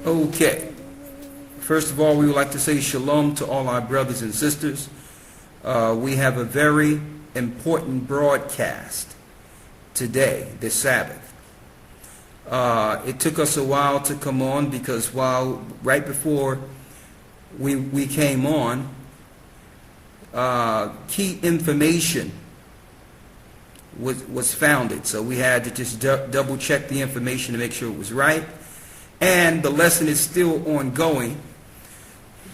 Okay. First of all, we would like to say shalom to all our brothers and sisters. We have a very important broadcast today, this Sabbath. It took us a while to come on because right before we came on, key information was founded. So we had to just double check the information to make sure it was right. And the lesson is still ongoing,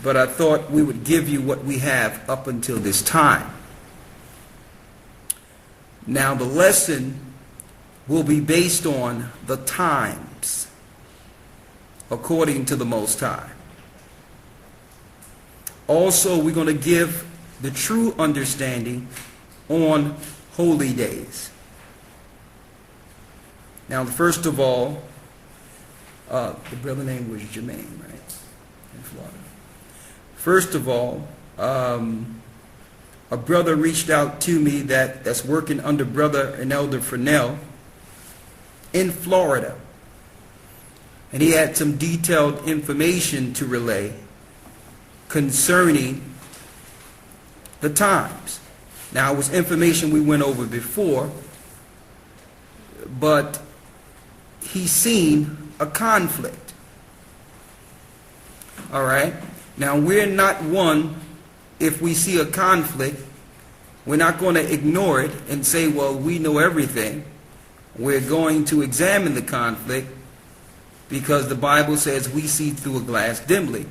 but I thought we would give you what we have up until this time. Now the lesson will be based on the times according to the Most High. Also, we're going to give the true understanding on holy days. Now, first of all, the brother name was Jermaine, right? In Florida. First of all, a brother reached out to me that's working under Brother and Elder Fresnel in Florida. And he had some detailed information to relay concerning the times. Now, it was information we went over before, but he's seen a conflict. All right? Now, we're not one, if we see a conflict, we're not going to ignore it and say, well, we know everything. We're going to examine the conflict because the Bible says we see through a glass dimly.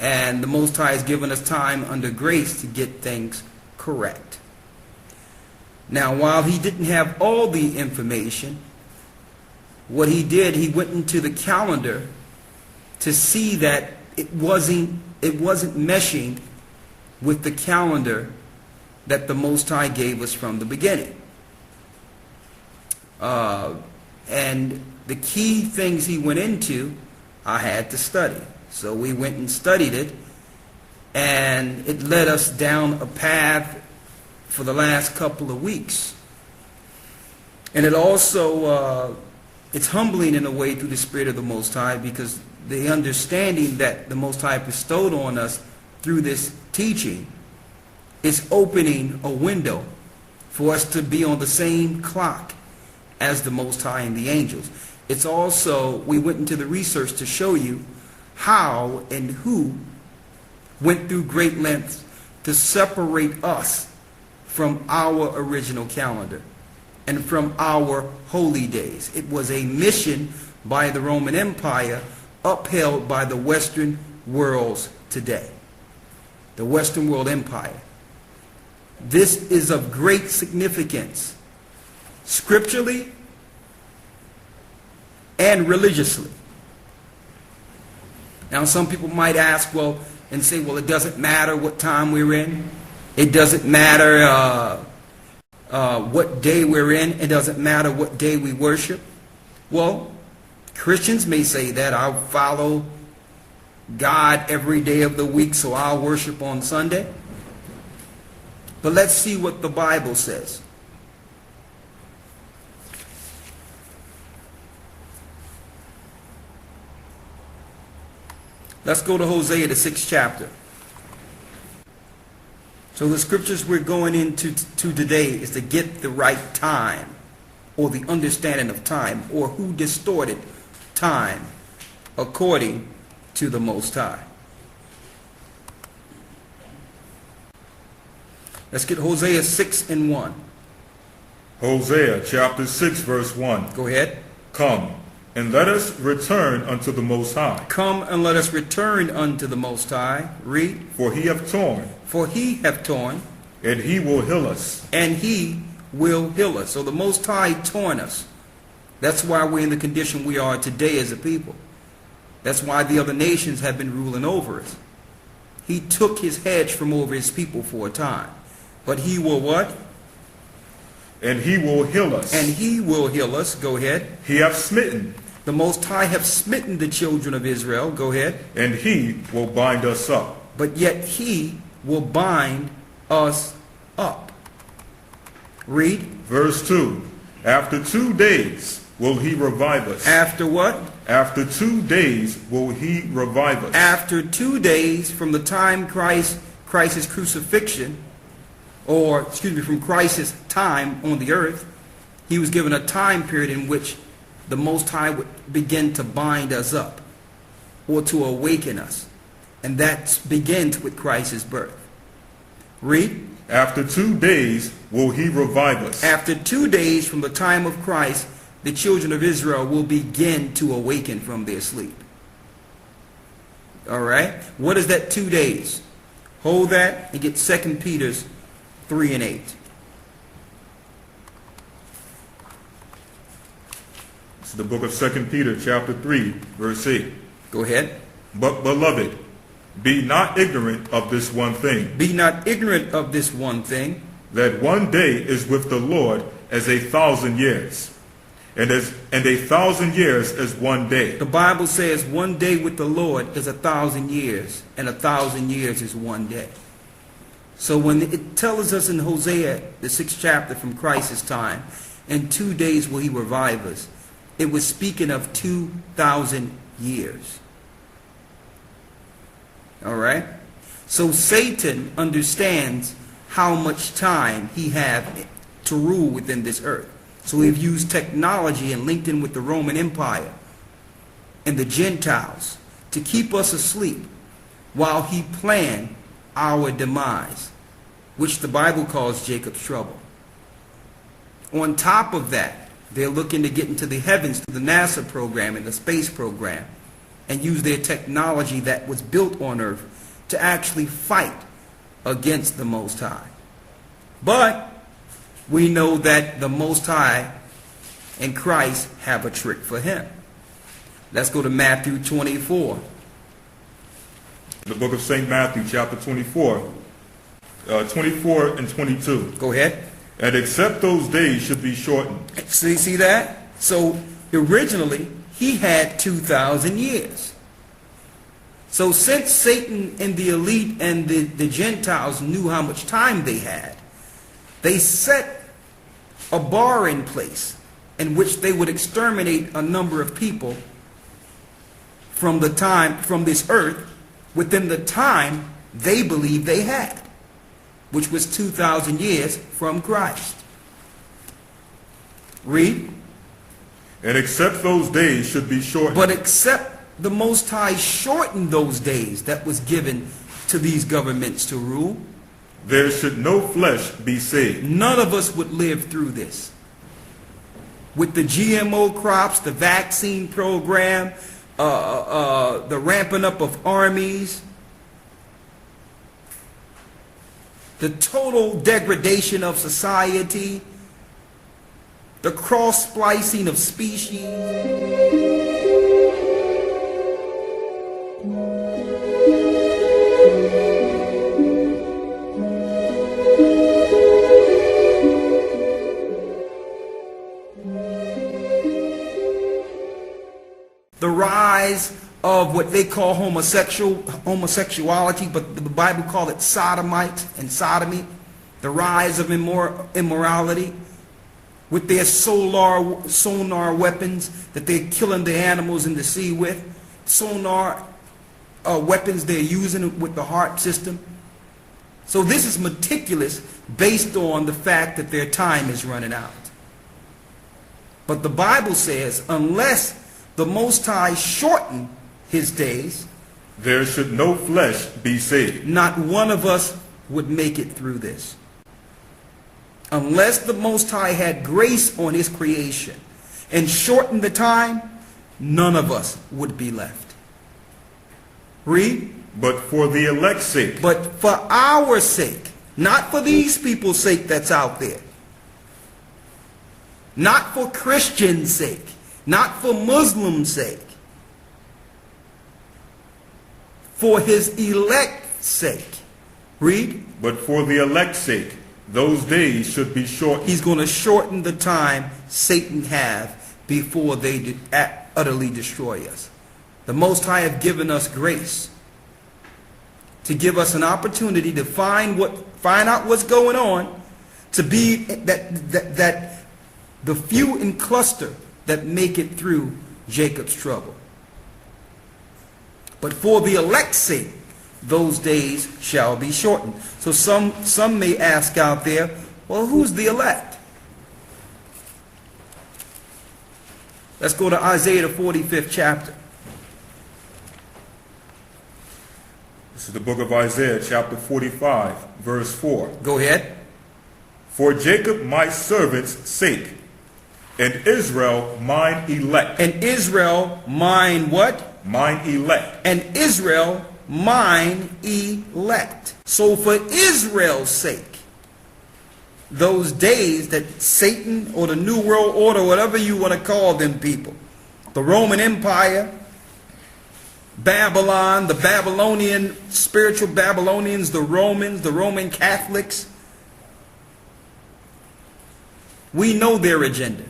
And the Most High has given us time under grace to get things correct. Now, while he didn't have all the information, what he did, he went into the calendar to see that it wasn't meshing with the calendar that the Most High gave us from the beginning. And the key things he went into, I had to study. So we went and studied it, and it led us down a path for the last couple of weeks. And it also, it's humbling in a way through the Spirit of the Most High, because the understanding that the Most High bestowed on us through this teaching is opening a window for us to be on the same clock as the Most High and the angels. It's also, we went into the research to show you how and who went through great lengths to separate us from our original calendar and from our holy days. It was a mission by the Roman Empire upheld by the Western worlds today. The Western World Empire. This is of great significance scripturally and religiously. Now, some people might ask, and say, it doesn't matter what time we're in. It doesn't matter what day we're in. It doesn't matter what day we worship. Well, Christians may say that. I'll follow God every day of the week, so I'll worship on Sunday. But let's see what the Bible says. Let's go to Hosea, the 6th chapter. So the scriptures we're going into today is to get the right time, or the understanding of time, or who distorted time according to the Most High. Let's get Hosea 6:1. Hosea chapter 6 verse 1. Go ahead. Come, and let us return unto the Most High. Come and let us return unto the Most High. Read. For he hath torn. For he hath torn. And he will heal us. And he will heal us. So the Most High torn us. That's why we're in the condition we are today as a people. That's why the other nations have been ruling over us. He took his hedge from over his people for a time. But he will what? And he will heal us. And he will heal us. Go ahead. He hath smitten. The Most High hath smitten the children of Israel. Go ahead. And he will bind us up. But yet he will bind us up. Read. Verse 2. After 2 days will he revive us. After what? After 2 days will he revive us. After 2 days from the time Christ's crucifixion, or excuse me, from Christ's time on the earth, he was given a time period in which the Most High would begin to bind us up or to awaken us. And that begins with Christ's birth. Read. After 2 days will he revive us. After 2 days from the time of Christ, the children of Israel will begin to awaken from their sleep. All right? What is that 2 days? Hold that and get 2 Peter 3 and 8. It's the book of 2 Peter chapter 3, verse 8. Go ahead. But beloved, be not ignorant of this one thing. Be not ignorant of this one thing. That one day is with the Lord as 1,000 years. And 1,000 years as one day. The Bible says 1 day with the Lord is 1,000 years, and 1,000 years is 1 day. So when it tells us in Hosea, the 6th chapter, from Christ's time, in 2 days will he revive us, it was speaking of 2,000 years. All right? So Satan understands how much time he has to rule within this earth. So we've used technology and linked in with the Roman Empire and the Gentiles to keep us asleep while he planned our demise, which the Bible calls Jacob's trouble. On top of that, they're looking to get into the heavens through the NASA program and the space program and use their technology that was built on earth to actually fight against the Most High. But we know that the Most High and Christ have a trick for him. Let's go to Matthew 24. The book of St. Matthew, chapter 24, 24 and 22. Go ahead. And except those days should be shortened. See that? So originally, he had 2,000 years. So since Satan and the elite and the Gentiles knew how much time they had, they set a bar in place in which they would exterminate a number of people from this earth within the time they believed they had, which was 2,000 years from Christ. Read. And except those days should be shortened. But except the Most High shortened those days that was given to these governments to rule, there should no flesh be saved. none of us would live through this. With the GMO crops, the vaccine program, the ramping up of armies, the total degradation of society, the cross-splicing of species. The rise of what they call homosexuality, but the Bible called it sodomite and sodomy. The rise of immorality with their sonar weapons that they're killing the animals in the sea with. Sonar weapons they're using with the heart system. So this is meticulous based on the fact that their time is running out. But the Bible says, unless the Most High shorten his days, there should no flesh be saved. Not one of us would make it through this. Unless the Most High had grace on his creation and shortened the time, none of us would be left. Read. But for the elect's sake. But for our sake, not for these people's sake that's out there. Not for Christians' sake. Not for Muslims' sake. For his elect's sake. Read. But for the elect's sake, those days should be shortened. He's going to shorten the time Satan have before they utterly destroy us. The Most High have given us grace to give us an opportunity to find out what's going on, to be that the few in cluster that make it through Jacob's trouble. But for the elect's sake, those days shall be shortened. So some may ask out there, well, who's the elect? Let's go to Isaiah, the 45th chapter. This is the book of Isaiah, chapter 45, verse 4. Go ahead. For Jacob my servant's sake, and Israel mine elect. And Israel mine what? Mine elect. And Israel mine elect. So for Israel's sake, those days that Satan or the New World Order, whatever you want to call them people, the Roman Empire, Babylon, the Babylonian, spiritual Babylonians, the Romans, the Roman Catholics, we know their agenda.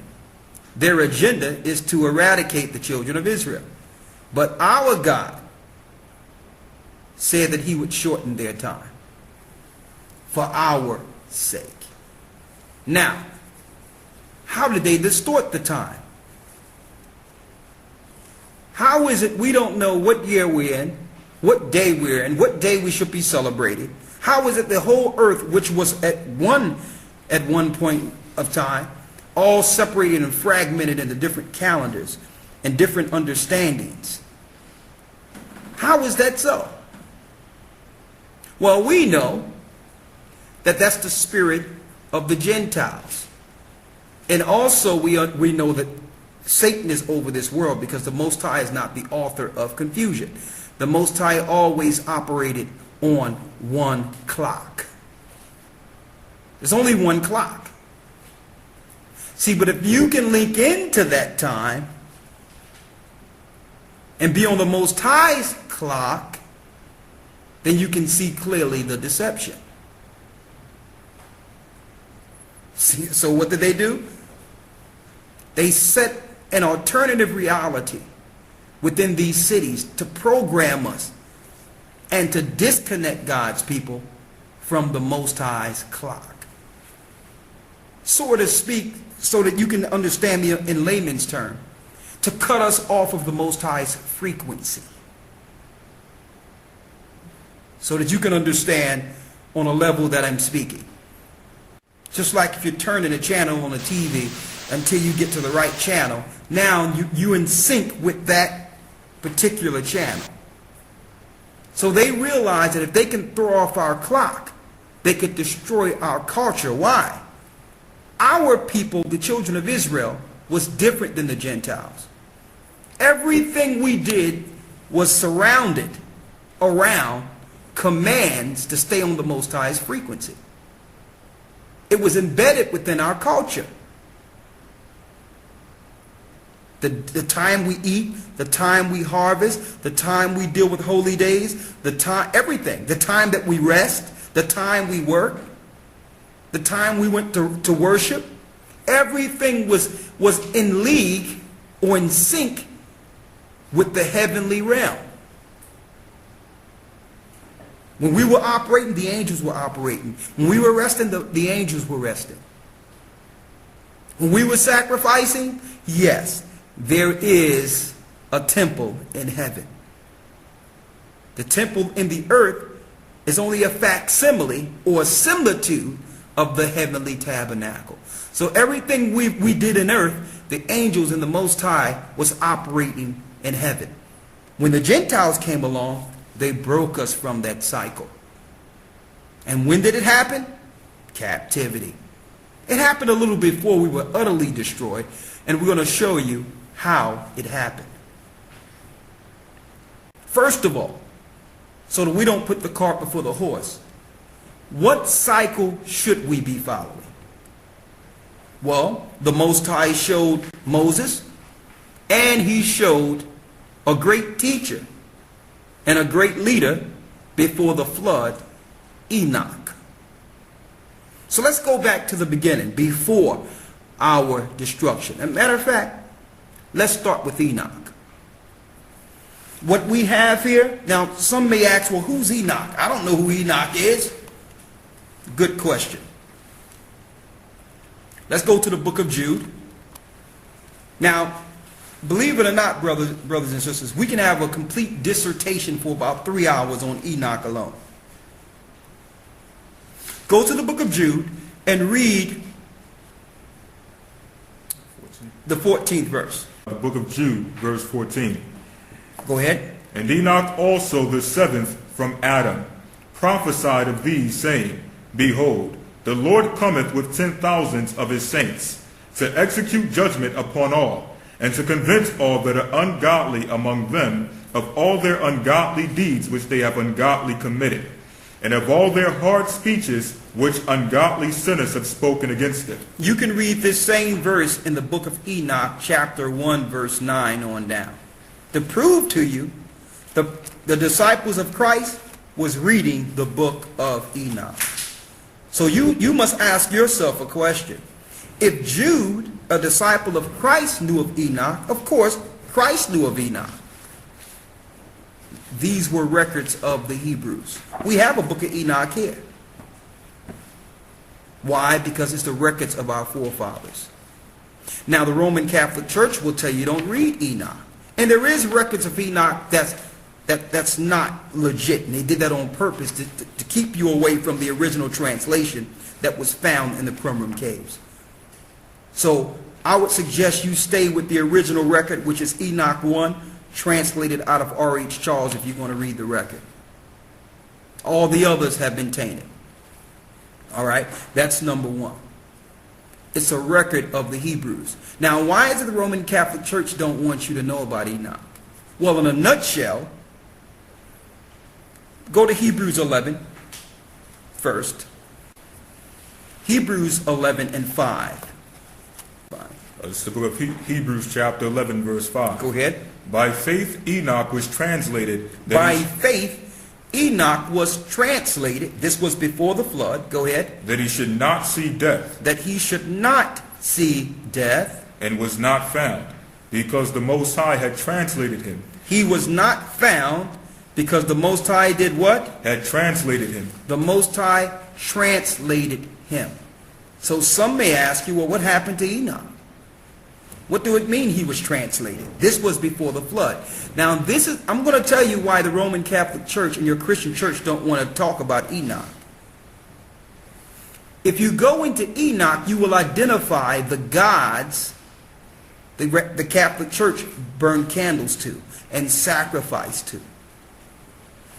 Their agenda is to eradicate the children of Israel. But our God said that he would shorten their time for our sake. Now, how did they distort the time? How is it we don't know what year we're in, what day we're in, what day we should be celebrating? How is it the whole earth, which was at one point of time, all separated and fragmented into different calendars and different understandings? How is that so? Well, we know that that's the spirit of the Gentiles. And also we know that Satan is over this world, because the Most High is not the author of confusion. The Most High always operated on one clock. There's only one clock. See, but if you can link into that time and be on the Most High's clock, then you can see clearly the deception. See, so what did they do? They set an alternative reality within these cities to program us and to disconnect God's people from the Most High's clock. So to speak, so that you can understand me in layman's term, to cut us off of the Most High's frequency. So that you can understand on a level that I'm speaking. Just like if you're turning a channel on a TV until you get to the right channel, now you're in sync with that particular channel. So they realize that if they can throw off our clock, they could destroy our culture. Why? Our people, the children of Israel, was different than the Gentiles. Everything we did was surrounded around commands to stay on the Most High's frequency. It was embedded within our culture. The time we eat, the time we harvest, the time we deal with holy days, the time, everything. The time that we rest, the time we work, the time we went to worship. Everything was in league or in sync with the heavenly realm. When we were operating, the angels were operating. When we were resting, the angels were resting. When we were sacrificing, yes, there is a temple in heaven. The temple in the earth is only a facsimile or a similitude of the heavenly tabernacle. So everything we did in earth, the angels and the Most High was operating in heaven. When the Gentiles came along, they broke us from that cycle. And when did it happen? Captivity. It happened a little before we were utterly destroyed, and we're going to show you how it happened. First of all, so that we don't put the cart before the horse, what cycle should we be following? Well, the Most High showed Moses, and he showed a great teacher and a great leader before the flood, Enoch. So let's go back to the beginning, before our destruction. As a matter of fact, let's start with Enoch. What we have here, now some may ask, well, who's Enoch? I don't know who Enoch is. Good question. Let's go to the book of Jude. Now, believe it or not, brothers and sisters, we can have a complete dissertation for about 3 hours on Enoch alone. Go to the book of Jude and read the 14th verse. The book of Jude, verse 14. Go ahead. And Enoch also the seventh from Adam prophesied of these, saying, Behold, the Lord cometh with 10,000s of his saints, to execute judgment upon all, and to convince all that are ungodly among them of all their ungodly deeds which they have ungodly committed, and of all their hard speeches which ungodly sinners have spoken against it. You can read this same verse in the book of Enoch, chapter 1, verse 9 on down. To prove to you, the disciples of Christ was reading the book of Enoch. So you must ask yourself a question. If Jude, a disciple of Christ, knew of Enoch, of course, Christ knew of Enoch. These were records of the Hebrews. We have a book of Enoch here. Why? Because it's the records of our forefathers. Now, the Roman Catholic Church will tell you don't read Enoch. And there is records of Enoch that's not legit. And they did that on purpose to keep you away from the original translation that was found in the Qumran caves. So I would suggest you stay with the original record, which is Enoch 1, translated out of R.H. Charles if you're going to read the record. All the others have been tainted. All right, that's number one. It's a record of the Hebrews. Now, why is it the Roman Catholic Church don't want you to know about Enoch? Well, in a nutshell, go to Hebrews 11 first. Hebrews 11 and 5. It's the book of Hebrews, chapter 11, verse 5. Go ahead. By faith Enoch was translated. By faith Enoch was translated. This was before the flood. Go ahead. That he should not see death. That he should not see death. And was not found, because the Most High had translated him. He was not found because the Most High did what? Had translated him. The Most High translated him. So some may ask you, well, what happened to Enoch? What do it mean he was translated? This was before the flood. Now, I'm going to tell you why the Roman Catholic Church and your Christian church don't want to talk about Enoch. If you go into Enoch, you will identify the gods the Catholic Church burned candles to and sacrificed to.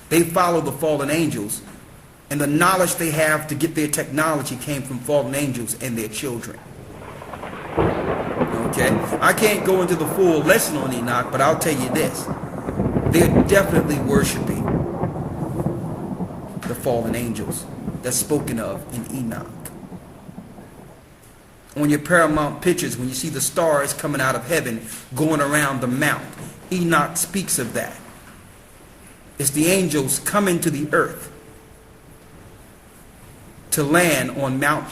They follow the fallen angels, and the knowledge they have to get their technology came from fallen angels and their children. Okay? I can't go into the full lesson on Enoch, but I'll tell you this. They're definitely worshiping the fallen angels that's spoken of in Enoch. On your Paramount pictures, when you see the stars coming out of heaven going around the mount, Enoch speaks of that. It's the angels coming to the earth to land on Mount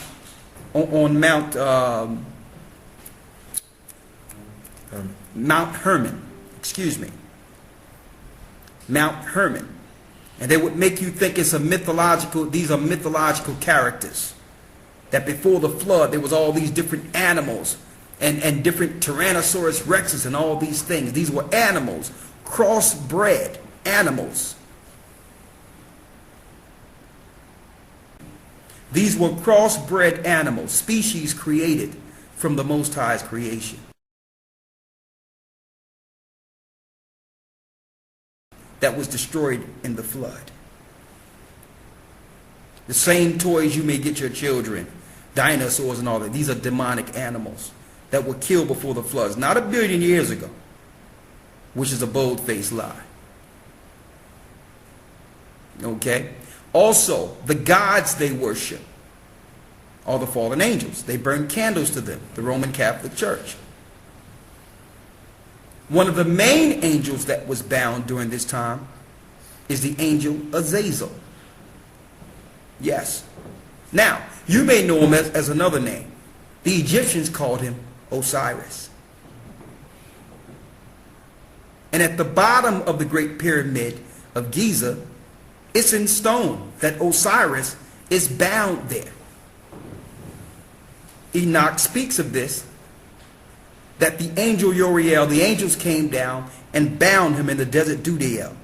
Hermon. Excuse me. Mount Hermon. And they would make you think these are mythological characters. That before the flood there was all these different animals and different Tyrannosaurus Rexes and all these things. These were animals, crossbred animals. These were crossbred animals, species created from the Most High's creation. That was destroyed in the flood. The same toys you may get your children, dinosaurs and all that, these are demonic animals that were killed before the floods, not 1 billion years ago, which is a bold-faced lie. Okay? Also, the gods they worship are the fallen angels. They burn candles to them, the Roman Catholic Church. One of the main angels that was bound during this time is the angel Azazel. Yes. Now, you may know him as another name. The Egyptians called him Osiris. And at the bottom of the Great Pyramid of Giza, it's in stone that Osiris is bound there. Enoch speaks of this that the angel Uriel, the angels came down and bound him in the desert Dudael.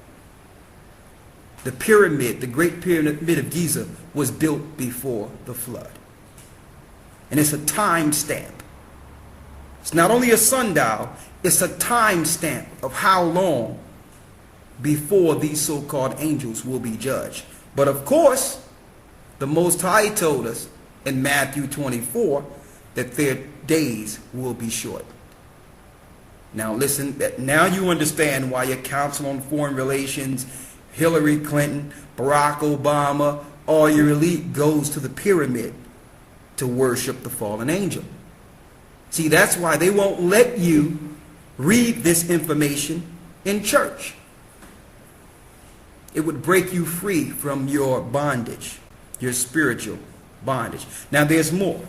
The pyramid, the great pyramid of Giza, was built before the flood. And it's a time stamp. It's not only a sundial, it's a time stamp of how long before these so-called angels will be judged. But of course, the Most High told us in Matthew 24 that their days will be short. Now listen, now you understand why your Council on Foreign Relations, Hillary Clinton, Barack Obama, all your elite goes to the pyramid to worship the fallen angel. See, that's why they won't let you read this information in church. It would break you free from your bondage, your spiritual bondage. Now there's more.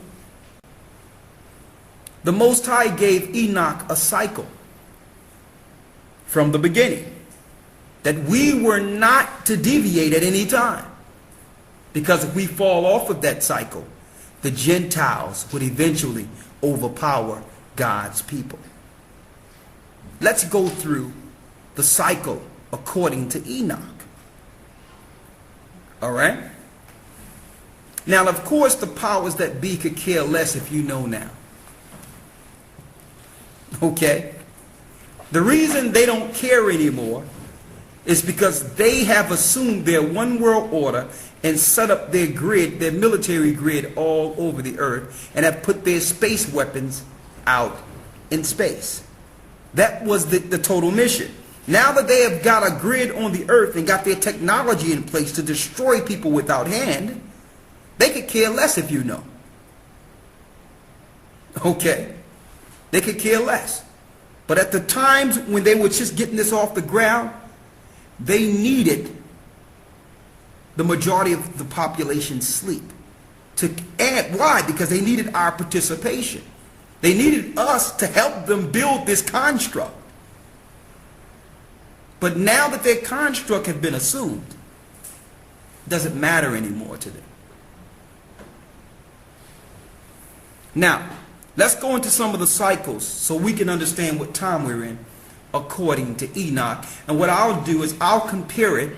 The Most High gave Enoch a cycle from the beginning, that we were not to deviate at any time. Because if we fall off of that cycle, the Gentiles would eventually overpower God's people. Let's go through the cycle according to Enoch. All right? Now, of course, the powers that be could care less if you know now. Okay? The reason they don't care anymore is because they have assumed their one world order and set up their grid, their military grid all over the earth, and have put their space weapons out in space. That was the total mission. Now that they have got a grid on the earth and got their technology in place to destroy people without hand, they could care less if you know. Okay? They could care less. But at the times when they were just getting this off the ground, they needed the majority of the population sleep. To add, why? Because they needed our participation. They needed us to help them build this construct. But now that their construct has been assumed, it doesn't matter anymore to them. Now, let's go into some of the cycles so we can understand what time we're in according to Enoch. And what I'll do is I'll compare it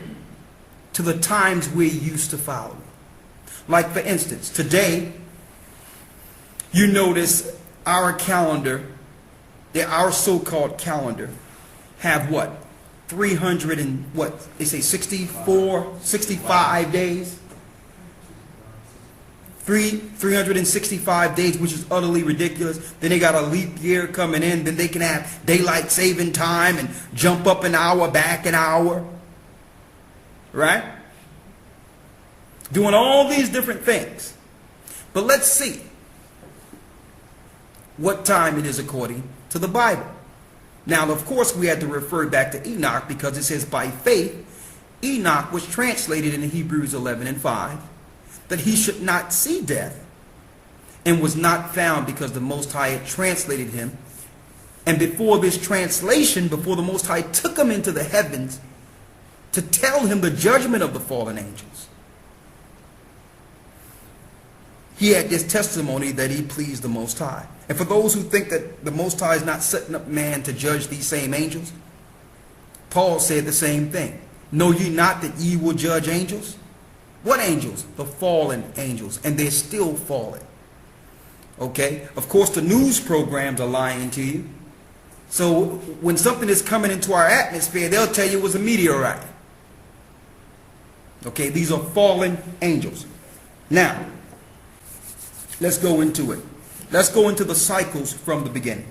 to the times we're used to following. Like, for instance, today, you notice our calendar, our so-called calendar, have what? 300 and what? They say 64, 65 days. 365 days, which is utterly ridiculous. Then they got a leap year coming in. Then they can have daylight saving time and jump up an hour, back an hour. Right? Doing all these different things. But let's see what time it is according to the Bible. Now, of course, we had to refer back to Enoch because it says by faith, Enoch was translated in Hebrews 11 and 5. That he should not see death, and was not found because the Most High had translated him. And before this translation, before the Most High took him into the heavens to tell him the judgment of the fallen angels, he had this testimony that he pleased the Most High. And for those who think that the Most High is not setting up man to judge these same angels, Paul said the same thing. Know ye not that ye will judge angels? What angels? The fallen angels. And they're still fallen. Okay? Of course, the news programs are lying to you. So when something is coming into our atmosphere, they'll tell you it was a meteorite. Okay? These are fallen angels. Now, let's go into it. Let's go into the cycles from the beginning.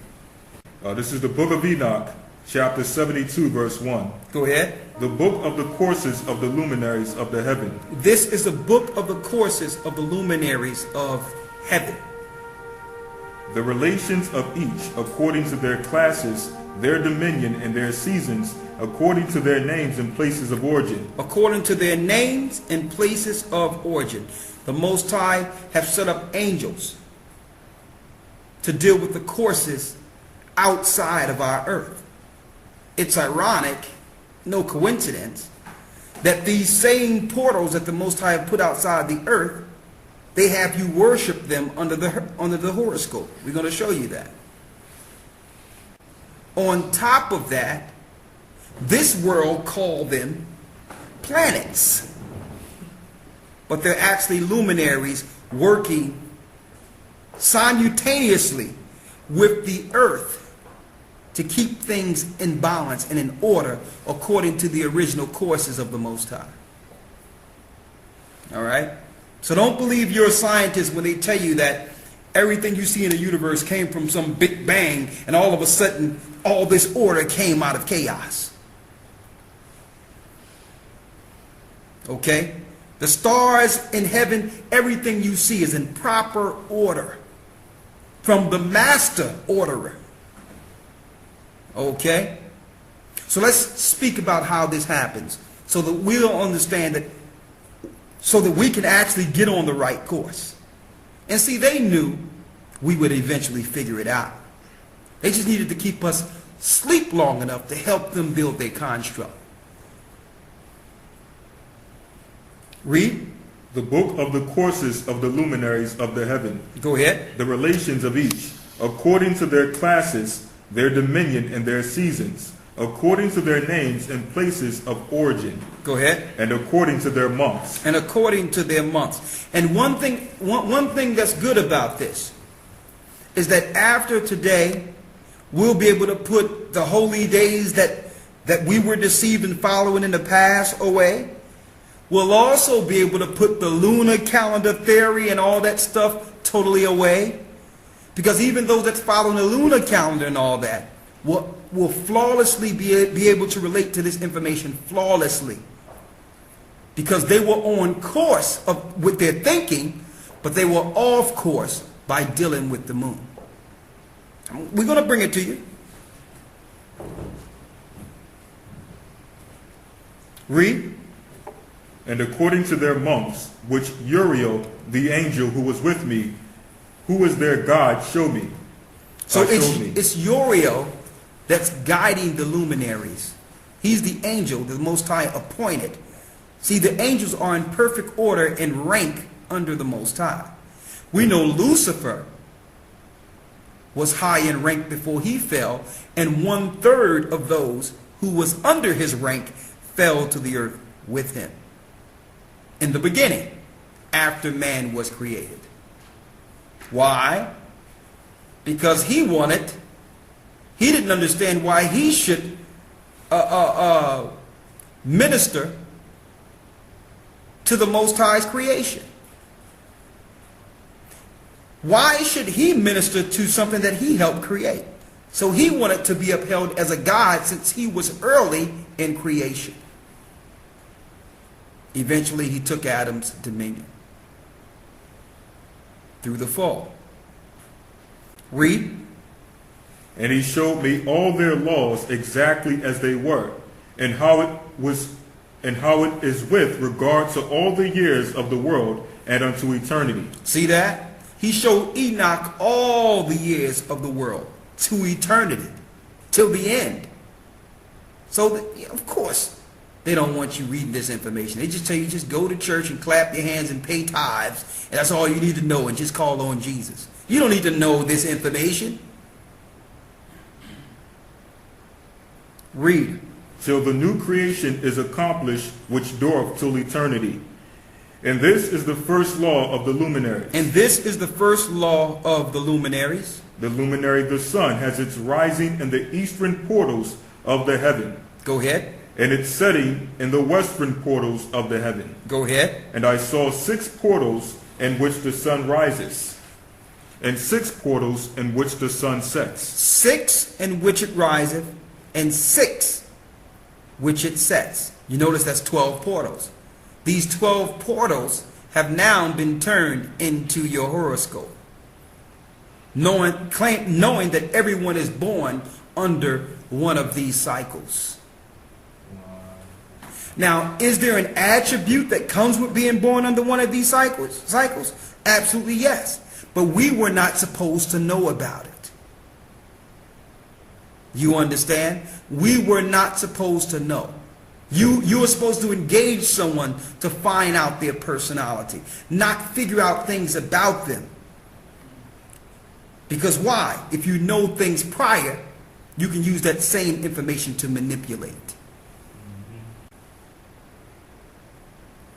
This is the book of Enoch, chapter 72, verse 1. Go ahead. The book of the courses of the luminaries of the heaven. This is the book of the courses of the luminaries of heaven. The relations of each according to their classes, their dominion, and their seasons, according to their names and places of origin. According to their names and places of origin. The Most High have set up angels to deal with the courses outside of our earth. It's ironic, no coincidence, that these same portals that the Most High have put outside the earth, they have you worship them under the horoscope. We're going to show you that. On top of that, this world called them planets. But they're actually luminaries working simultaneously with the earth to keep things in balance and in order according to the original courses of the Most High. All right? So don't believe you're a scientist when they tell you that everything you see in the universe came from some big bang and all of a sudden all this order came out of chaos. Okay? The stars in heaven, everything you see is in proper order from the master orderer. Okay? So let's speak about how this happens so that we'll understand that, so that we can actually get on the right course. And see, they knew we would eventually figure it out. They just needed to keep us asleep long enough to help them build their construct. Read. The book of the courses of the luminaries of the heaven. Go ahead. The relations of each, according to their classes, their dominion and their seasons, according to their names and places of origin. Go ahead. And according to their months. And according to their months. And one thing that's good about this is that after today, we'll be able to put the holy days that we were deceived in following in the past away. We'll also be able to put the lunar calendar theory and all that stuff totally away. Because even those that's following the lunar calendar and all that will flawlessly be able to relate to this information flawlessly. Because they were on course with their thinking, but they were off course by dealing with the moon. We're going to bring it to you. Read. And according to their months, which Uriel, the angel who was with me, who is their God, showed me. So it's Uriel that's guiding the luminaries. He's the angel the Most High appointed. See, the angels are in perfect order and rank under the Most High. We know Lucifer was high in rank before he fell, and 1/3 of those who was under his rank fell to the earth with him. In the beginning, after man was created. Why? Because he didn't understand why he should minister to the Most High's creation. Why should he minister to something that he helped create? So he wanted to be upheld as a God since he was early in creation. Eventually, he took Adam's dominion through the fall. Read. And he showed me all their laws exactly as they were, and how it is with regard to all the years of the world and unto eternity. See that? He showed Enoch all the years of the world to eternity, till the end. So, of course, they don't want you reading this information. They just tell you just go to church and clap your hands and pay tithes. And that's all you need to know, and just call on Jesus. You don't need to know this information. Read. Till the new creation is accomplished, which doeth till eternity. And this is the first law of the luminaries. And this is the first law of the luminaries. The luminary, the sun, has its rising in the eastern portals of the heaven. Go ahead. And its setting in the western portals of the heaven. Go ahead. And I saw 6 portals in which the sun rises, and 6 portals in which the sun sets. 6 in which it riseth, and 6 which it sets. You notice that's 12 portals. These 12 portals have now been turned into your horoscope. Knowing that everyone is born under one of these cycles. Now, is there an attribute that comes with being born under one of these cycles? Absolutely yes. But we were not supposed to know about it. You understand? We were not supposed to know. You were supposed to engage someone to find out their personality, not figure out things about them. Because why? If you know things prior, You can use that same information to manipulate.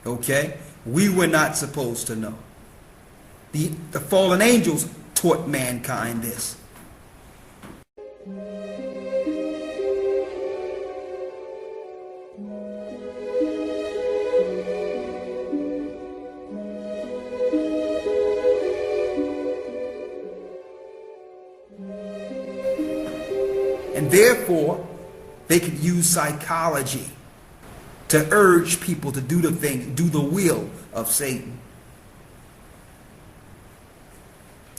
Okay? We were not supposed to know. The fallen angels taught mankind this. And therefore, they could use psychology to urge people to do the thing, do the will of Satan.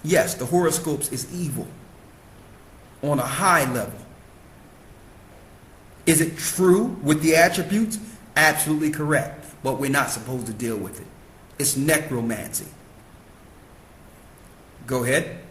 Yes, the horoscopes is evil on a high level. Is it true with the attributes? Absolutely correct. But we're not supposed to deal with it. It's necromancy. Go ahead.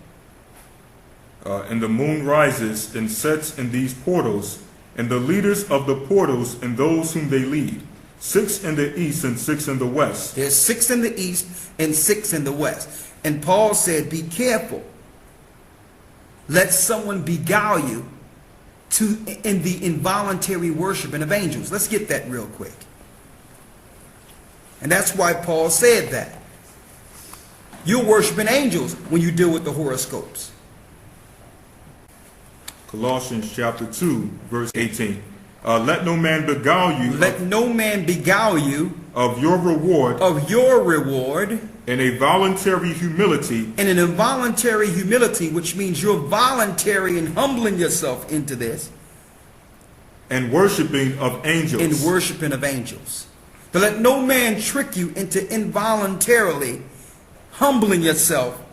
And the moon rises and sets in these portals, and the leaders of the portals and those whom they lead, 6 in the east and 6 in the west. There's 6 in the east and 6 in the west. And Paul said, be careful. Let someone beguile you in the involuntary worshiping of angels. Let's get that real quick. And that's why Paul said that. You're worshiping angels when you deal with the horoscopes. Colossians chapter 2, verse 18. Let no man beguile you. Let no man beguile you of your reward. Of your reward. In a voluntary humility. In an involuntary humility, which means you're voluntary and humbling yourself into this. And worshiping of angels. In worshiping of angels. But let no man trick you into involuntarily humbling yourself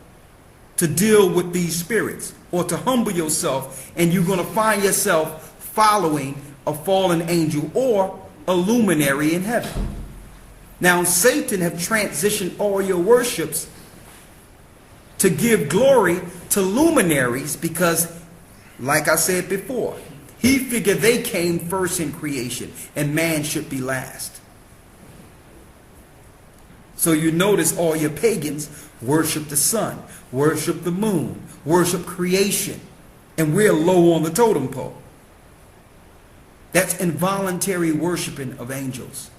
to deal with these spirits, or to humble yourself, and you're going to find yourself following a fallen angel or a luminary in heaven. Now Satan have transitioned all your worships to give glory to luminaries because, like I said before, he figured they came first in creation and man should be last. So you notice all your pagans worship the sun, worship the moon, worship creation, and we're low on the totem pole. That's involuntary worshiping of angels.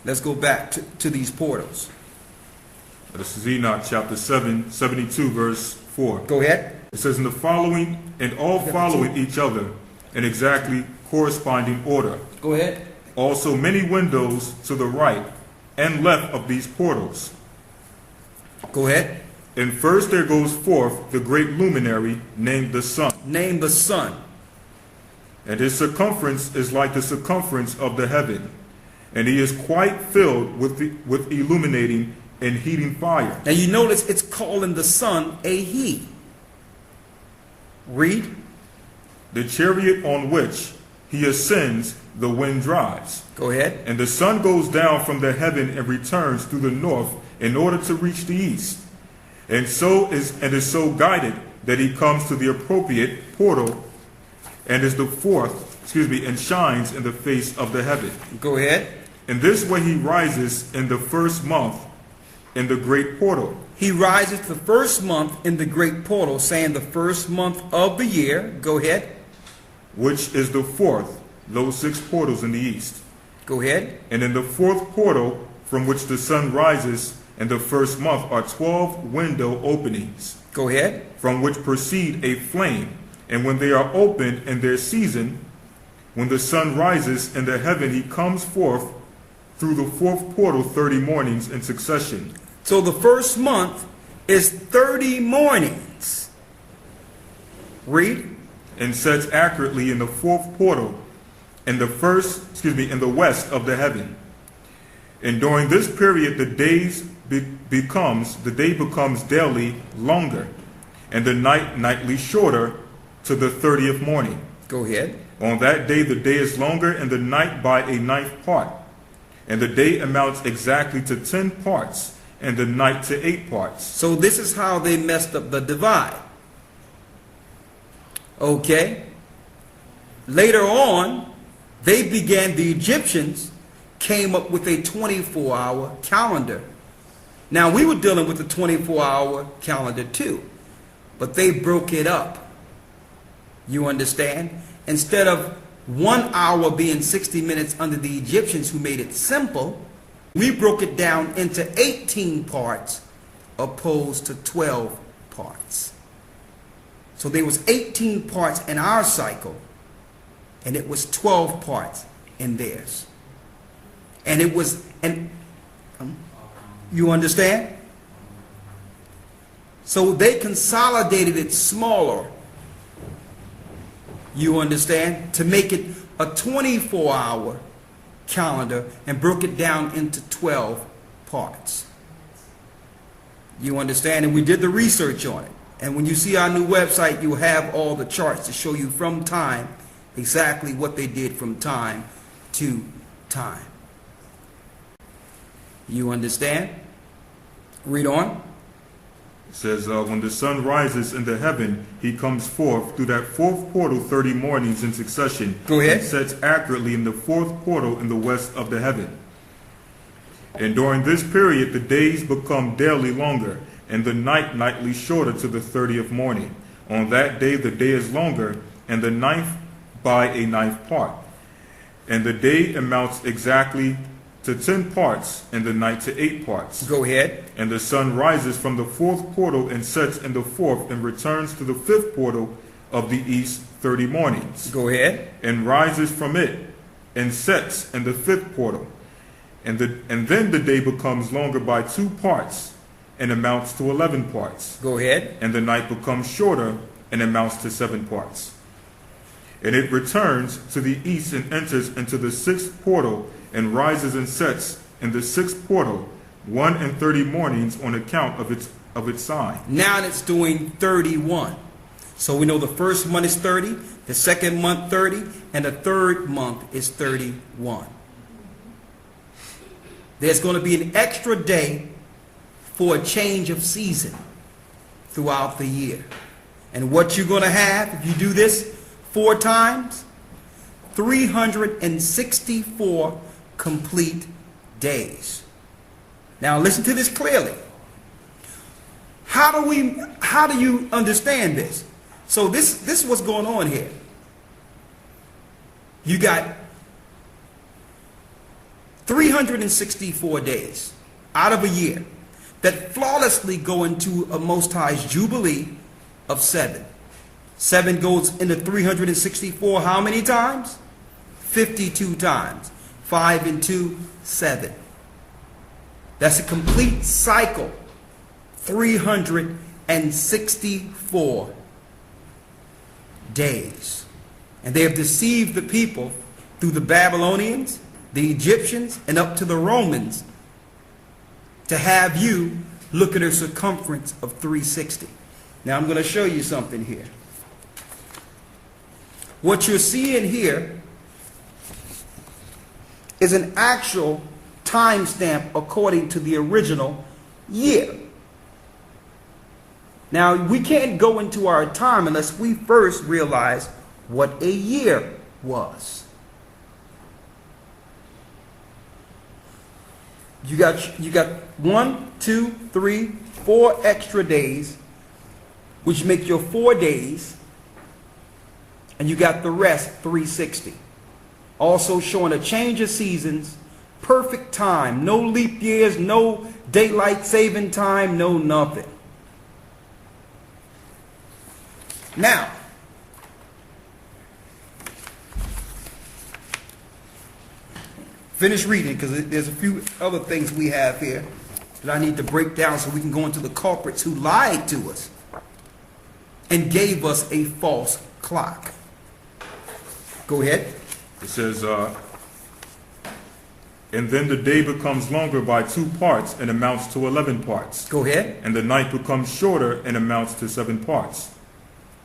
Let's go back to these portals. This is Enoch chapter 7, 72, verse 4. Go ahead. It says, in the following, and all following each other in exactly corresponding order. Go ahead. Also many windows to the right and left of these portals. Go ahead. And first there goes forth the great luminary named the sun. Named the sun. And his circumference is like the circumference of the heaven. And he is quite filled with illuminating and heating fire. Now you notice it's calling the sun a he. Read. The chariot on which he ascends, the wind drives. Go ahead. And the sun goes down from the heaven and returns through the north in order to reach the east. And is so guided that he comes to the appropriate portal and is the fourth, and shines in the face of the heaven. Go ahead. In this way he rises in the first month in the great portal. He rises the first month in the great portal, saying the first month of the year. Go ahead. Which is the fourth, those 6 portals in the east. Go ahead. And in the fourth portal from which the sun rises in the first month are 12 window openings. Go ahead. From which proceed a flame. And when they are opened in their season, when the sun rises in the heaven, he comes forth through the fourth portal 30 mornings in succession. So the first month is 30 mornings. Read. And sets accurately in the fourth portal in the west of the heaven. And during this period the day becomes daily longer, and the night nightly shorter to the 30th morning. Go ahead. On that day the day is longer and the night by a 9th part, and the day amounts exactly to 10 parts, and the night to 8 parts. So this is how they messed up the divide. Okay. Later on, the Egyptians came up with a 24-hour calendar. Now, we were dealing with a 24-hour calendar too, but they broke it up You understand? Instead of 1 hour being 60 minutes under the Egyptians who made it simple, we broke it down into 18 parts opposed to 12 parts. So there was 18 parts in our cycle, and it was 12 parts in theirs. And it was, you understand? So they consolidated it smaller, you understand, to make it a 24-hour calendar and broke it down into 12 parts. You understand? And we did the research on it. And when you see our new website, you'll have all the charts to show you from time exactly what they did from time to time. You understand? Read on. It says, when the sun rises in the heaven, he comes forth through that fourth portal 30 mornings in succession. Go ahead. And sets accurately in the fourth portal in the west of the heaven. And during this period, the days become daily longer, and the night nightly shorter to the 30th morning. On that day, the day is longer, and the ninth by a ninth part. And the day amounts exactly to 10 parts, and the night to 8 parts. Go ahead. And the sun rises from the fourth portal and sets in the fourth, and returns to the fifth portal of the east 30 mornings. Go ahead. And rises from it, and sets in the fifth portal. And then the day becomes longer by 2 parts, and amounts to 11 parts. Go ahead. And the night becomes shorter, and amounts to 7 parts. And it returns to the east and enters into the sixth portal, and rises and sets in the sixth portal 1 30 mornings on account of its sign. Now it's doing 31. So we know the first month is 30, the second month 30, and the third month is 31. There's going to be an extra day for a change of season throughout the year. And what you're going to have, if you do this 4 times, 364 complete days. Now listen to this clearly. How do you understand this? So this is what's going on here. You got 364 days out of a year that flawlessly go into a Most High's Jubilee of 7. 7 goes into 364 how many times? 52 times. 5 and 2, 7. That's a complete cycle. 364 days. And they have deceived the people through the Babylonians, the Egyptians, and up to the Romans to have you look at a circumference of 360. Now I'm going to show you something here. What you're seeing here is an actual timestamp according to the original year. Now, we can't go into our time unless we first realize what a year was. You got 1, 2, 3, 4 extra days, which make your 4 days, and you got the rest 360. Also showing a change of seasons, perfect time, no leap years, no daylight saving time, no nothing. Now, finish reading because there's a few other things we have here that I need to break down so we can go into the culprits who lied to us and gave us a false clock. Go ahead. It says, and then the day becomes longer by 2 parts and amounts to 11 parts. Go ahead. And the night becomes shorter and amounts to 7 parts.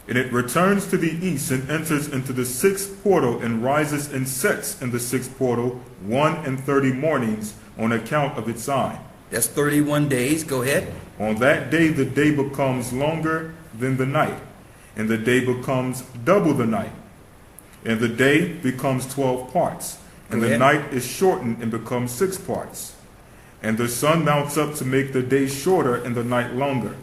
And it returns to the east and enters into the sixth portal and rises and sets in the sixth portal 1 30 mornings on account of its sign. That's 31 days. Go ahead. On that day the day becomes longer than the night, and the day becomes double the night. And the day becomes 12 parts, and the night is shortened and becomes 6 parts. And the sun mounts up to make the day shorter and the night longer.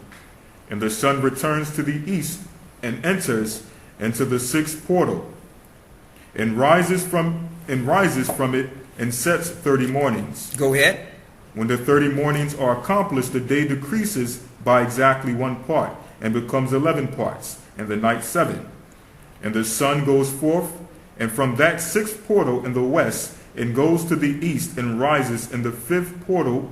And the sun returns to the east and enters and to the sixth portal, and rises from it and sets 30 mornings. Go ahead. When the 30 mornings are accomplished, the day decreases by exactly 1 part, and becomes 11 parts, and the night 7. And the sun goes forth, and from that sixth portal in the west, and goes to the east, and rises in the fifth portal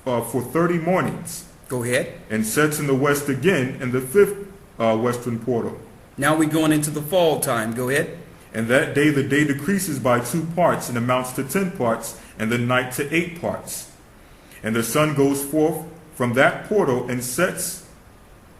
for 30 mornings. Go ahead. And sets in the west again in the fifth western portal. Now we're going into the fall time. Go ahead. And that day the day decreases by 2 parts, and amounts to 10 parts, and the night to 8 parts. And the sun goes forth from that portal, and sets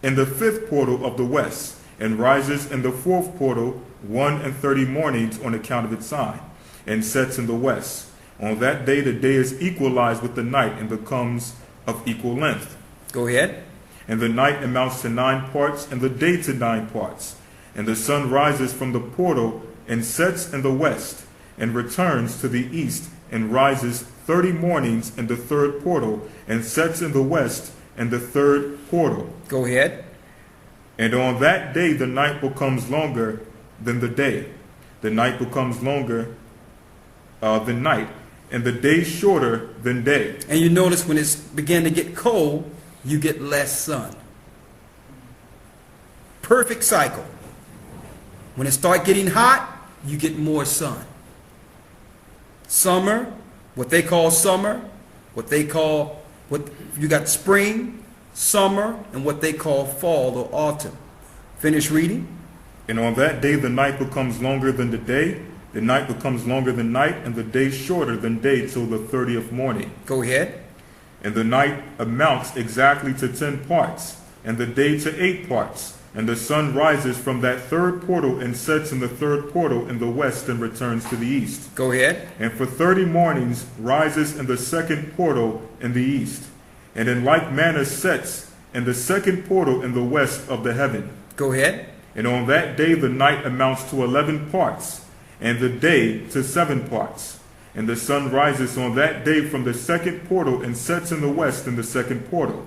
in the fifth portal of the west, and rises in the fourth portal 1 mornings on account of its sign, and sets in the west. On that day the day is equalized with the night, and becomes of equal length. Go ahead. And the night amounts to 9 parts, and the day to 9 parts. And the sun rises from the portal, and sets in the west, and returns to the east, and rises 30 mornings in the third portal, and sets in the west in the third portal. Go ahead. And on that day the night becomes longer than the day. The night becomes longer than night, and the day shorter than day. And you notice when it's began to get cold, you get less sun. Perfect cycle. When it start getting hot, you get more sun. Summer, what they call summer, what you got spring, summer, and what they call fall or autumn. Finish reading. And on that day the night becomes longer than the day, the night becomes longer than night, and the day shorter than day till the 30th morning. Go ahead. And the night amounts exactly to 10 parts, and the day to 8 parts. And the sun rises from that third portal, and sets in the third portal in the west, and returns to the east. Go ahead. And for 30 mornings rises in the second portal in the east, and in like manner sets in the second portal in the west of the heaven. Go ahead. And on that day the night amounts to 11 parts, and the day to 7 parts. And the sun rises on that day from the second portal, and sets in the west in the second portal,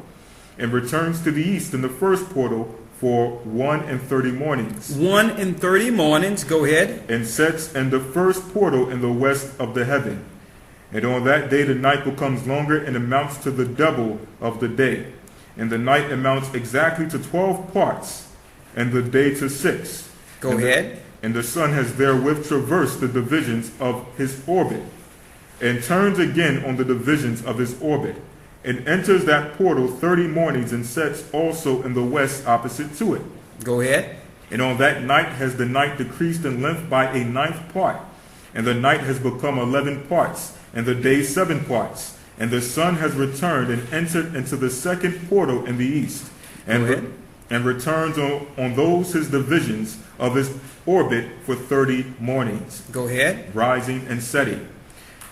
and returns to the east in the first portal for 1 mornings. 1 mornings. Go ahead. And sets in the first portal in the west of the heaven. And on that day the night becomes longer, and amounts to the double of the day. And the night amounts exactly to 12 parts, and the day to 6. Go ahead. And the sun has therewith traversed the divisions of his orbit, and turns again on the divisions of his orbit, and enters that portal 30 mornings, and sets also in the west opposite to it. Go ahead. And on that night has the night decreased in length by a 9th part, and the night has become 11 parts, and the day 7 parts. And the sun has returned, and entered into the second portal in the east, and returns on those his divisions of his orbit for 30 mornings. Go ahead. Rising and setting.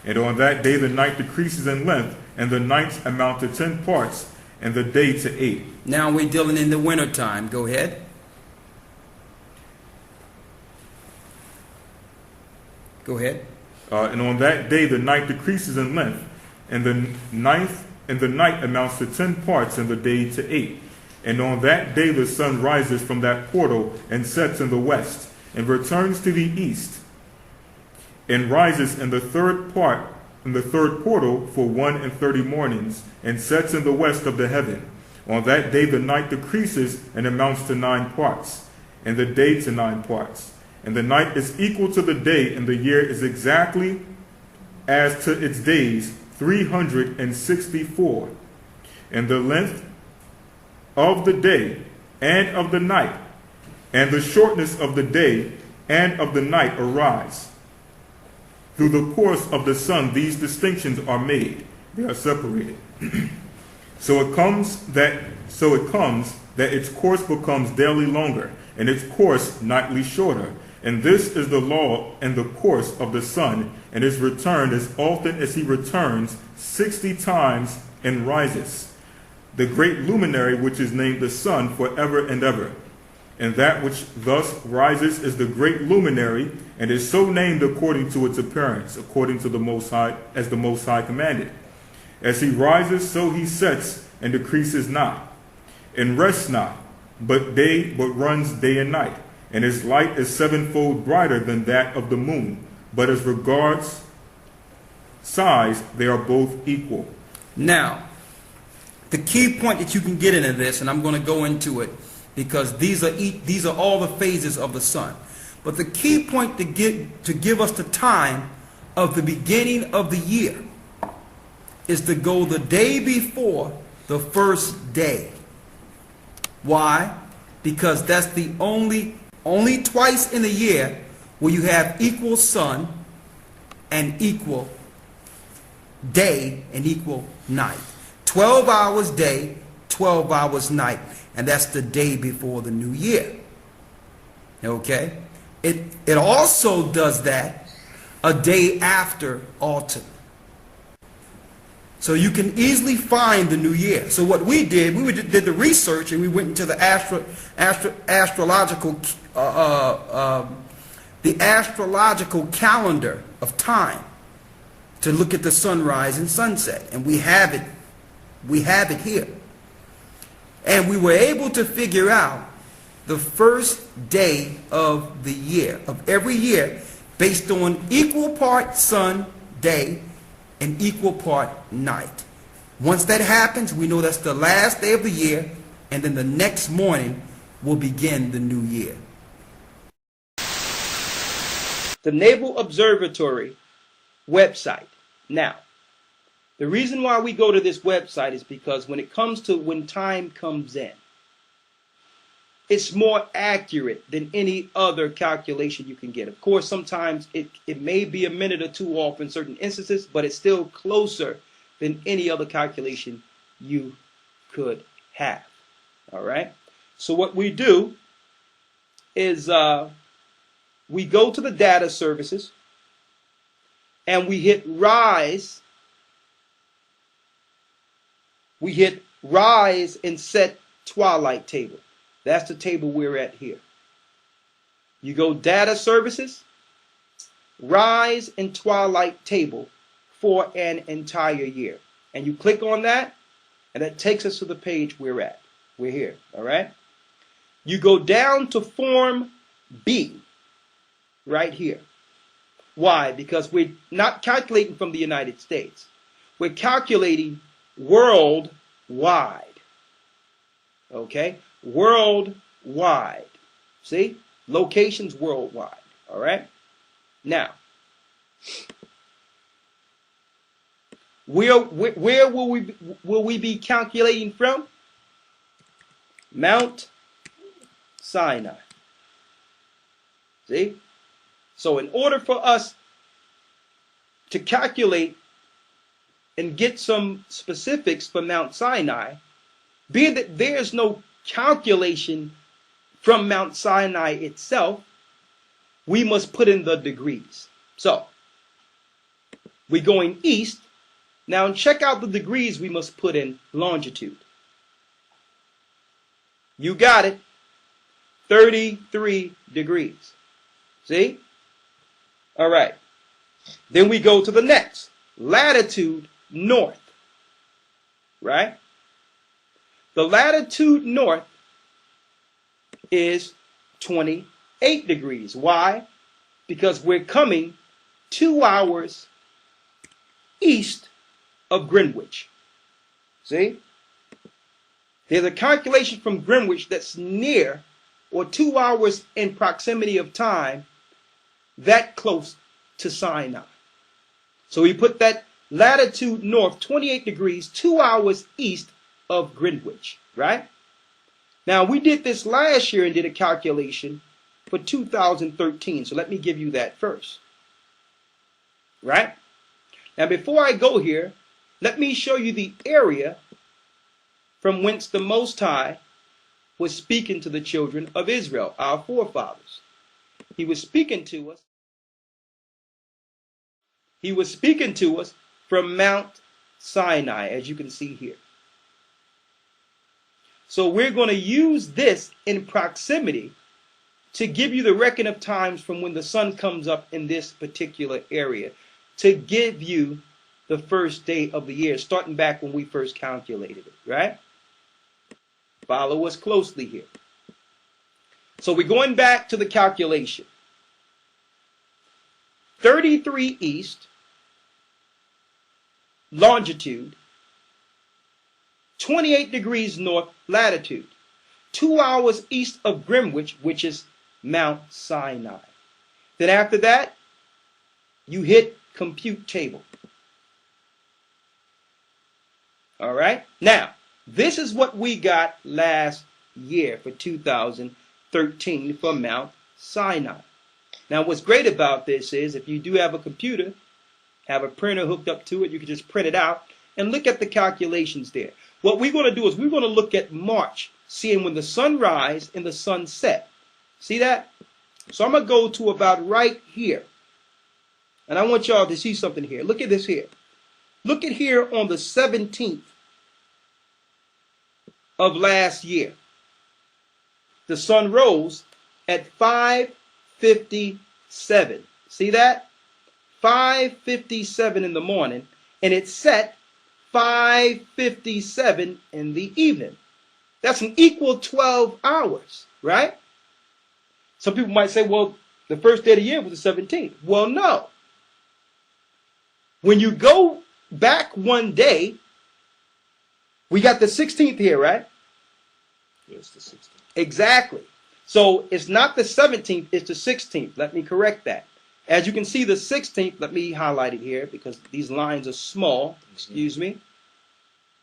And on that day the night decreases in length, and the nights amount to 10 parts, and the day to 8. Now we're dealing in the winter time. Go ahead. Go ahead. And on that day the night decreases in length, and the night amounts to 10 parts, and the day to 8. And on that day the sun rises from that portal, and sets in the west, and returns to the east, and rises in the third portal for 1 mornings, and sets in the west of the heaven. On that day the night decreases, and amounts to 9 parts, and the day to 9 parts. And the night is equal to the day, and the year is exactly as to its days 364. And the length of the day and of the night, and the shortness of the day and of the night arise. Through the course of the sun these distinctions are made. They are separated. So it comes that its course becomes daily longer, and its course nightly shorter. And this is the law and the course of the sun, and is returned as often as he returns 60 times and rises. The great luminary which is named the sun forever and ever. And that which thus rises is the great luminary, and is so named according to its appearance, according to the Most High, as the Most High commanded. As he rises, so he sets, and decreases not, and rests not, but runs day and night. and its light is sevenfold brighter than that of the moon. But as regards size, they are both equal. Now, the key point that you can get into this, and I'm going to go into it because these are all the phases of the sun. But the key point to give us the time of the beginning of the year is to go the day before the first day. Why? Because that's the only twice in a year where you have equal sun and equal day and equal night. 12 hours day, 12 hours night, and that's the day before the new year. Okay? It also does that a day after autumn. So you can easily find the new year. So what we did the research, and we went into the astrological calendar of time to look at the sunrise and sunset, and we have it here. And we were able to figure out the first day of the year, of every year, based on equal part sun, day, and equal part night. Once that happens, we know that's the last day of the year, and then the next morning will begin the new year. The Naval Observatory website. Now, the reason why we go to this website is because when it comes to when time comes in, it's more accurate than any other calculation you can get. Of course, sometimes it may be a minute or two off in certain instances, but it's still closer than any other calculation you could have. All right? So what we do is we go to the data services and we hit rise. We hit rise and set twilight table. That's the table we're at here. You go data services, rise and twilight table for an entire year. And you click on that, and that takes us to the page we're at. We're here, all right? You go down to Form B, right here. Why? Because we're not calculating from the United States. We're calculating worldwide. Okay? Worldwide. See? Locations worldwide. All right? Now, where will we be calculating from? Mount Sinai. See? So in order for us to calculate and get some specifics for Mount Sinai, being that there's no calculation from Mount Sinai itself, we must put in the degrees. So, we're going east. Now, check out the degrees we must put in longitude. You got it. 33 degrees. See? All right. Then we go to the next. Latitude north. Right? The latitude north is 28 degrees. Why? Because we're coming 2 hours east of Greenwich. See? There's a calculation from Greenwich that's near or 2 hours in proximity of time that close to Sinai. So we put that latitude north 28 degrees 2 hours east of Greenwich, right? Now we did this last year and did a calculation for 2013. So let me give you that first. Right? Now before I go here, let me show you the area from whence the Most High was speaking to the children of Israel, our forefathers. He was speaking to us. He was speaking to us from Mount Sinai, as you can see here. So we're going to use this in proximity to give you the reckon of times from when the sun comes up in this particular area, to give you the first day of the year, starting back when we first calculated it, right? Follow us closely here. So we're going back to the calculation. 33 east, longitude, 28 degrees north latitude, 2 hours east of Greenwich, which is Mount Sinai. Then after that, you hit compute table. All right? Now, this is what we got last year for 2013 for Mount Sinai. Now, what's great about this is if you do have a computer, have a printer hooked up to it, you can just print it out and look at the calculations there. What we're going to do is we're going to look at March, seeing when the sun rise and the sun set. See that? So I'm going to go to about right here. And I want y'all to see something here. Look at this here. Look at here on the 17th of last year. The sun rose at 5:57. See that? 5:57 in the morning, and it set 5:57 in the evening. That's an equal 12 hours, right? Some people might say, well, the first day of the year was the 17th. Well, no. When you go back one day, we got the 16th here, right? Yes, the 16th. Exactly. So it's not the 17th, it's the 16th. Let me correct that. As you can see, the 16th, let me highlight it here because these lines are small. Excuse me.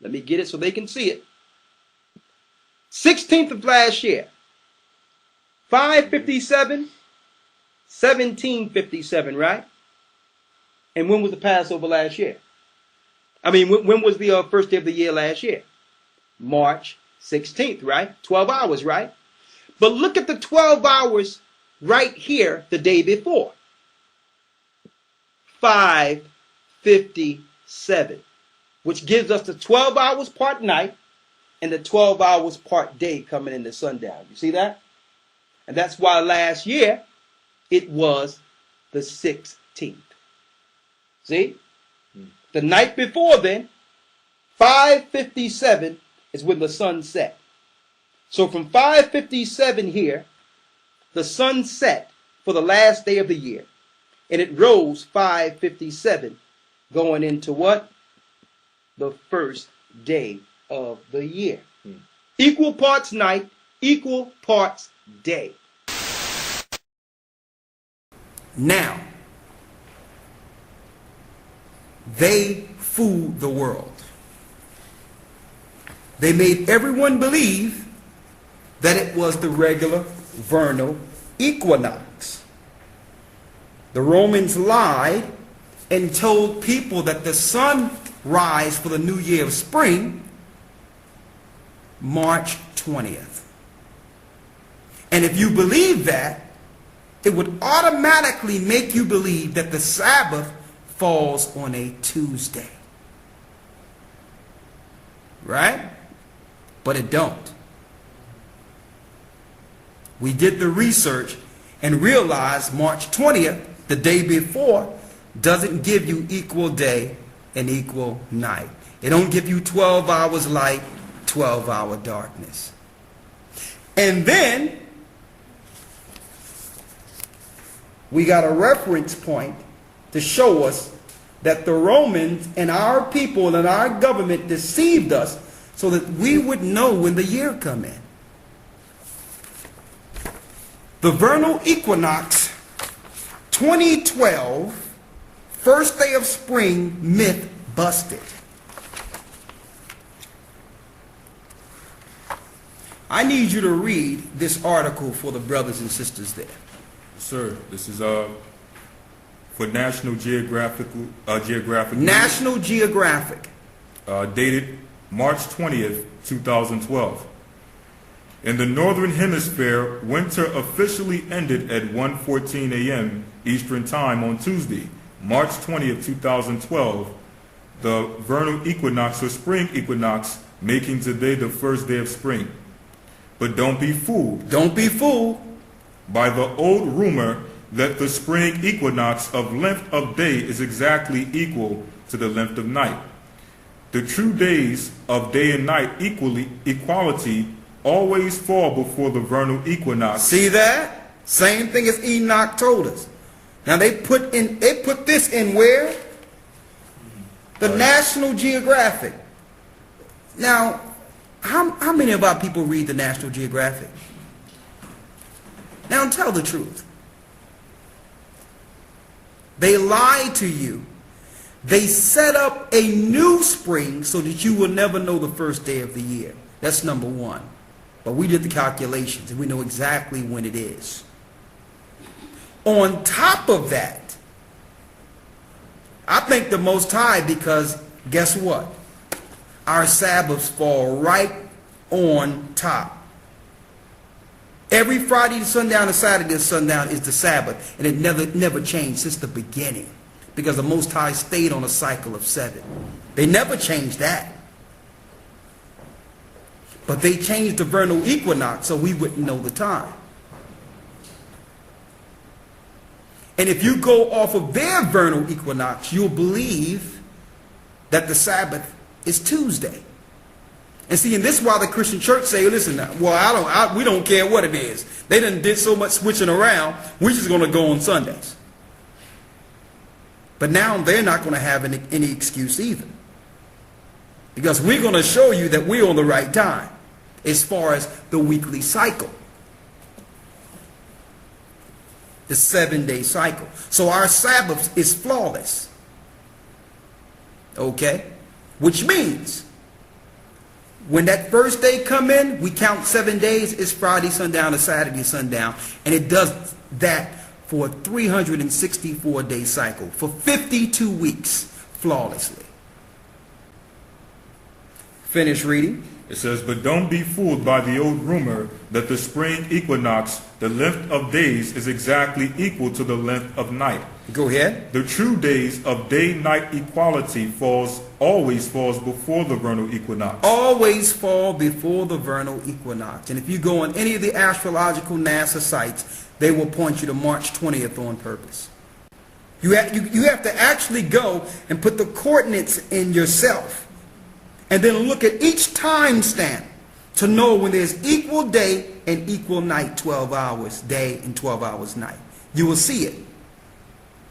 Let me get it so they can see it. 16th of last year. 5:57, 17:57, right? And when was the Passover last year? I mean, when was the first day of the year last year? March 16th, right? 12 hours, right? But look at the 12 hours right here the day before. 5:57, which gives us the 12 hours part night and the 12 hours part day coming into sundown. You see that? And that's why last year it was the 16th. See? The night before then, 5:57 is when the sun set. So from 5:57 here, the sun set for the last day of the year. And it rose 5:57 going into what? The first day of the year. Equal parts night, equal parts day. Now, they fooled the world. They made everyone believe that it was the regular vernal equinox. The Romans lied and told people that the sun rise for the new year of spring March 20th. And if you believe that, it would automatically make you believe that the Sabbath falls on a Tuesday. Right? But it don't. We did the research and realized March 20th, the day before, doesn't give you equal day and equal night. It don't give you 12 hours light, 12-hour darkness. And then we got a reference point to show us that the Romans and our people and our government deceived us so that we would know when the year come in. The vernal equinox 2012, first day of spring myth busted. I need you to read this article for the brothers and sisters there. Sir, this is for National Geographic. National Geographic. Dated March 20th, 2012. In the Northern Hemisphere, winter officially ended at 1:14 a.m. Eastern Time on Tuesday, March 20th, 2012, the vernal equinox or spring equinox, making today the first day of spring. But don't be fooled. Don't be fooled by the old rumor that the spring equinox of length of day is exactly equal to the length of night. The true days of day and night equality always fall before the vernal equinox. See that? Same thing as Enoch told us. Now they put this in where? The National Geographic. Now, how many of our people read the National Geographic? Now tell the truth. They lie to you. They set up a new spring so that you will never know the first day of the year. That's number one. But we did the calculations and we know exactly when it is. On top of that, I thank the Most High because guess what? Our Sabbaths fall right on top. Every Friday to sundown and Saturday to sundown is the Sabbath, and it never changed since the beginning because the Most High stayed on a cycle of 7. They never changed that. But they changed the vernal equinox so we wouldn't know the time. And if you go off of their vernal equinox, you'll believe that the Sabbath is Tuesday. And see, and this is why the Christian church say, listen, well, we don't care what it is. They done did so much switching around, we're just going to go on Sundays. But now they're not going to have any excuse either. Because we're going to show you that we're on the right time as far as the weekly cycle. The 7-day cycle. So our Sabbath is flawless. Okay? Which means when that first day come in, we count 7 days. It's Friday sundown to Saturday sundown. And it does that for a 364-day cycle. For 52 weeks flawlessly. Finish reading. It says, but don't be fooled by the old rumor that the spring equinox, the length of days, is exactly equal to the length of night. Go ahead. The true days of day-night equality always falls before the vernal equinox. Always fall before the vernal equinox. And if you go on any of the astrological NASA sites, they will point you to March 20th on purpose. You have to actually go and put the coordinates in yourself. And then look at each time stamp to know when there's equal day and equal night, 12 hours day and 12 hours night. You will see it.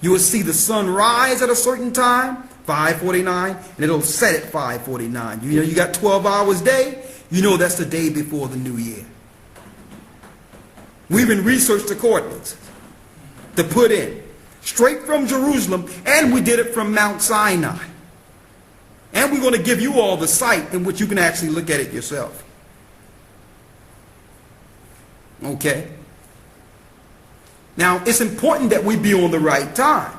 You will see the sun rise at a certain time, 5:49, and it'll set at 5:49. You know you got 12 hours day, you know that's the day before the new year. We even researched the coordinates to put in, straight from Jerusalem, and we did it from Mount Sinai. And we're going to give you all the site in which you can actually look at it yourself. Okay? Now, it's important that we be on the right time.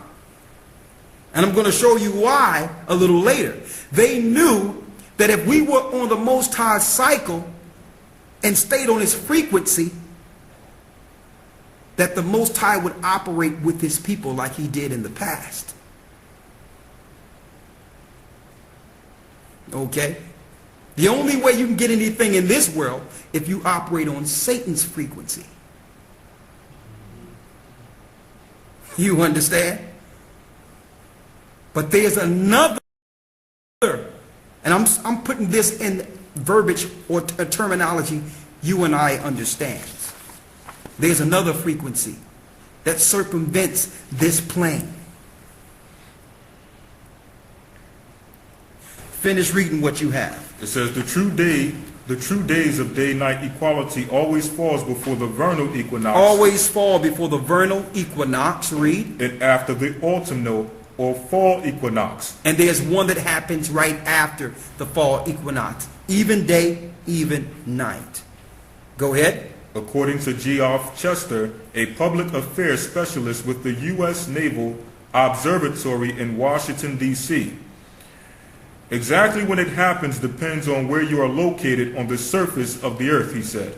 And I'm going to show you why a little later. They knew that if we were on the Most High cycle and stayed on his frequency, that the Most High would operate with his people like he did in the past. Okay? The only way you can get anything in this world if you operate on Satan's frequency. You understand? But there's another, and I'm putting this in verbiage or terminology you and I understand. There's another frequency that circumvents this plane. Finish reading what you have. It says, the true days of day-night equality always falls before the vernal equinox. Always fall before the vernal equinox. Read. And after the autumnal or fall equinox. And there's one that happens right after the fall equinox. Even day, even night. Go ahead. According to Geoff Chester, a public affairs specialist with the U.S. Naval Observatory in Washington, D.C. Exactly when it happens depends on where you are located on the surface of the earth, he said.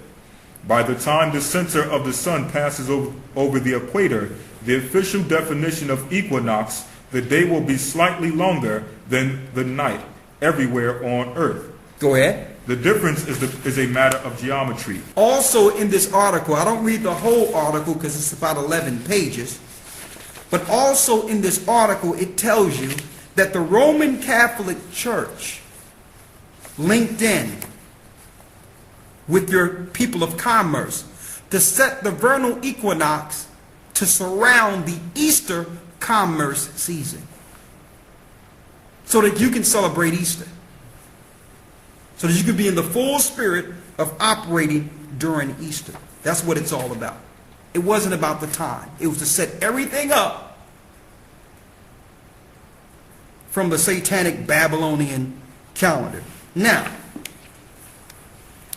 By the time the center of the sun passes over the equator, the official definition of equinox, the day will be slightly longer than the night everywhere on earth. Go ahead. The difference is a matter of geometry. Also in this article, I don't read the whole article because it's about 11 pages, but also in this article it tells you that the Roman Catholic Church linked in with your people of commerce, to set the vernal equinox to surround the Easter commerce season, so that you can celebrate Easter, so that you can be in the full spirit of operating during Easter. That's what it's all about. It wasn't about the time. It was to set everything up from the satanic Babylonian calendar. Now,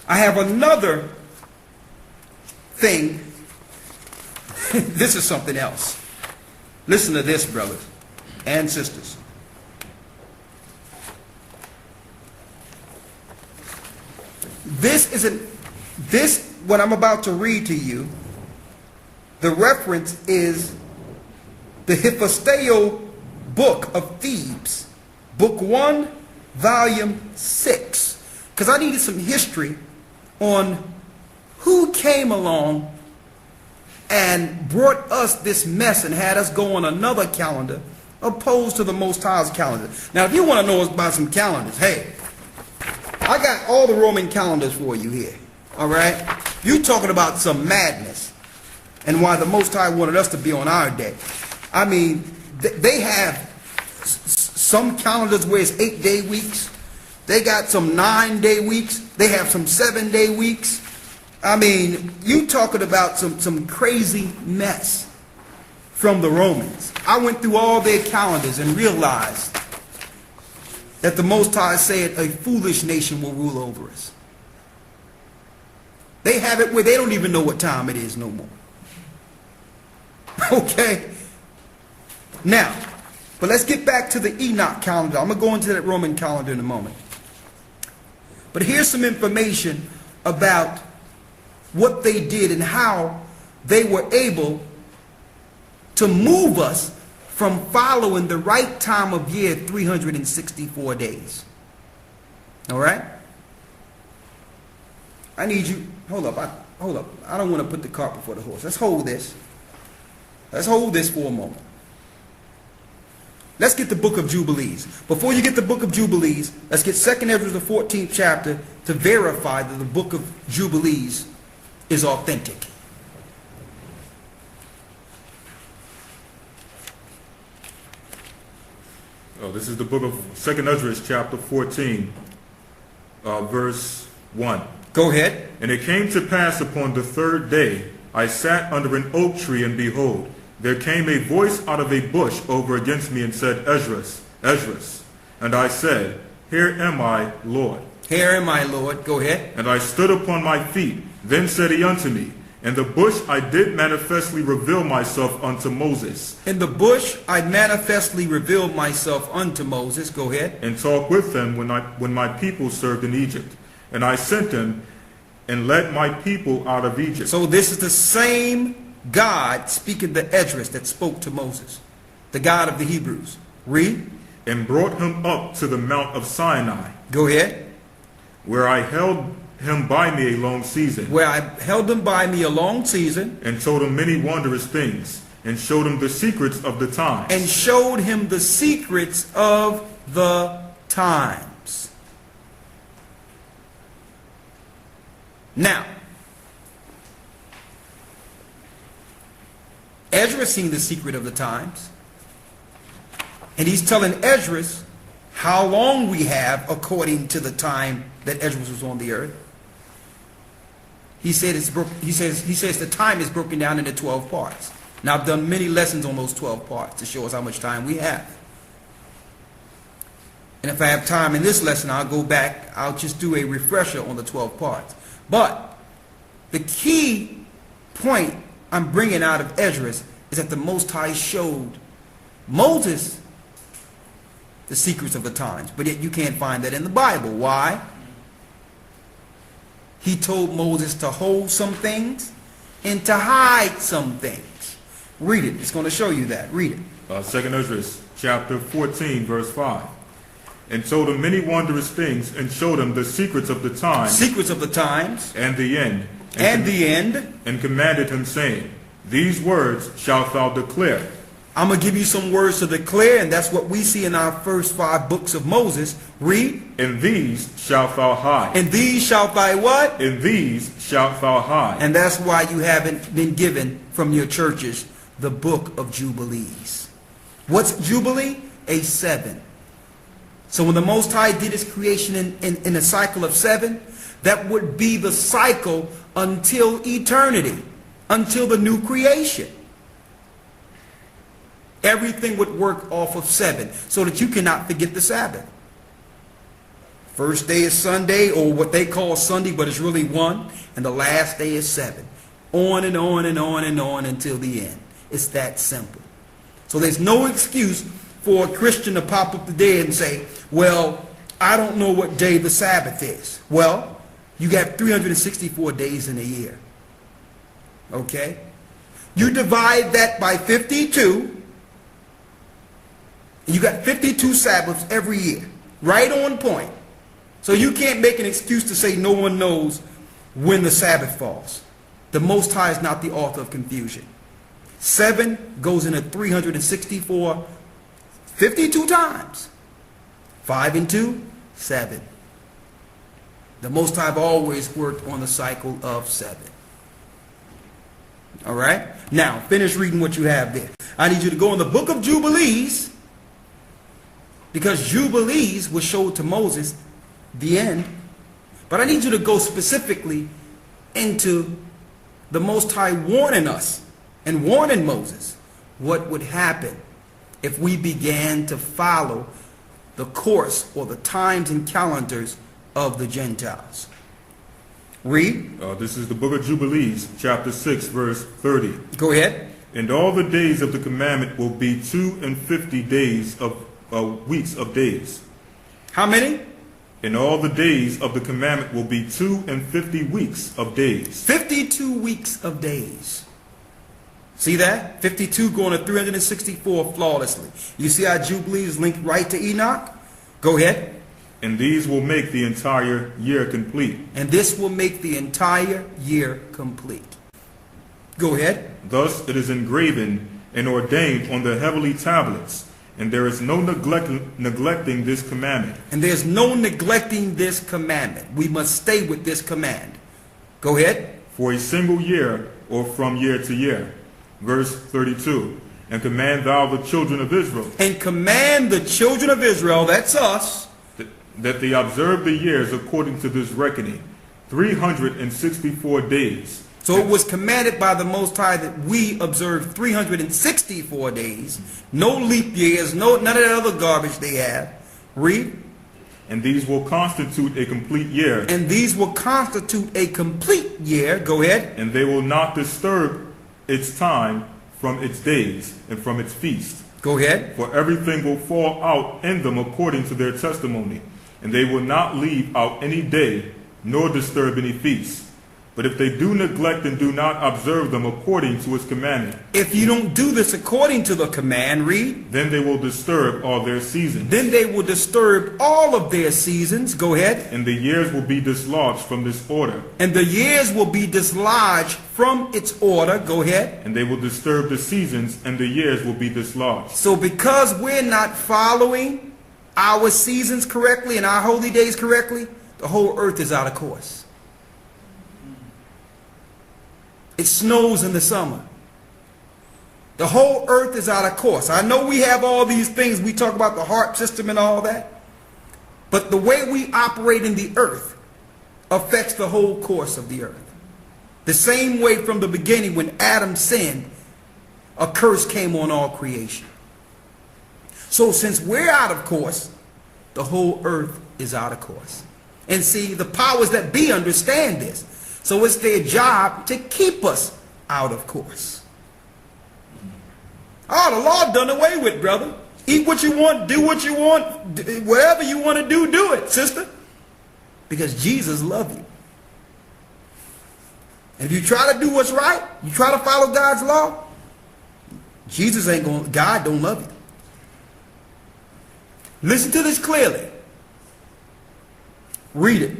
I have another thing. This is something else. Listen to this, brothers and sisters. What I'm about to read to you, the reference is the Hiphosteo Book of Thebes, Book 1, Volume 6. Because I needed some history on who came along and brought us this mess and had us go on another calendar opposed to the Most High's calendar. Now, if you want to know about some calendars, hey, I got all the Roman calendars for you here. All right? You talking about some madness and why the Most High wanted us to be on our day. I mean, they have some calendars where it's 8-day weeks. They got some 9-day weeks. They have some 7-day weeks. I mean, you talking about some crazy mess from the Romans. I went through all their calendars and realized that the Most High said a foolish nation will rule over us. They have it where they don't even know what time it is no more. Okay? Now, but let's get back to the Enoch calendar. I'm going to go into that Roman calendar in a moment. But here's some information about what they did and how they were able to move us from following the right time of year 364 days. All right? I need you, hold up. I don't want to put the cart before the horse. Let's hold this. Let's hold this for a moment. Let's get the book of Jubilees. Before you get the book of Jubilees, let's get 2nd Ezra, the 14th chapter, to verify that the book of Jubilees is authentic. Oh, this is the book of 2nd Ezra, chapter 14, verse 1. Go ahead. And it came to pass upon the 3rd day, I sat under an oak tree, and behold, there came a voice out of a bush over against me, and said, Esdras, Esdras. And I said, Here am I, Lord. Here am I, Lord. Go ahead. And I stood upon my feet. Then said he unto me, In the bush I did manifestly reveal myself unto Moses. In the bush I manifestly revealed myself unto Moses. Go ahead. And talked with them when my people served in Egypt. And I sent them and led my people out of Egypt. So this is the same God speaking to Esdras that spoke to Moses, the God of the Hebrews. Read. And brought him up to the mount of Sinai. Go ahead. Where I held him by me a long season. Where I held him by me a long season. And told him many wondrous things. And showed him the secrets of the times. And showed him the secrets of the times. Now, Ezra seen the secret of the times. And he's telling Esdras how long we have according to the time that Esdras was on the earth. He says the time is broken down into 12 parts. Now I've done many lessons on those 12 parts to show us how much time we have. And if I have time in this lesson, I'll go back, I'll just do a refresher on the 12 parts. But the key point I'm bringing out of Esdras is that the Most High showed Moses the secrets of the times. But yet you can't find that in the Bible. Why? He told Moses to hold some things and to hide some things. Read it. It's going to show you that. Read it. 2nd Ezra, chapter 14, verse 5. And told him many wondrous things, and showed him the secrets of the times. Secrets of the times. And the end. And the end. And commanded him, saying, These words shalt thou declare, I'm going to give you some words to declare, and that's what we see in our first 5 books of Moses. Read. In these shalt thou hide. And these shalt thou what? In these shalt thou hide. And that's why you haven't been given from your churches the book of Jubilees. What's Jubilee? A 7. So when the Most High did his creation in a cycle of 7, that would be the cycle until eternity, until the new creation. Everything would work off of 7 so that you cannot forget the Sabbath. First day is Sunday, or what they call Sunday, but it's really 1. And the last day is 7. On and on and on and on until the end. It's that simple. So there's no excuse for a Christian to pop up today and say, well, I don't know what day the Sabbath is. Well, you got 364 days in a year. Okay? You divide that by 52. You got 52 Sabbaths every year. Right on point. So you can't make an excuse to say no one knows when the Sabbath falls. The Most High is not the author of confusion. 7 goes into 364 52 times. 5 and 2, 7. The Most High have always worked on the cycle of 7. All right? Now, finish reading what you have there. I need you to go in the book of Jubilees, because Jubilees was showed to Moses the end. But I need you to go specifically into the Most High warning us and warning Moses what would happen if we began to follow the course or the times and calendars of the Gentiles. Read. This is the book of Jubilees, chapter 6, verse 30. Go ahead. And all the days of the commandment will be 52 days of weeks of days. How many? And all the days of the commandment will be 52 weeks of days. 52 weeks of days. See that? 52 going to 364 flawlessly. You see how Jubilees is linked right to Enoch? Go ahead. And these will make the entire year complete. And this will make the entire year complete. Go ahead. Thus it is engraven and ordained on the heavenly tablets, and there is no neglecting this commandment. And there's no neglecting this commandment. We must stay with this command. Go ahead. For a single year, or from year to year. Verse 32. And command thou the children of Israel. And command the children of Israel, that's us, that they observe the years according to this reckoning, 364 days. So it was commanded by the Most High that we observe 364 days. No leap years, none of that other garbage they have. Read. And these will constitute a complete year. And these will constitute a complete year. Go ahead. And they will not disturb its time from its days and from its feast. Go ahead. For everything will fall out in them according to their testimony. And they will not leave out any day, nor disturb any feast. But if they do neglect and do not observe them according to his commandment. If you don't do this according to the command, read. Then they will disturb all their seasons. Then they will disturb all of their seasons. Go ahead. And the years will be dislodged from this order. And the years will be dislodged from its order. Go ahead. And they will disturb the seasons, and the years will be dislodged. So because we're not following our seasons correctly and our holy days correctly, the whole earth is out of course. It snows in the summer. The whole earth is out of course. I know we have all these things. We talk about the HARP system and all that. But the way we operate in the earth affects the whole course of the earth. The same way from the beginning when Adam sinned, a curse came on all creation. So since we're out of course, the whole earth is out of course. And see, the powers that be understand this. So it's their job to keep us out of course. Oh, the law done away with, brother. Eat what you want, do what you want, whatever you want to do it, sister. Because Jesus loves you. And if you try to do what's right, you try to follow God's law, Jesus ain't going, God don't love you. Listen to this clearly. Read it.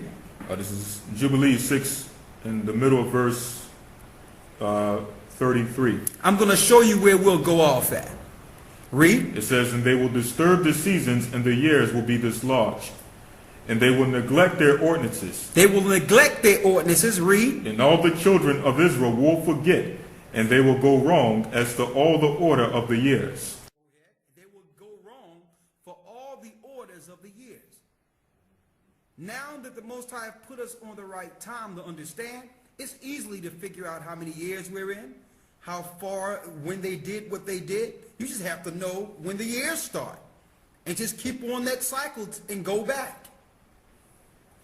This is Jubilees 6 in the middle of verse 33. I'm going to show you where we'll go off at. Read. It says, and they will disturb the seasons, and the years will be dislodged. And they will neglect their ordinances. They will neglect their ordinances. Read. And all the children of Israel will forget, and they will go wrong as to all the order of the years. They will go wrong for all the orders of the years. Now that the Most High have put us on the right time to understand, it's easily to figure out how many years we're in, how far, when they did what they did. You just have to know when the years start and just keep on that cycle and go back.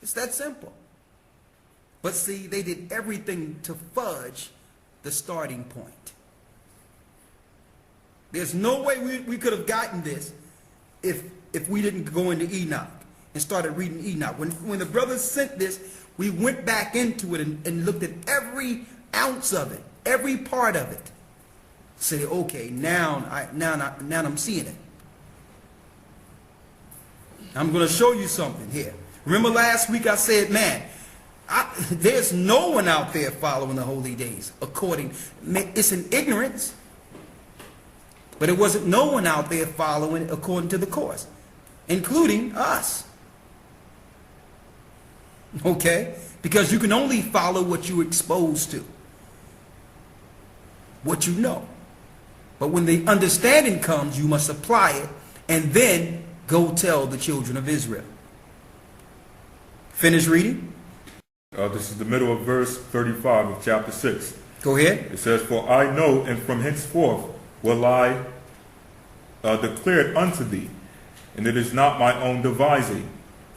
It's that simple. But see, they did everything to fudge the starting point. There's no way we could have gotten this if we didn't go into Enoch and started reading Enoch. When the brothers sent this, we went back into it and looked at every ounce of it, every part of it. Say, okay, now I'm seeing it. I'm going to show you something here. Remember last week I said, man, there's no one out there following the holy days it's an ignorance, but it wasn't no one out there following according to the course, including us. Okay? Because you can only follow what you're exposed to, what you know. But when the understanding comes, you must apply it and then go tell the children of Israel. Finish reading. This is the middle of verse 35 of chapter 6. Go ahead. It says, for I know, and from henceforth will I declare it unto thee, and it is not my own devising.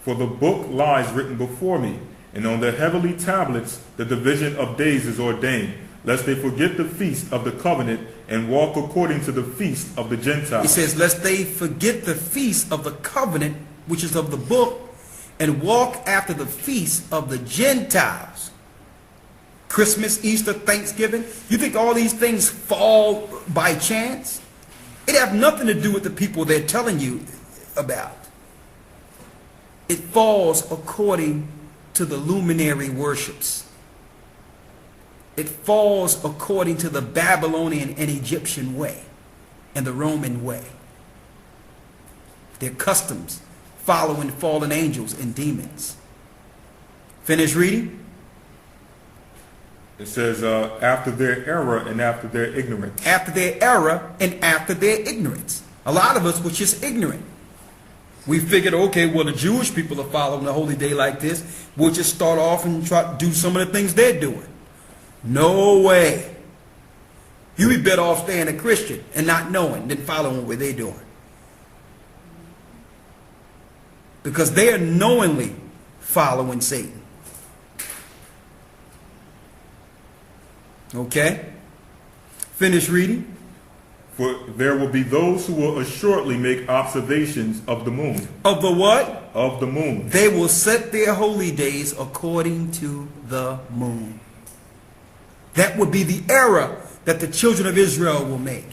For the book lies written before me, and on the heavenly tablets the division of days is ordained, lest they forget the feast of the covenant and walk according to the feast of the Gentiles. It says, lest they forget the feast of the covenant, which is of the book, and walk after the feast of the Gentiles. Christmas, Easter, Thanksgiving. You think all these things fall by chance? It have nothing to do with the people they're telling you about. It falls according to the luminary worships. It falls according to the Babylonian and Egyptian way and the Roman way. Their customs following fallen angels and demons. Finish reading. It says, after their error and after their ignorance. After their error and after their ignorance. A lot of us were just ignorant. We figured, okay, well, the Jewish people are following the holy day like this. We'll just start off and try to do some of the things they're doing. No way. You'd be better off staying a Christian and not knowing than following what they're doing. Because they are knowingly following Satan. Okay? Finish reading. For there will be those who will assuredly make observations of the moon. Of the what? Of the moon. They will set their holy days according to the moon. That would be the error that the children of Israel will make.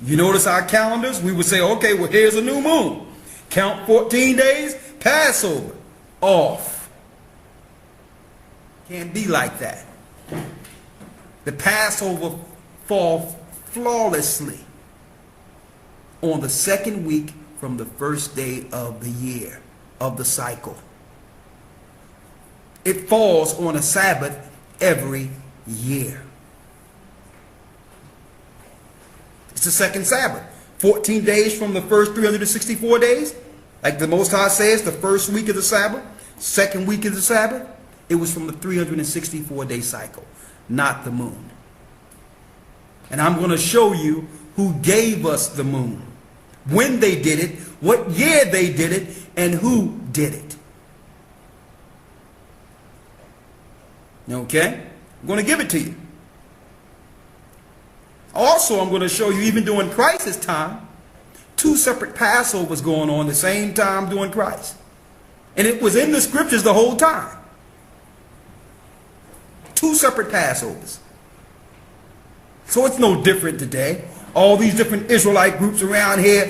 You notice our calendars? We would say, okay, well, here's a new moon. Count 14 days, Passover, off. Can't be like that. The Passover falls flawlessly on the second week from the first day of the year, of the cycle. It falls on a Sabbath every year. It's the second Sabbath. 14 days from the first 364 days. Like the Most High says, the first week of the Sabbath, second week of the Sabbath, it was from the 364-day cycle, not the moon. And I'm going to show you who gave us the moon, when they did it, what year they did it, and who did it. Okay? I'm going to give it to you. Also, I'm going to show you, even during Christ's time, 2 separate Passovers going on the same time during Christ. And it was in the scriptures the whole time. 2 separate Passovers. So it's no different today. All these different Israelite groups around here,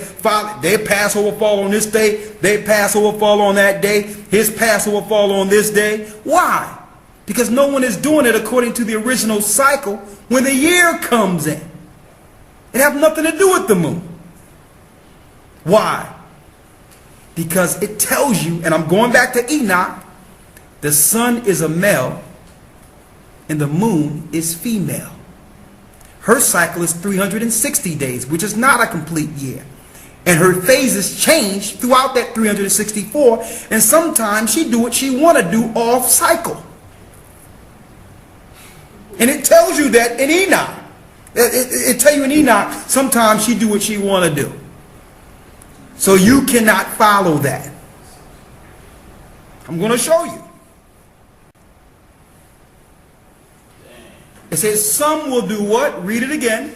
their Passover fall on this day, their Passover fall on that day, his Passover fall on this day. Why? Because no one is doing it according to the original cycle when the year comes in. It have nothing to do with the moon. Why? Because it tells you, and I'm going back to Enoch, the sun is a male and the moon is female. Her cycle is 360 days, which is not a complete year. And her phases change throughout that 364, and sometimes she do what she want to do off cycle. And it tells you that in Enoch. It tell you in Enoch, sometimes she do what she want to do. So you cannot follow that. I'm going to show you. It says some will do what? Read it again.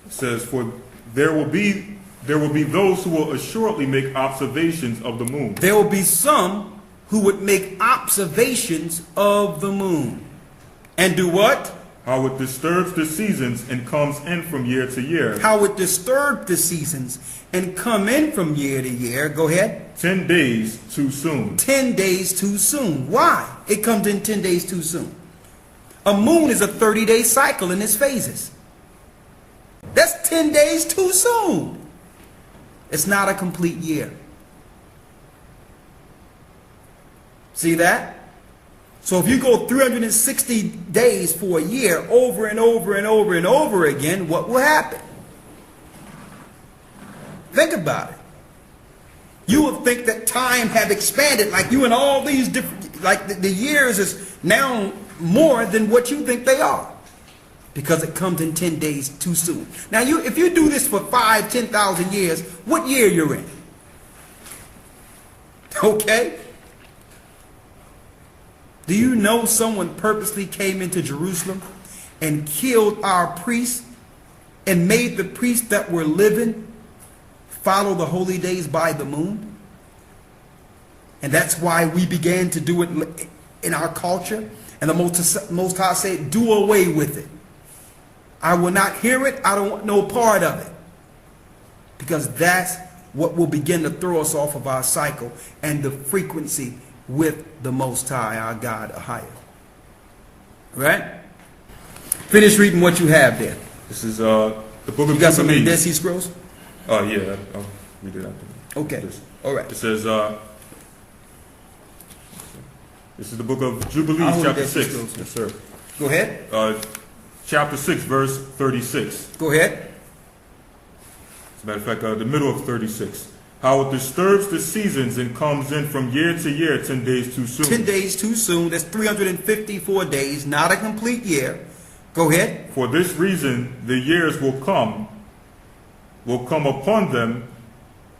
It says, for there will be those who will assuredly make observations of the moon. There will be some who would make observations of the moon. And do what? How it disturbs the seasons and comes in from year to year. How it disturbs the seasons and come in from year to year. Go ahead. 10 days too soon. 10 days too soon. Why? It comes in 10 days too soon. A moon is a 30-day cycle in its phases. That's 10 days too soon. It's not a complete year. See that? So if you go 360 days for a year over and over and over and over again, what will happen? Think about it. You would think that time have expanded, like you in all these different, like the years is now more than what you think they are, because it comes in 10 days too soon. Now, if you do this for 5,000, 10,000 years, what year you're in? Okay? Do you know someone purposely came into Jerusalem and killed our priests and made the priests that were living follow the holy days by the moon? And that's why we began to do it in our culture. And the Most High said, do away with it. I will not hear it. I don't want no part of it. Because that's what will begin to throw us off of our cycle and the frequency with the Most High, our God, AHAYAH. Right? Finish reading what you have there. This is the book of You got some Jubilees. Dead Sea Scrolls? Oh, yeah. I'll read it after. Okay. All right. It says, this is the book of Jubilees, I'll hold chapter Dead Sea 6. Scrolls. Yes, sir. Go ahead. Chapter 6, verse 36. Go ahead. As a matter of fact, the middle of 36. How it disturbs the seasons and comes in from year to year 10 days too soon. 10 days too soon. That's 354 days, not a complete year. Go ahead. For this reason, the years will come upon them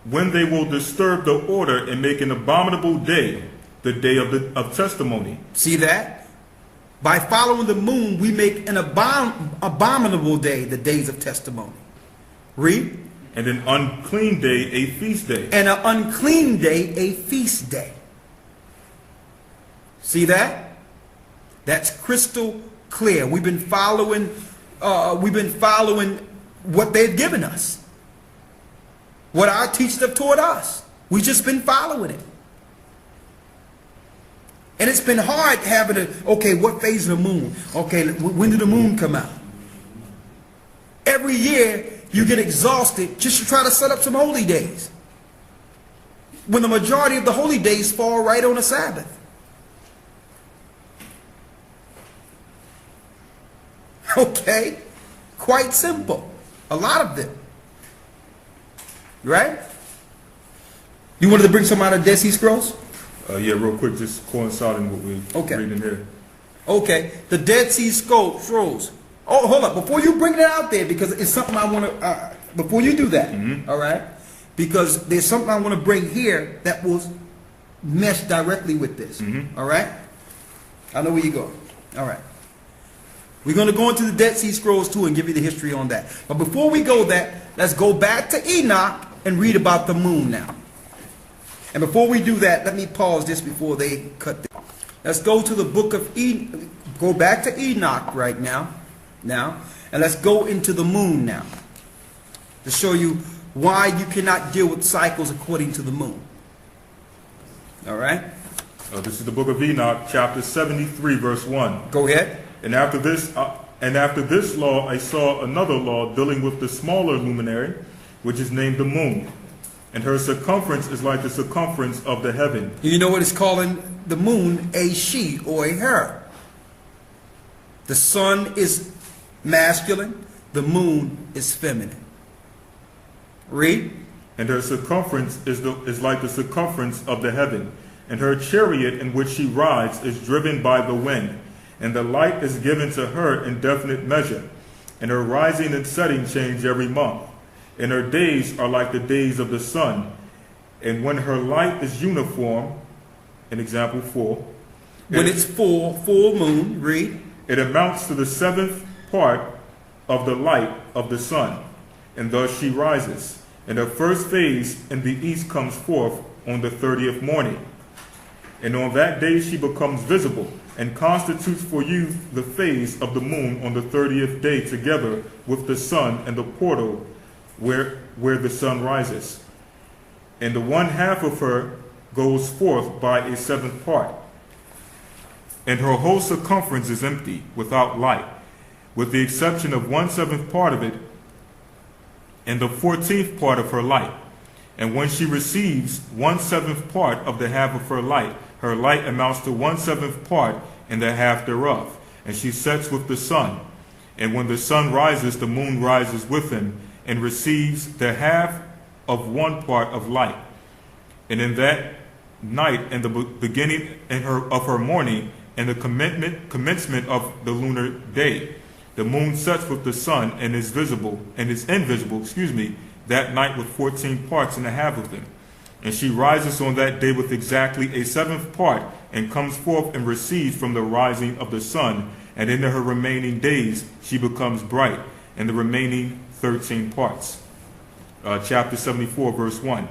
when they will disturb the order and make an abominable day, the day of testimony. See that? By following the moon, we make an abominable day, the days of testimony. Read. And an unclean day, a feast day. And an unclean day, a feast day. See that? That's crystal clear. We've been following what they've given us. What our teachers have taught us. We've just been following it. And it's been hard having okay, what phase of the moon? Okay, when did the moon come out? Every year, you get exhausted just to try to set up some holy days, when the majority of the holy days fall right on a Sabbath. Okay? Quite simple. A lot of them. Right? You wanted to bring some out of Dead Sea Scrolls? Yeah, real quick, just coinciding with what we're reading here. Okay. The Dead Sea Scrolls. Oh, hold up. Before you bring that out there, because it's something I want to, before you do that, all right? Because there's something I want to bring here that will mesh directly with this, all right? I know where you're going. All right. We're going to go into the Dead Sea Scrolls too and give you the history on that. But before we go there, let's go back to Enoch and read about the moon now. And before we do that, let me pause this before they cut this. Let's go to the book of Enoch. Go back to Enoch right now. And let's go into the moon now, to show you why you cannot deal with cycles according to the moon. All right? This is the book of Enoch, chapter 73, verse 1. Go ahead. And after this And after this law, I saw another law dealing with the smaller luminary, which is named the moon. And her circumference is like the circumference of the heaven. You know what it's calling the moon? A she or a her. The sun is masculine. The moon is feminine. Read. And her circumference is like the circumference of the heaven. And her chariot in which she rides is driven by the wind. And the light is given to her in definite measure. And her rising and setting change every month. And her days are like the days of the sun. And when her light is uniform, in example 4. When it's full moon, read. It amounts to the 7th part of the light of the sun. And thus she rises. And her first phase in the east comes forth on the 30th morning. And on that day she becomes visible, and constitutes for you the phase of the moon on the 30th day, together with the sun and the portal where the sun rises. And the 1/2 of her goes forth by a 7th part. And her whole circumference is empty, without light, with the exception of 1/7 part of it, and the 14th part of her light. And when she receives 1/7 part of the half of her light amounts to 1/7 part and the half thereof. And she sets with the sun. And when the sun rises, the moon rises with him, and receives the half of 1 part of light. And in that night, and the beginning of her morning, and the commencement of the lunar day, the moon sets with the sun and is invisible, that night with 14 parts and a half of them. And she rises on that day with exactly a 7th part, and comes forth and recedes from the rising of the sun. And in her remaining days she becomes bright, and the remaining 13 parts. Chapter 74, verse 1.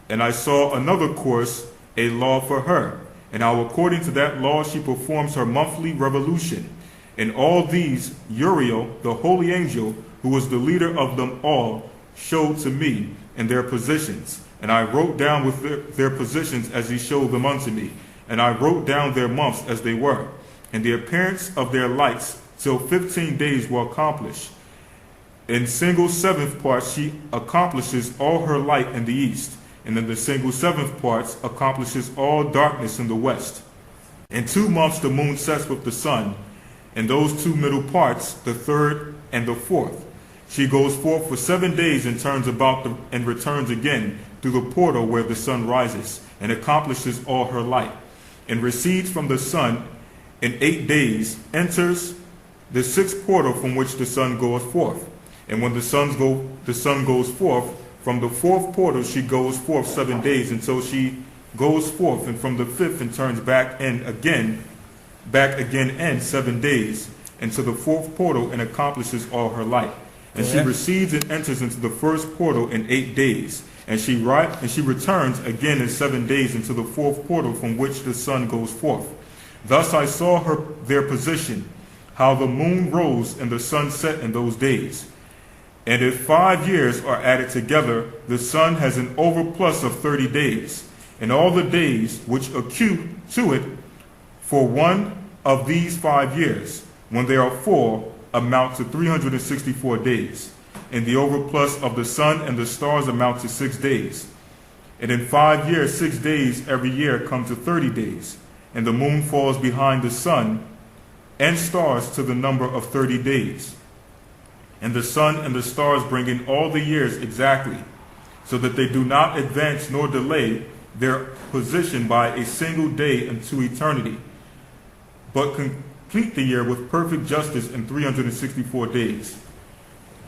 And I saw another course, a law for her. And how according to that law she performs her monthly revolution. And all these Uriel, the holy angel, who was the leader of them all, showed to me in their positions. And I wrote down with their positions as he showed them unto me. And I wrote down their months as they were. And the appearance of their lights till 15 days were accomplished. In single 7th parts she accomplishes all her light in the east. And in the single 7th parts accomplishes all darkness in the west. In 2 months the moon sets with the sun. In those 2 middle parts, the 3rd and the 4th. She goes forth for 7 days and turns about and returns again through the portal where the sun rises, and accomplishes all her light, and recedes from the sun in 8 days, enters the 6th portal from which the sun goes forth. And when the sun goes forth from the 4th portal, she goes forth 7 days until she goes forth, and from the 5th and turns back again in 7 days, into the 4th portal, and accomplishes all her light. And she recedes and enters into the 1st portal in 8 days. And she returns again in 7 days into the 4th portal from which the sun goes forth. Thus I saw their position, how the moon rose and the sun set in those days. And if 5 years are added together, the sun has an overplus of 30 days. And all the days which accrue to it for one of these 5 years, when they are full, amount to 364 days. And the overplus of the sun and the stars amount to 6 days. And in 5 years, 6 days every year come to 30 days. And the moon falls behind the sun and stars to the number of 30 days. And the sun and the stars bring in all the years exactly, so that they do not advance nor delay their position by a single day into eternity, but complete the year with perfect justice in 364 days.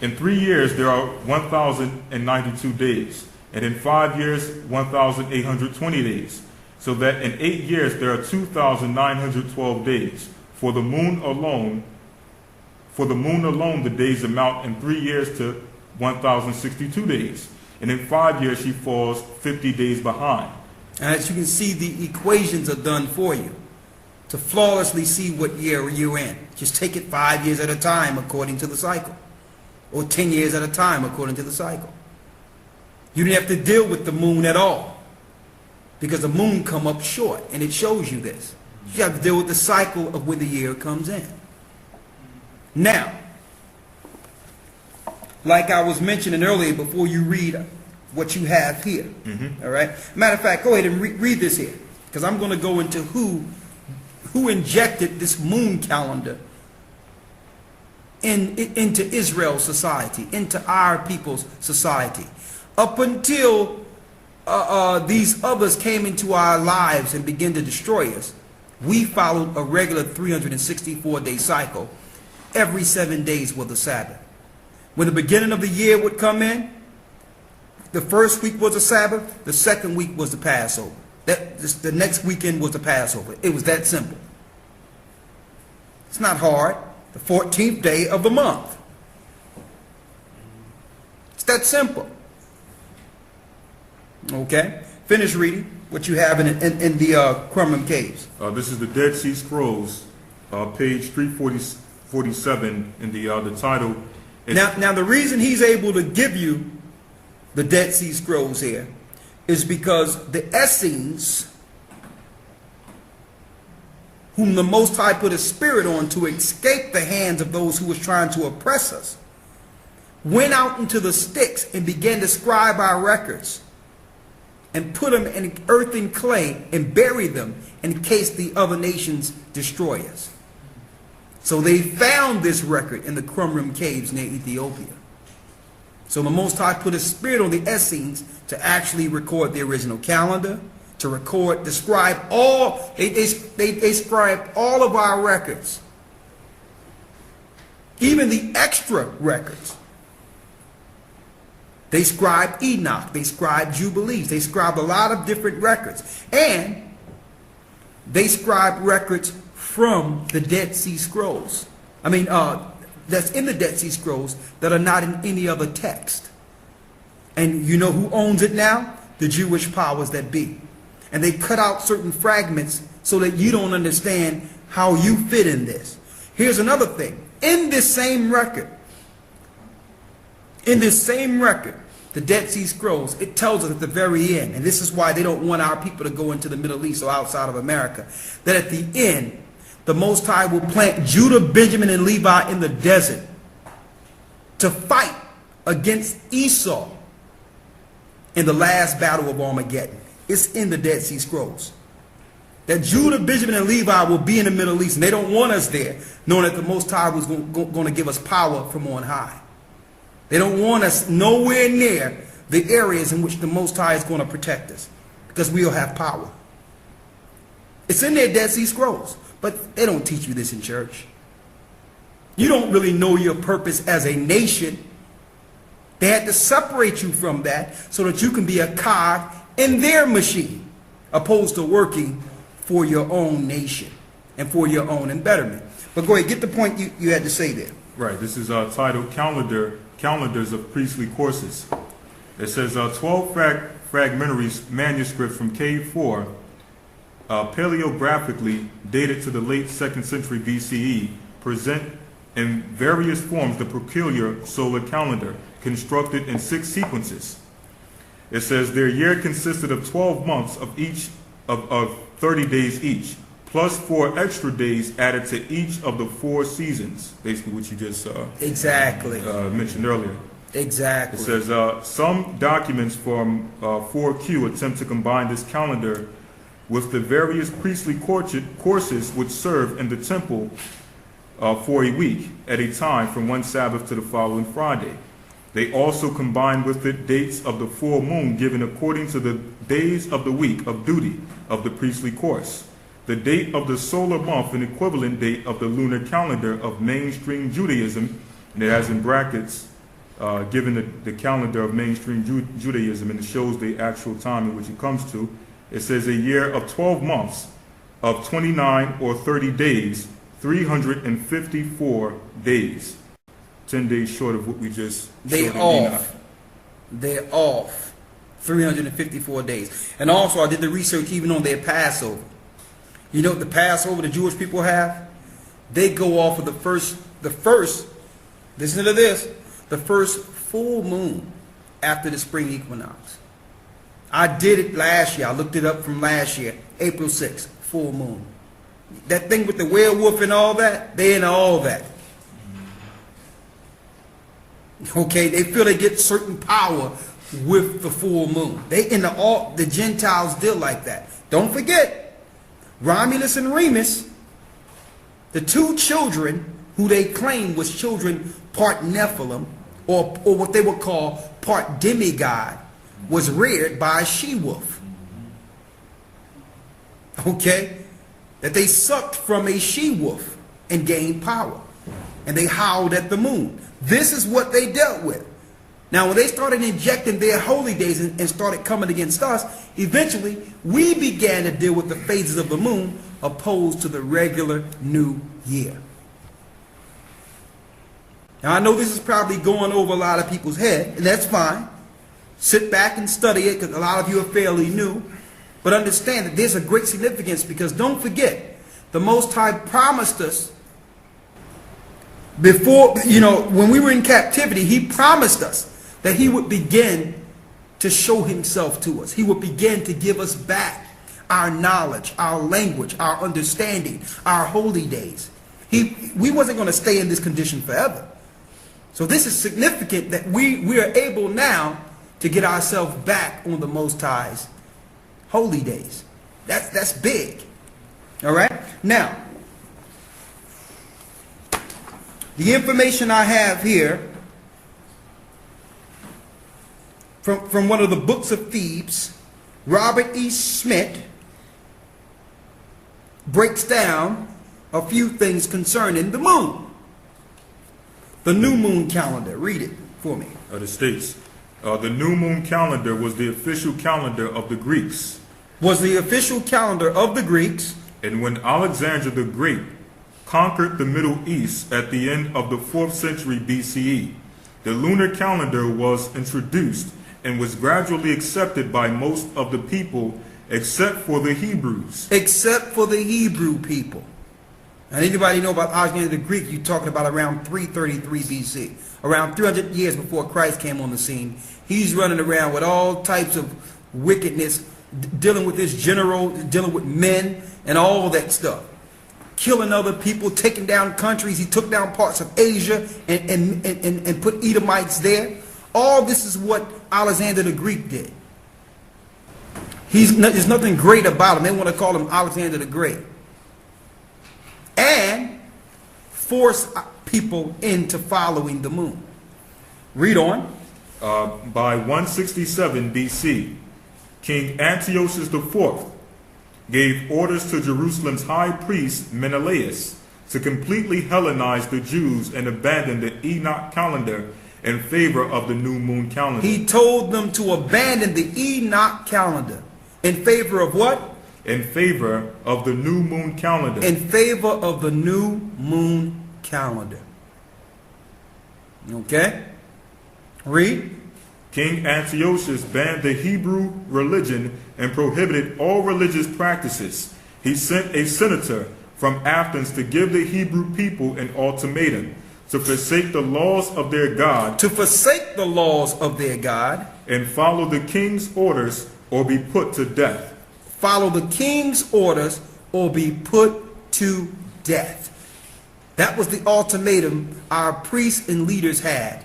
In 3 years there are 1,092 days, and in 5 years 1,820 days, so that in 8 years there are 2,912 days. For the moon alone, the days amount in 3 years to 1,062 days, and in 5 years she falls 50 days behind. As you can see, the equations are done for you to flawlessly see what year you're in. Just take it 5 years at a time according to the cycle, or 10 years at a time according to the cycle. You didn't have to deal with the moon at all, because the moon come up short, and it shows you this. You have to deal with the cycle of when the year comes in. Now, like I was mentioning earlier, before you read what you have here, all right? Matter of fact, go ahead and read this here, because I'm going to go into who injected this moon calendar into Israel's society, into our people's society. Up until these others came into our lives and began to destroy us, we followed a regular 364-day cycle. Every 7 days was the Sabbath. When the beginning of the year would come in, the first week was the Sabbath, the second week was the Passover. The next weekend was the Passover. It was that simple. It's not hard. The 14th day of the month. It's that simple. Okay? Finish reading what you have in the Qumran caves. This is the Dead Sea Scrolls, page 347 in the title. Now the reason he's able to give you the Dead Sea Scrolls here is because the Essenes, whom the Most High put a spirit on to escape the hands of those who was trying to oppress us, went out into the sticks and began to scribe our records and put them in earthen clay and bury them in case the other nations destroy us. So they found this record in the Qumran caves near Ethiopia. So the Most High put a spirit on the Essenes to actually record the original calendar, to describe all, they scribed all of our records. Even the extra records. They scribed Enoch, they scribed Jubilees, they scribed a lot of different records. And they scribed records from the Dead Sea Scrolls. I mean, that's in the Dead Sea Scrolls that are not in any other text. And you know who owns it now? The Jewish powers that be. And they cut out certain fragments so that you don't understand how you fit in this. Here's another thing. In this same record, the Dead Sea Scrolls, it tells us at the very end, and this is why they don't want our people to go into the Middle East or outside of America, that at the end, the Most High will plant Judah, Benjamin, and Levi in the desert to fight against Esau in the last battle of Armageddon. It's in the Dead Sea Scrolls. That Judah, Benjamin, and Levi will be in the Middle East, and they don't want us there, knowing that the Most High was going to give us power from on high. They don't want us nowhere near the areas in which the Most High is going to protect us, because we'll have power. It's in their Dead Sea Scrolls, but they don't teach you this in church. You don't really know your purpose as a nation. They had to separate you from that so that you can be a cog in their machine, opposed to working for your own nation and for your own embetterment. But go ahead, get the point you had to say there. Right, this is titled Calendars of Priestly Courses. It says 12 fragmentary manuscripts from Cave 4, paleographically dated to the late 2nd century BCE, present in various forms the peculiar solar calendar, constructed in 6 sequences. It says their year consisted of 12 months of each of 30 days each, plus 4 extra days added to each of the 4 seasons. Basically what you just mentioned earlier. Exactly. It says some documents from 4Q attempt to combine this calendar with the various priestly courses which serve in the temple for a week at a time from one Sabbath to the following Friday. They also combine with the dates of the full moon given according to the days of the week of duty of the priestly course, the date of the solar month and equivalent date of the lunar calendar of mainstream Judaism, and it has in brackets given the calendar of mainstream Judaism, and it shows the actual time in which it comes to. It says a year of 12 months of 29 or 30 days, 354 days. 10 days short of what we just They're off 354 days. And also I did the research even on their Passover. You know what the Passover the Jewish people have? They go off of the first, listen to this, the first full moon after the spring equinox. I did it last year. I looked it up from last year, April 6th, full moon. That thing with the werewolf and all that, they into all that. Okay, they feel they get certain power with the full moon. The Gentiles deal like that. Don't forget, Romulus and Remus, the two children who they claim was children part Nephilim, or what they would call part demigod, was reared by a she-wolf. Okay? That they sucked from a she-wolf and gained power. And they howled at the moon. This is what they dealt with. Now, when they started injecting their holy days and started coming against us, eventually we began to deal with the phases of the moon opposed to the regular new year. Now, I know this is probably going over a lot of people's head, and that's fine. Sit back and study it, because a lot of you are fairly new. But understand that there's a great significance, because don't forget, the Most High promised us before, when we were in captivity, He promised us that He would begin to show Himself to us. He would begin to give us back our knowledge, our language, our understanding, our holy days. We wasn't going to stay in this condition forever. So this is significant that we are able now to get ourselves back on the Most High's holy days. That's big. All right? Now, the information I have here from one of the books of Thebes, Robert E. Smith breaks down a few things concerning the moon. The new moon calendar. Read it for me. It states, the new moon calendar was the official calendar of the Greeks. Was the official calendar of the Greeks. And when Alexander the Great conquered the Middle East at the end of the 4th century BCE, the lunar calendar was introduced and was gradually accepted by most of the people except for the Hebrews. Except for the Hebrew people. And anybody know about Alexander the Greek, you're talking about around 333 BC. Around 300 years before Christ came on the scene. He's running around with all types of wickedness, dealing with his general, dealing with men and all that stuff. Killing other people, taking down countries. He took down parts of Asia and put Edomites there. All this is what Alexander the Greek did. There's nothing great about him. They want to call him Alexander the Great. And force people into following the moon. Read on. By 167 BC, King Antiochus IV gave orders to Jerusalem's high priest Menelaus to completely Hellenize the Jews and abandon the Enoch calendar in favor of the new moon calendar. He told them to abandon the Enoch calendar in favor of what? In favor of the new moon calendar. In favor of the new moon calendar. Okay? Read. King Antiochus banned the Hebrew religion and prohibited all religious practices. He sent a senator from Athens to give the Hebrew people an ultimatum to forsake the laws of their God. To forsake the laws of their God. And follow the king's orders or be put to death. Follow the king's orders or be put to death. That was the ultimatum our priests and leaders had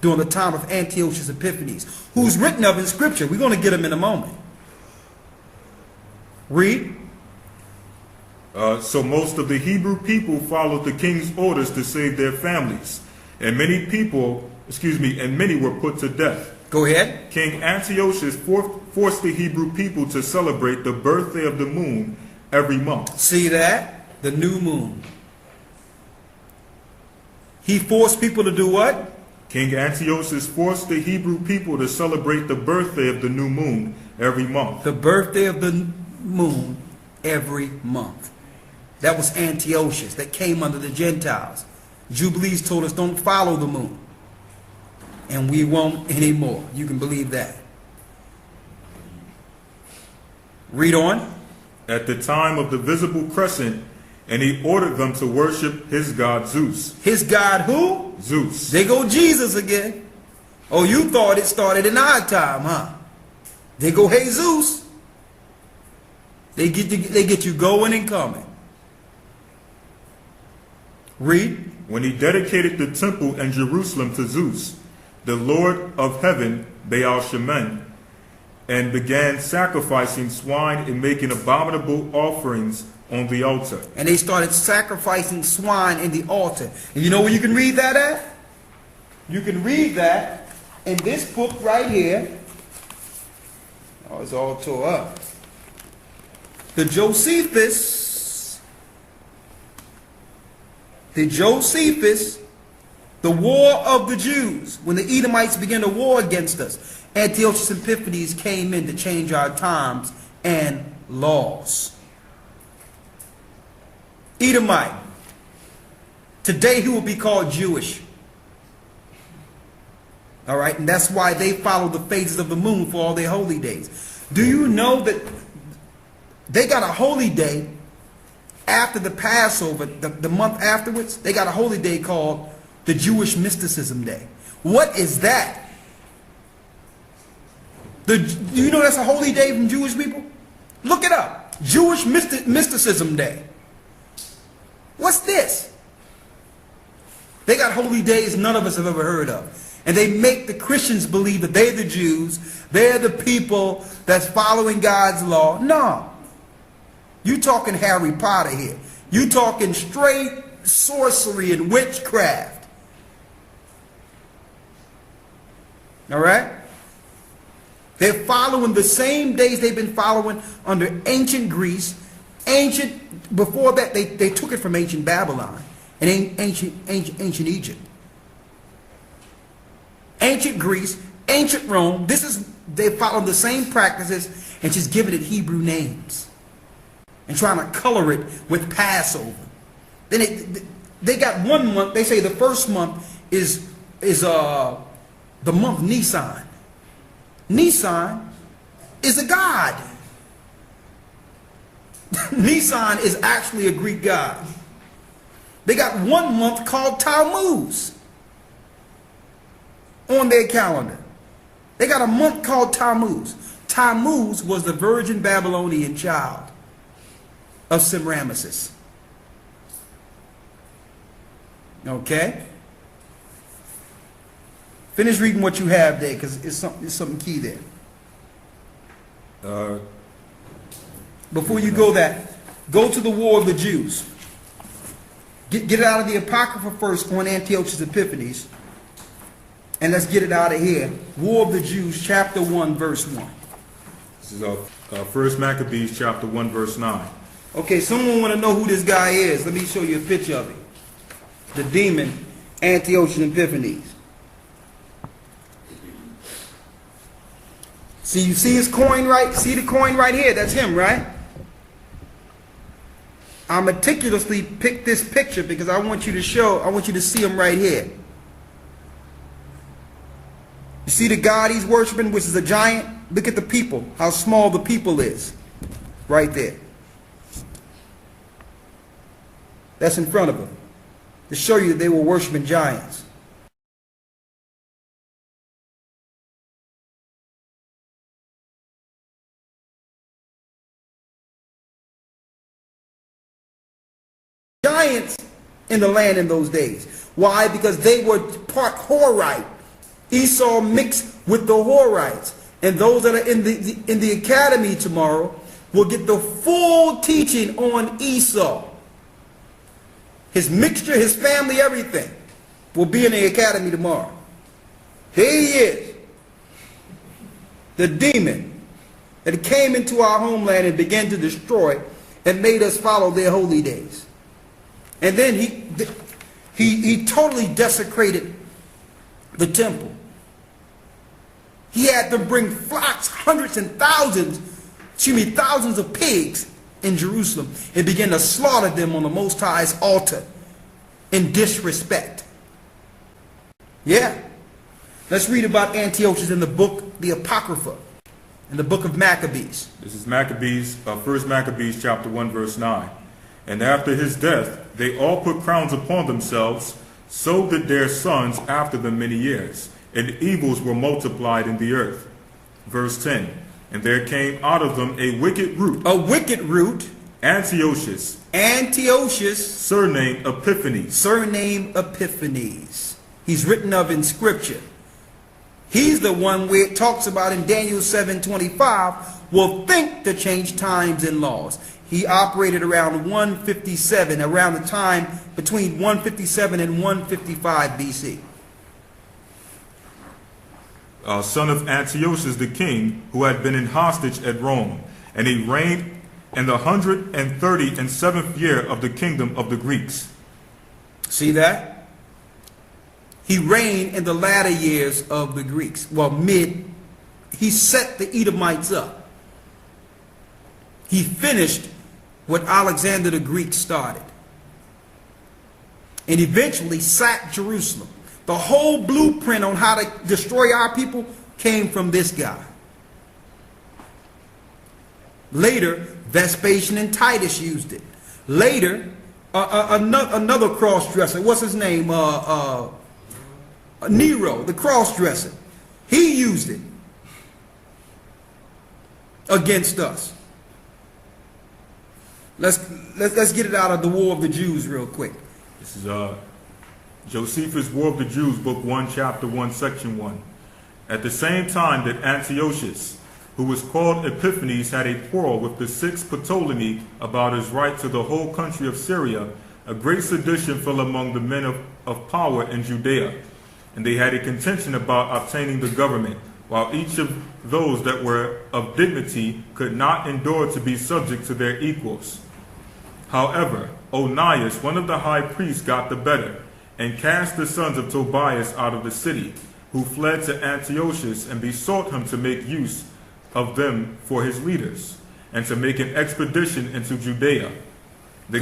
during the time of Antiochus Epiphanes, who's written of in Scripture. We're going to get him in a moment. Read. So most of the Hebrew people followed the king's orders to save their families, and many were put to death. Go ahead. King Antiochus forced the Hebrew people to celebrate the birthday of the moon every month. See that? The new moon. He forced people to do what? King Antiochus forced the Hebrew people to celebrate the birthday of the new moon every month. The birthday of the moon every month. That was Antiochus that came under the Gentiles. Jubilees told us don't follow the moon. And we won't anymore. You can believe that. Read on. At the time of the visible crescent, and he ordered them to worship his god Zeus. His god who? Zeus. There go Jesus again. Oh, you thought it started in our time, huh? There go Jesus. They get you going and coming. Read. When he dedicated the temple in Jerusalem to Zeus, the Lord of heaven, Baal-Shemen, and began sacrificing swine and making abominable offerings on the altar. And they started sacrificing swine in the altar. And you know where you can read that at? You can read that in this book right here. Oh, it's all tore up. The Josephus, the war of the Jews, when the Edomites began to war against us, Antiochus Epiphanes came in to change our times and laws. Edomite. Today he will be called Jewish. All right, and that's why they follow the phases of the moon for all their holy days. Do you know that they got a holy day after the Passover, the month afterwards? They got a holy day called the Jewish Mysticism Day. What is that? Do you know that's a holy day from Jewish people? Look it up. Jewish Mysticism Day. What's this? They got holy days none of us have ever heard of. And they make the Christians believe that they're the Jews, they're the people that's following God's law. No. You talking Harry Potter here. You talking straight sorcery and witchcraft. All right? They're following the same days they've been following under ancient Greece. Before that, they took it from ancient Babylon and ancient Egypt. Ancient Greece, ancient Rome. They follow the same practices and just giving it Hebrew names and trying to color it with Passover. Then they got 1 month. They say the first month is the month Nisan. Nisan is a god. Nisan is actually a Greek god. They got 1 month called Tammuz on their calendar. They got a month called Tammuz. Tammuz was the virgin Babylonian child of Semiramis. Okay? Finish reading what you have there, because it's something key there. Before you go go to the war of the Jews. Get it out of the Apocrypha first on Antiochus Epiphanes. And let's get it out of here. War of the Jews, chapter 1, verse 1. This is 1 Maccabees, chapter 1, verse 9. Okay, someone want to know who this guy is. Let me show you a picture of him. The demon, Antiochus Epiphanes. See, you see his coin right? See the coin right here? That's him, right? I meticulously picked this picture because I want you to see him right here. You see the God he's worshiping, which is a giant? Look at the people, how small the people is. Right there. That's in front of him. To show you that they were worshiping giants. Giants in the land in those days. Why? Because they were part Horite. Esau mixed with the Horites. And those that are in the academy tomorrow will get the full teaching on Esau. His mixture, his family, everything will be in the academy tomorrow. Here he is. The demon that came into our homeland and began to destroy and made us follow their holy days. And then he totally desecrated the temple. He had them bring flocks, hundreds and thousands, thousands of pigs in Jerusalem and began to slaughter them on the Most High's altar in disrespect. Yeah. Let's read about Antiochus in the book, the Apocrypha, in the book of Maccabees. This is Maccabees, 1 Maccabees chapter 1 verse 9. And after his death, they all put crowns upon themselves, so did their sons after them many years, and evils were multiplied in the earth. Verse 10. And there came out of them a wicked root. A wicked root. Antiochus. Antiochus. Surnamed Epiphanes. Surnamed Epiphanes. He's written of in scripture. He's the one where it talks about in Daniel 7:25, will think to change times and laws. He operated around 157, around the time between 157 and 155 BC. Son of Antiochus the king, who had been in hostage at Rome, and he reigned in the 137th year of the kingdom of the Greeks. See that? He reigned in the latter years of the Greeks. Well, he set the Edomites up. He finished what Alexander the Greek started. And eventually sacked Jerusalem. The whole blueprint on how to destroy our people came from this guy. Later, Vespasian and Titus used it. Later, another cross-dresser, what's his name? Nero, the cross-dresser. He used it against us. Let's get it out of the War of the Jews real quick. This is Josephus' War of the Jews, Book 1, Chapter 1, Section 1. At the same time that Antiochus, who was called Epiphanes, had a quarrel with the sixth Ptolemy about his right to the whole country of Syria, a great sedition fell among the men of power in Judea, and they had a contention about obtaining the government, while each of those that were of dignity could not endure to be subject to their equals. However, Onias, one of the high priests, got the better, and cast the sons of Tobias out of the city, who fled to Antiochus and besought him to make use of them for his leaders, and to make an expedition into Judea. The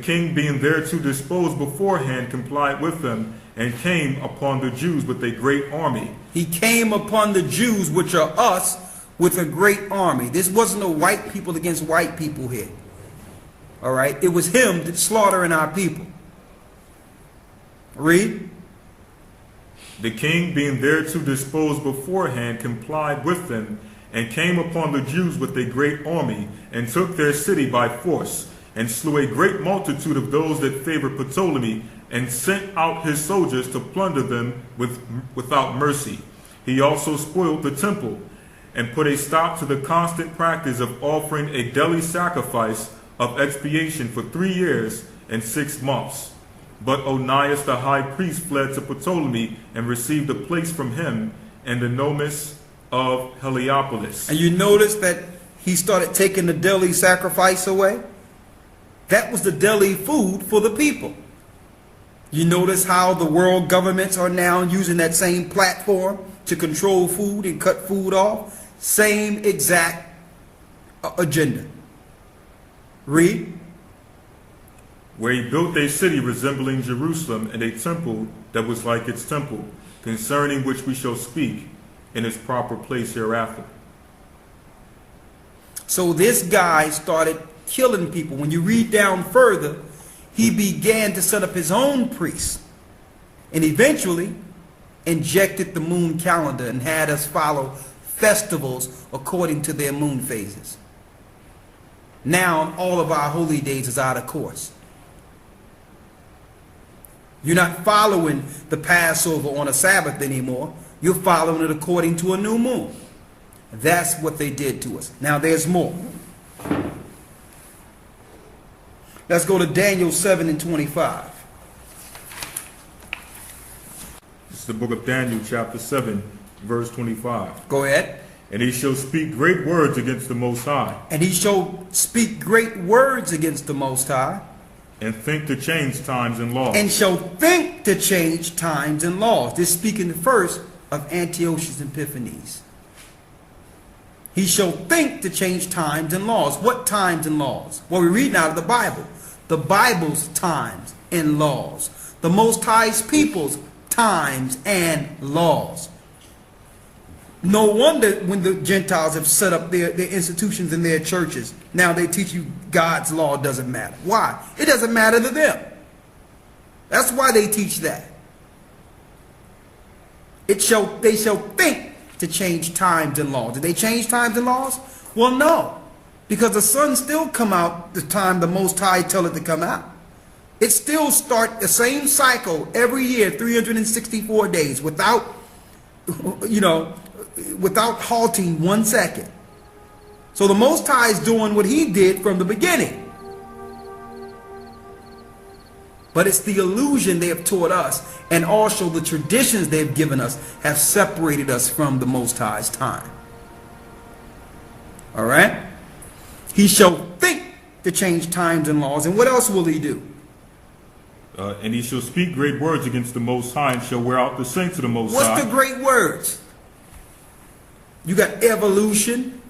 king being thereto disposed beforehand, complied with them, and came upon the Jews with a great army. He came upon the Jews, which are us, with a great army. This wasn't a white people against white people here. All right? It was him that slaughtering our people. Read. The king being thereto disposed beforehand, complied with them, and came upon the Jews with a great army, and took their city by force, and slew a great multitude of those that favored Ptolemy, and sent out his soldiers to plunder them without mercy. He also spoiled the temple, and put a stop to the constant practice of offering a daily sacrifice of expiation for 3 years and 6 months. But Onias the high priest fled to Ptolemy, and received a place from him in the nomus of Heliopolis. And you notice that he started taking the daily sacrifice away? That was the daily food for the people. You notice how the world governments are now using that same platform to control food and cut food off? Same exact agenda. Read. Where he built a city resembling Jerusalem, and a temple that was like its temple, concerning which we shall speak in its proper place hereafter. So this guy started killing people. When you read down further, he began to set up his own priests, and eventually injected the moon calendar and had us follow festivals according to their moon phases. Now all of our holy days is out of course. You're not following the Passover on a Sabbath anymore. You're following it according to a new moon. That's what they did to us. Now there's more. Let's go to Daniel 7:25. This is the book of Daniel, chapter 7, verse 25. Go ahead. And he shall speak great words against the Most High. And he shall speak great words against the Most High. And think to change times and laws. And shall think to change times and laws. This speaking first of Antiochus Epiphanes. He shall think to change times and laws. What times and laws? Well, we're reading out of the Bible. The Bible's times and laws. The Most High's people's times and laws. No wonder when the Gentiles have set up their institutions and their churches, now they teach you God's law doesn't matter. Why? It doesn't matter to them. That's why they teach that. They shall think to change times and laws. Did they change times and laws? Well, no. Because the sun still come out the time the Most High tell it to come out. It still start the same cycle every year, 364 days, without you know, without halting 1 second. So the Most High is doing what he did from the beginning. But it's the illusion they have taught us, and also the traditions they've given us have separated us from the Most High's time. All right? He shall think to change times and laws. And what else will he do? And he shall speak great words against the Most High, and shall wear out the saints of the Most What's High. the great words? You got evolution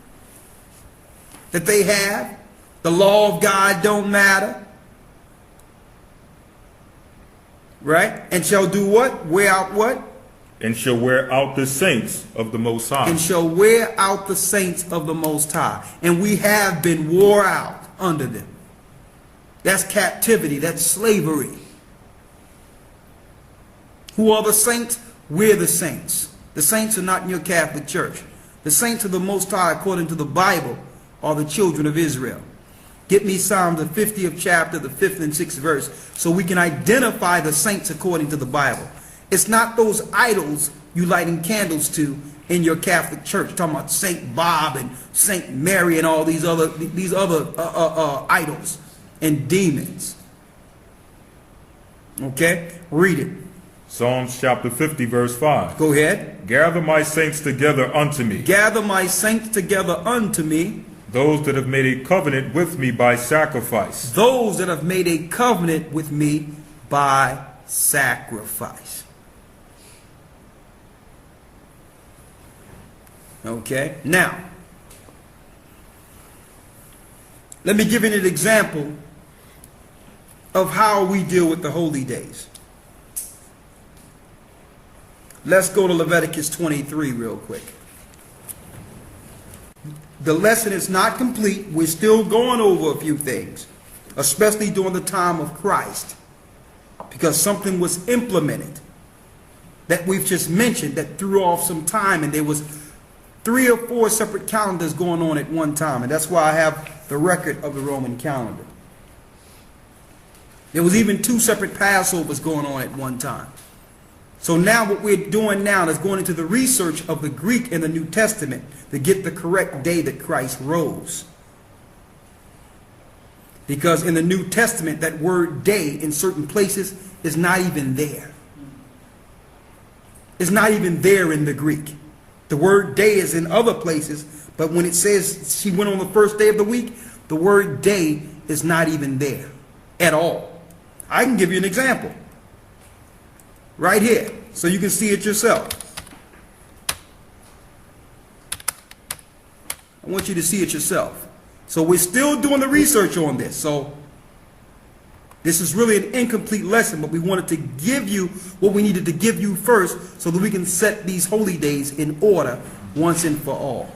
that they have. The law of God don't matter. Right? And shall do what? Wear out what? And shall wear out the saints of the Most High. And shall wear out the saints of the Most High. And we have been wore out under them. That's captivity. That's slavery. Who are the saints? We're the saints. The saints are not in your Catholic Church. The saints of the Most High, according to the Bible, are the children of Israel. Get me Psalm the 50th chapter, the 5th and 6th verse, so we can identify the saints according to the Bible. It's not those idols you lighting candles to in your Catholic Church, talking about Saint Bob and Saint Mary and all these other idols and demons. Okay, read it. Psalms chapter 50 verse 5. Go ahead. Gather my saints together unto me. Gather my saints together unto me. Those that have made a covenant with me by sacrifice. Those that have made a covenant with me by sacrifice. Okay, now, let me give you an example of how we deal with the holy days. Let's go to Leviticus 23 real quick. The lesson is not complete. We're still going over a few things, especially during the time of Christ, because something was implemented that we've just mentioned that threw off some time, and there was 3 or 4 separate calendars going on at one time, and that's why I have the record of the Roman calendar. There was even 2 separate Passovers going on at one time. So now what we're doing now is going into the research of the Greek in the New Testament to get the correct day that Christ rose. Because in the New Testament, that word day in certain places is not even there. It's not even there in the Greek. The word day is in other places, but when it says she went on the first day of the week, the word day is not even there at all. I can give you an example right here so you can see it yourself. I want you to see it yourself. So we're still doing the research on this. So this is really an incomplete lesson, but we wanted to give you what we needed to give you first so that we can set these holy days in order once and for all.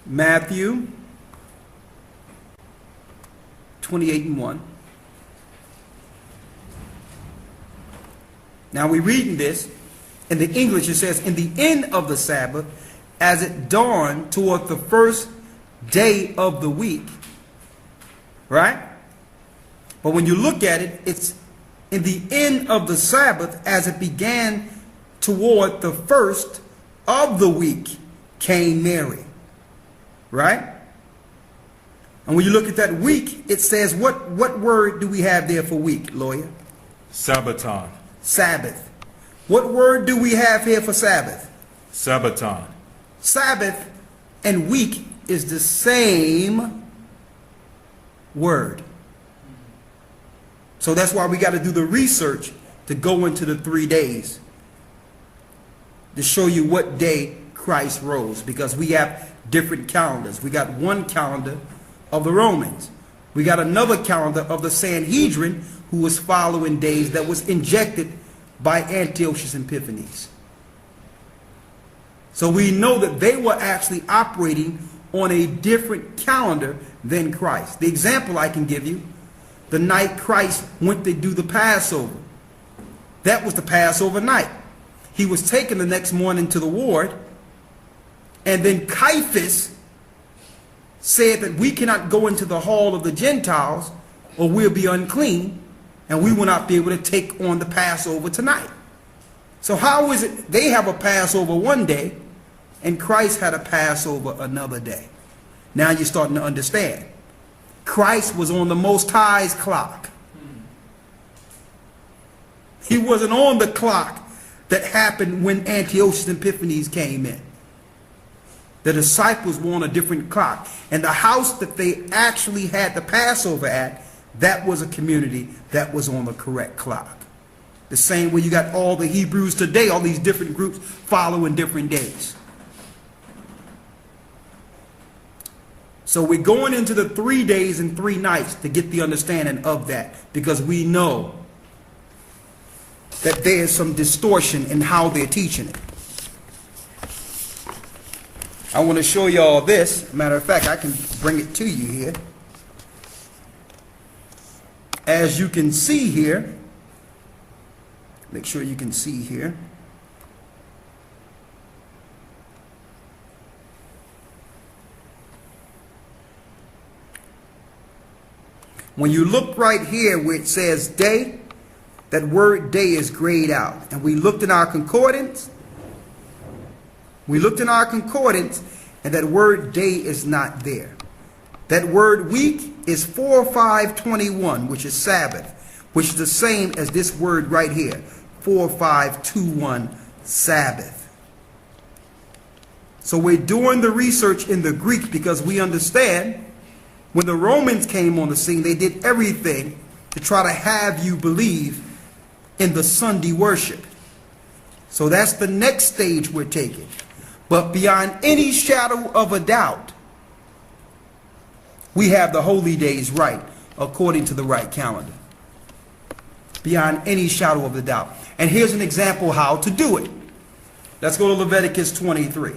Matthew 28:1. Now we're reading this. In the English it says, in the end of the Sabbath, as it dawned toward the first day of the week. Right? But when you look at it, it's in the end of the Sabbath, as it began toward the first of the week, came Mary. Right? And when you look at that week, it says, what word do we have there for week, lawyer? Sabbaton. Sabbath. What word do we have here for Sabbath? Sabbaton. Sabbath and week is the same word. So that's why we got to do the research to go into the 3 days to show you what day Christ rose, because we have different calendars. We got one calendar of the Romans. We got another calendar of the Sanhedrin, who was following days that was injected by Antiochus Epiphanes. So we know that they were actually operating on a different calendar than Christ. The example I can give you, the night Christ went to do the Passover, that was the Passover night. He was taken the next morning to the ward, and then Caiaphas said that we cannot go into the hall of the Gentiles or we'll be unclean. and we will not be able to take on the Passover tonight. So how is it they have a Passover one day and Christ had a Passover another day? Now you're starting to understand. Christ was on the Most High's clock. He wasn't on the clock that happened when Antiochus Epiphanes came in. The disciples were on a different clock. And the house that they actually had the Passover at, that was a community that was on the correct clock. The same way you got all the Hebrews today, all these different groups following different days. So we're going into the 3 days and 3 nights to get the understanding of that, because we know that there's some distortion in how they're teaching it. I want to show you all this. Matter of fact, I can bring it to you here. As you can see here, make sure you can see here. When you look right here where it says day, that word day is grayed out. And we looked in our concordance. And that word day is not there. That word week is 4-5-21, which is Sabbath, which is the same as this word right here, 4-5-2-1, Sabbath. So we're doing the research in the Greek because we understand when the Romans came on the scene, they did everything to try to have you believe in the Sunday worship. So that's the next stage we're taking. But beyond any shadow of a doubt, we have the holy days right, according to the right calendar. Beyond any shadow of a doubt. And here's an example how to do it. Let's go to Leviticus 23.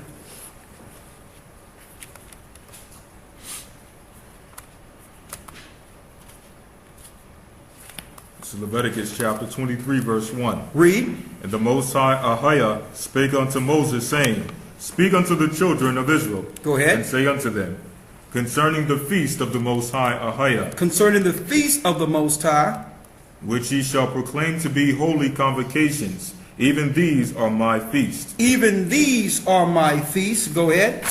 This is Leviticus chapter 23, verse 1. Read. And the Most High AHAYAH spake unto Moses, saying, Speak unto the children of Israel. Go ahead. And say unto them, concerning the feast of the Most High AHAYAH, Concerning the feast of the Most High, which ye shall proclaim to be holy convocations, even these are my feasts. even these are my feasts. Go ahead.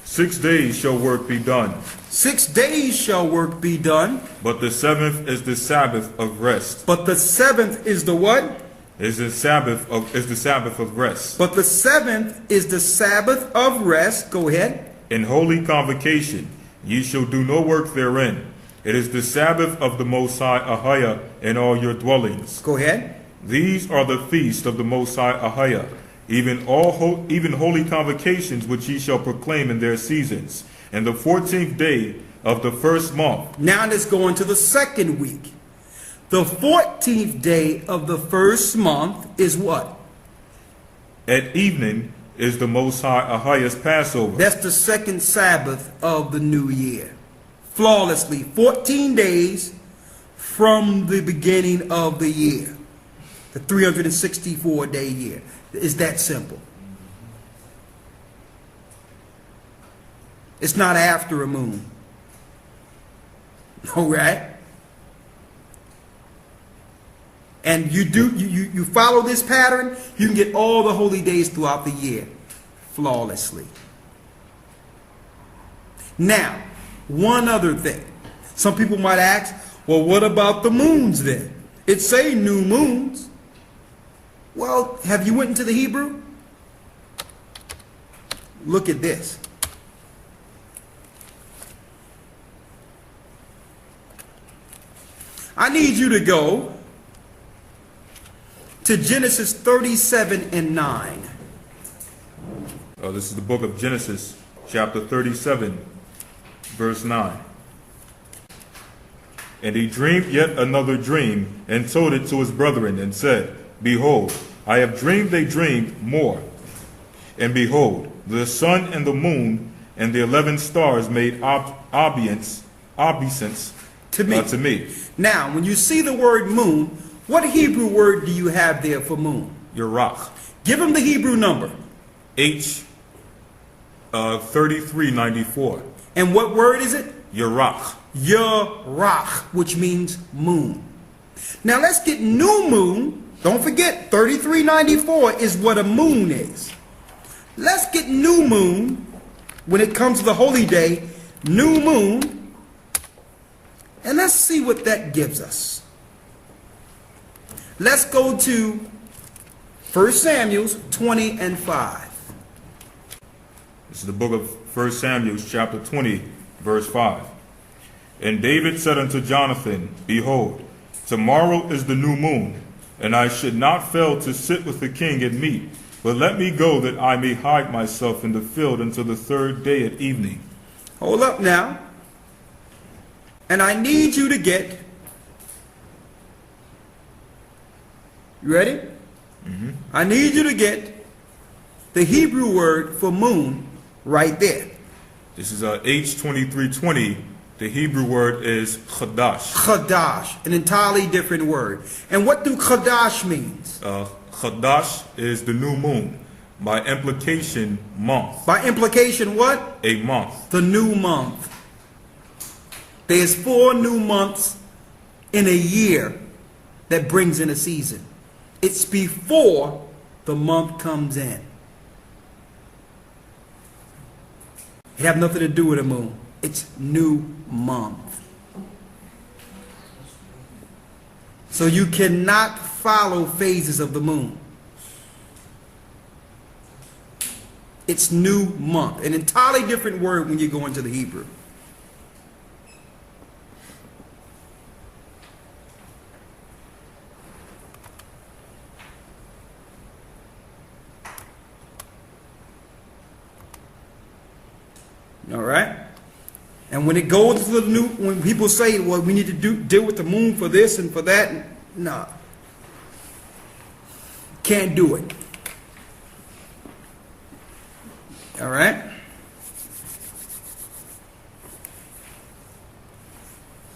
6 days shall work be done, 6 days shall work be done. but the 7th is the Sabbath of rest. But the 7th is the what? Is the Sabbath of rest. But the 7th is the Sabbath of rest. Go ahead. In holy convocation ye shall do no work therein. It is the Sabbath of the Most High AHAYAH in all your dwellings. Go ahead. These are the feasts of the Most High AHAYAH, even holy convocations which ye shall proclaim in their seasons. And the 14th day of the first month. Now let's go into the second week. The 14th day of the first month is what? At evening is the Most High AHAYAH's Passover. That's the second Sabbath of the new year. Flawlessly. 14 days from the beginning of the year. The 364-day year. It's that simple. It's not after a moon. All right? And you follow this pattern, you can get all the holy days throughout the year flawlessly. Now, one other thing. Some people might ask, well, what about the moons then? It say new moons. Well, have you went into the Hebrew? Look at this. I need you to go to Genesis 37 and 9. This is the book of Genesis, chapter 37, verse 9. And he dreamed yet another dream, and told it to his brethren, and said, Behold, I have dreamed a dream more. And behold, the sun and the moon and the 11 stars made obeisance to me. Now, when you see the word moon, what Hebrew word do you have there for moon? Yarach. Give him the Hebrew number. H 3394. And what word is it? Yarach. Yarach, which means moon. Now let's get new moon. Don't forget, 3394 is what a moon is. Let's get new moon when it comes to the holy day, new moon, and let's see what that gives us. Let's go to 1 Samuel 20 and 5. This is the book of 1 Samuel, chapter 20, verse 5. And David said unto Jonathan, Behold, tomorrow is the new moon, and I should not fail to sit with the king at meat. But let me go that I may hide myself in the field until the third day at evening. Hold up now. And I need you to get, you ready? I need you to get the Hebrew word for moon right there. This is H2320. The Hebrew word is chadash. Chadash, an entirely different word. And what do chadash means? Chadash is the new moon. By implication, month. By implication, what? A month. The new month. There's 4 new months in a year that brings in a season. It's before the month comes in. It have nothing to do with the moon. It's new month. So you cannot follow phases of the moon. It's new month. An entirely different word when you go into the Hebrew. All right? And when it goes to the new, when people say, well, we need to deal with the moon for this and for that, no. Can't do it. All right?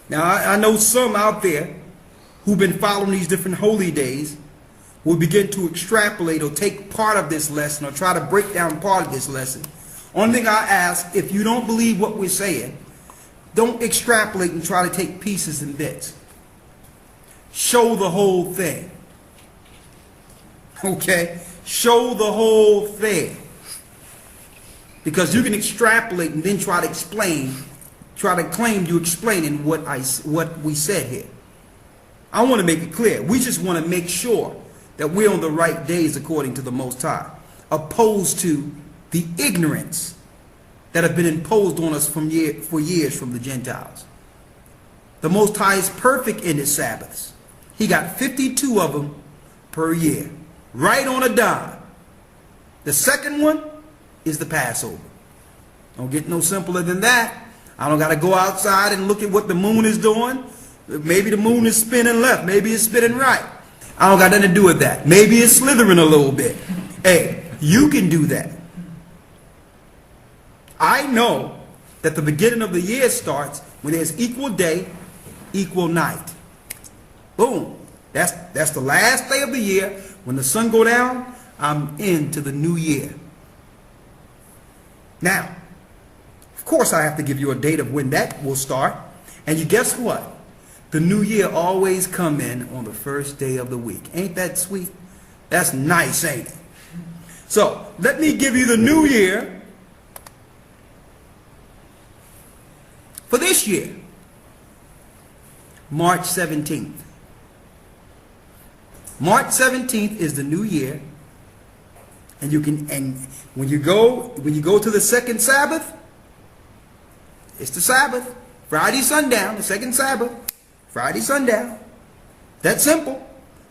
Now, I know some out there who've been following these different holy days will begin to extrapolate or take part of this lesson or try to break down part of this lesson. Only thing I ask, if you don't believe what we're saying, don't extrapolate and try to take pieces and bits. Show the whole thing. Okay? Show the whole thing. Because you can extrapolate and then try to explain, try to claim you explaining what we said here. I want to make it clear. We just want to make sure that we're on the right days according to the Most High, opposed to the ignorance that have been imposed on us for years from the Gentiles. The Most High is perfect in his Sabbaths. He got 52 of them per year, right on a dime. The second one is the Passover. Don't get no simpler than that. I don't got to go outside and look at what the moon is doing. Maybe the moon is spinning left. Maybe it's spinning right. I don't got nothing to do with that. Maybe it's slithering a little bit. Hey, you can do that. I know that the beginning of the year starts when there's equal day, equal night. Boom. That's the last day of the year. When the sun go down, I'm into the new year. Now, of course I have to give you a date of when that will start. And you guess what? The new year always come in on the first day of the week. Ain't that sweet? That's nice, ain't it? So, let me give you the new year for this year. March 17th. March 17th is the new year. And when you go to the second Sabbath, it's the Sabbath. Friday sundown, the second Sabbath. Friday sundown. That's simple.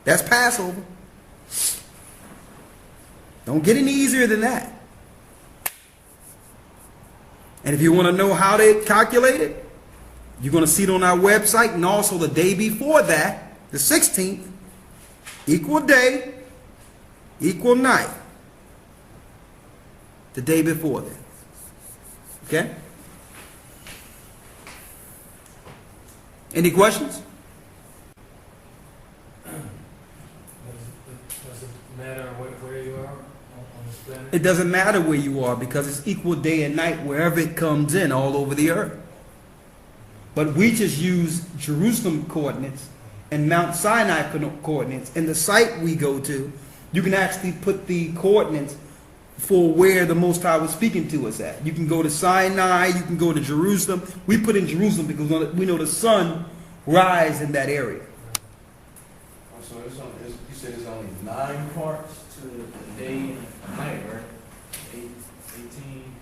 That's Passover. Don't get any easier than that. And if you want to know how they calculate it, you're going to see it on our website. And also the day before that, the 16th, equal day, equal night. The day before that. Okay? Any questions? Does it matter where you are on this planet? It doesn't matter where you are because it's equal day and night wherever it comes in all over the earth. But we just use Jerusalem coordinates and Mount Sinai coordinates. And the site we go to, you can actually put the coordinates for where the Most High was speaking to us at. You can go to Sinai, you can go to Jerusalem. We put in Jerusalem because we know the sun rise in that area. So you said it's only 9 parts to the day and the night, right? 18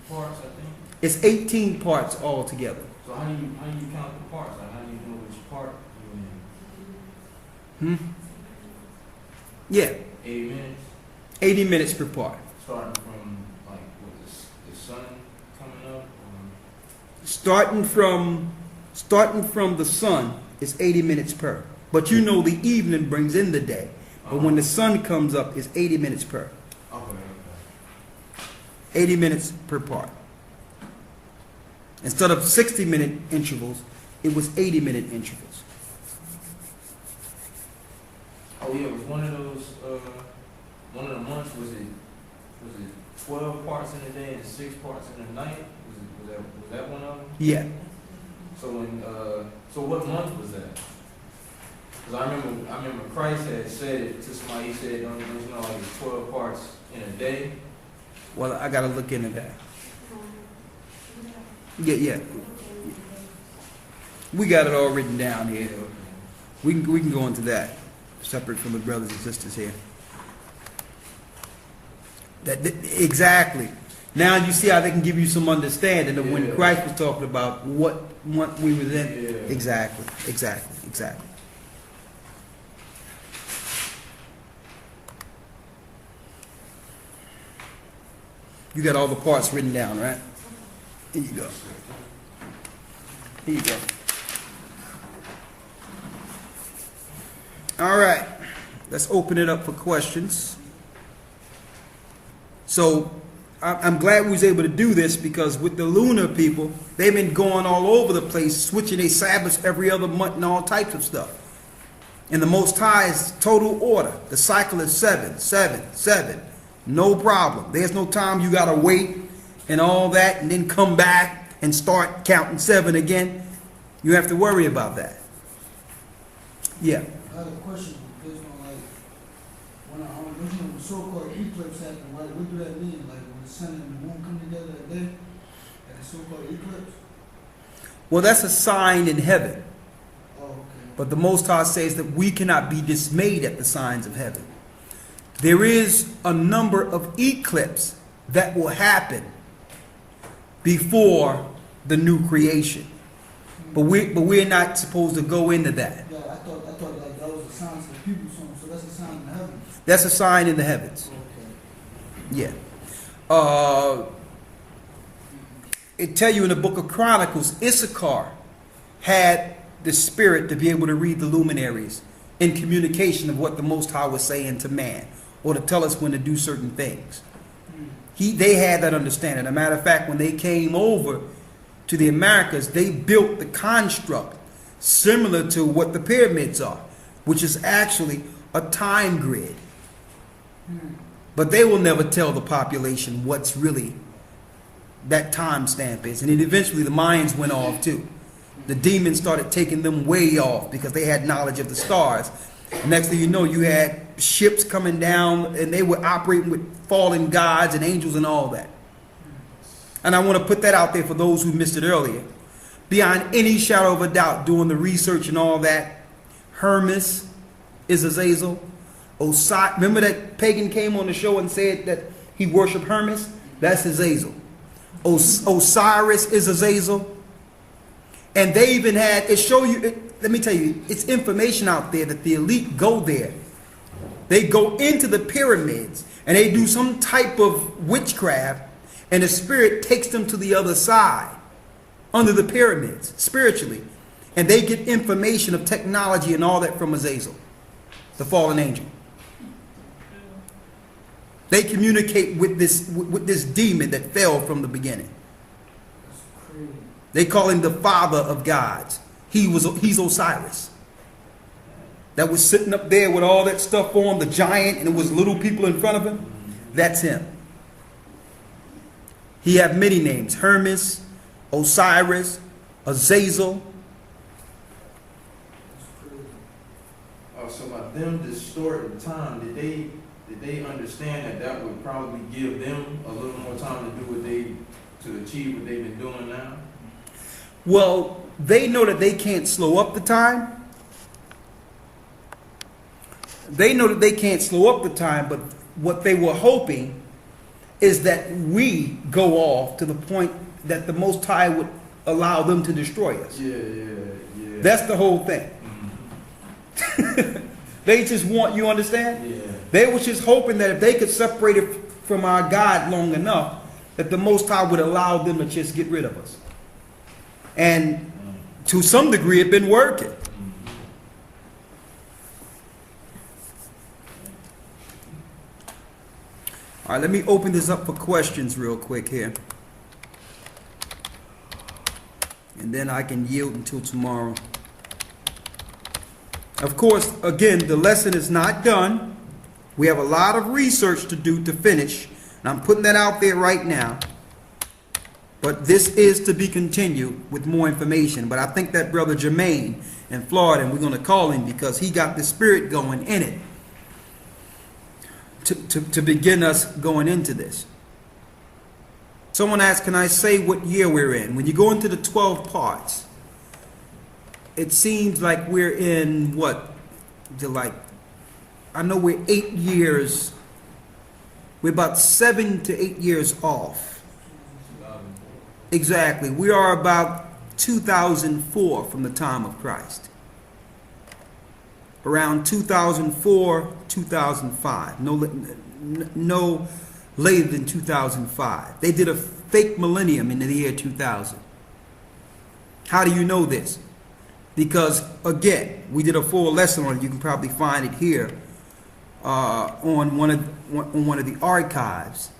parts, I think. It's 18 parts altogether. So how do you count the parts? Like, how do you know which part you're in? Yeah, 80 minutes? 80 minutes per part. Starting from like with the sun coming up? Or? Starting from the sun is 80 minutes per. But you know the evening brings in the day. But when the sun comes up, it's 80 minutes per. Okay. 80 minutes per part. Instead of 60-minute intervals, it was 80-minute intervals. Oh yeah, was one of those one of the months was it 12 parts in the day and 6 parts in the night? Was that one of them? Yeah. So what month was that? Because I remember Christ had said it to somebody. He said, "Don't you know, like it's 12 parts in a day." Well, I got to look into that. Yeah. We got it all written down here. We can go into that separate from the brothers and sisters here. Exactly. Now you see how they can give you some understanding of when Christ was talking about what month we were in. Yeah. Exactly. You got all the parts written down, right? Here you go. All right. Let's open it up for questions. So I'm glad we was able to do this because with the lunar people, they've been going all over the place, switching their Sabbaths every other month and all types of stuff. And the Most High is total order. The cycle is 7, 7, 7. No problem. There's no time you got to wait and all that and then come back and start counting 7 again. You have to worry about that. Yeah. I had a question based on like when the so-called eclipse happened. What do that mean? Like when the sun and the moon come together that day, at the so-called eclipse? Well, that's a sign in heaven. Oh, okay. But the Most High says that we cannot be dismayed at the signs of heaven. There is a number of eclipses that will happen before the new creation. But we're not supposed to go into that. Yeah, I thought like that was a sign to the people, so that's a sign in heaven. That's a sign in the heavens. Okay. Yeah. It tell you in the book of Chronicles, Issachar had the spirit to be able to read the luminaries in communication of what the Most High was saying to man, or to tell us when to do certain things. They had that understanding. As a matter of fact, when they came over to the Americas, they built the construct similar to what the pyramids are, which is actually a time grid. But they will never tell the population what's really that time stamp is. And then eventually the Mayans went off too. The demons started taking them way off because they had knowledge of the stars. Next thing you know, you had ships coming down and they were operating with fallen gods and angels and all that. And I want to put that out there for those who missed it earlier. Beyond any shadow of a doubt, doing the research and all that, Hermes is Azazel. Remember that pagan came on the show and said that he worshiped Hermes? That's Azazel. Osiris is Azazel. And they even had, let me tell you, it's information out there that the elite go there. They go into the pyramids and they do some type of witchcraft, and the spirit takes them to the other side, under the pyramids, spiritually. And they get information of technology and all that from Azazel, the fallen angel. They communicate with this demon that fell from the beginning. They call him the father of gods. He's Osiris. That was sitting up there with all that stuff on, the giant, and it was little people in front of him. That's him. He had many names: Hermes, Osiris, Azazel. them distorting time, did they understand that that would probably give them a little more time to do to achieve what they've been doing now? Well, they know that they can't slow up the time. They know that they can't slow up the time, but what they were hoping is that we go off to the point that the Most High would allow them to destroy us. Yeah. That's the whole thing. They just want, you understand? Yeah. They were just hoping that if they could separate it from our God long enough, that the Most High would allow them to just get rid of us. And to some degree, it's been working. All right, let me open this up for questions real quick here. And then I can yield until tomorrow. Of course, again, the lesson is not done. We have a lot of research to do to finish. And I'm putting that out there right now. But this is to be continued with more information. But I think that Brother Jermaine in Florida, and we're going to call him because he got the spirit going in it to begin us going into this. Someone asked, can I say what year we're in? When you go into the 12 parts, it seems like we're in what? I know we're 8 years. We're about 7 to 8 years off. Exactly. We are about 2004 from the time of Christ. Around 2004, 2005. No later than 2005. They did a fake millennium in the year 2000. How do you know this? Because, again, we did a full lesson on it. You can probably find it here on one of the archives.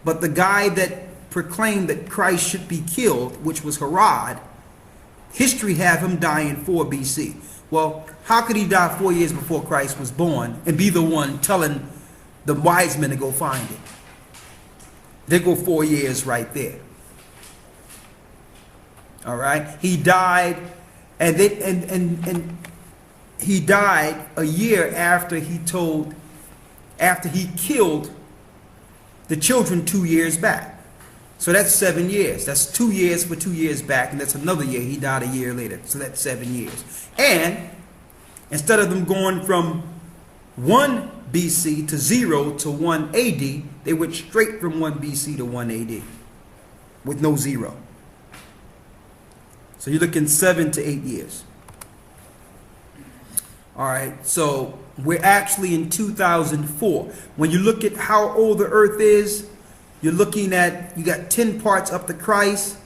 But the guy that proclaimed that Christ should be killed, which was Herod, history have him die in 4 BC. Well, how could he die 4 years before Christ was born and be the one telling the wise men to go find it? They go 4 years right there. All right, he died, and he died a year after he killed the children 2 years back. So that's 7 years. That's 2 years for 2 years back, and that's another year. He died a year later. So that's 7 years. And instead of them going from 1 BC to 0 to 1 AD, they went straight from 1 BC to 1 AD with no 0. So you're looking 7 to 8 years. All right, so we're actually in 2004. When you look at how old the earth is, you're looking at, you got 10 parts up to Christ.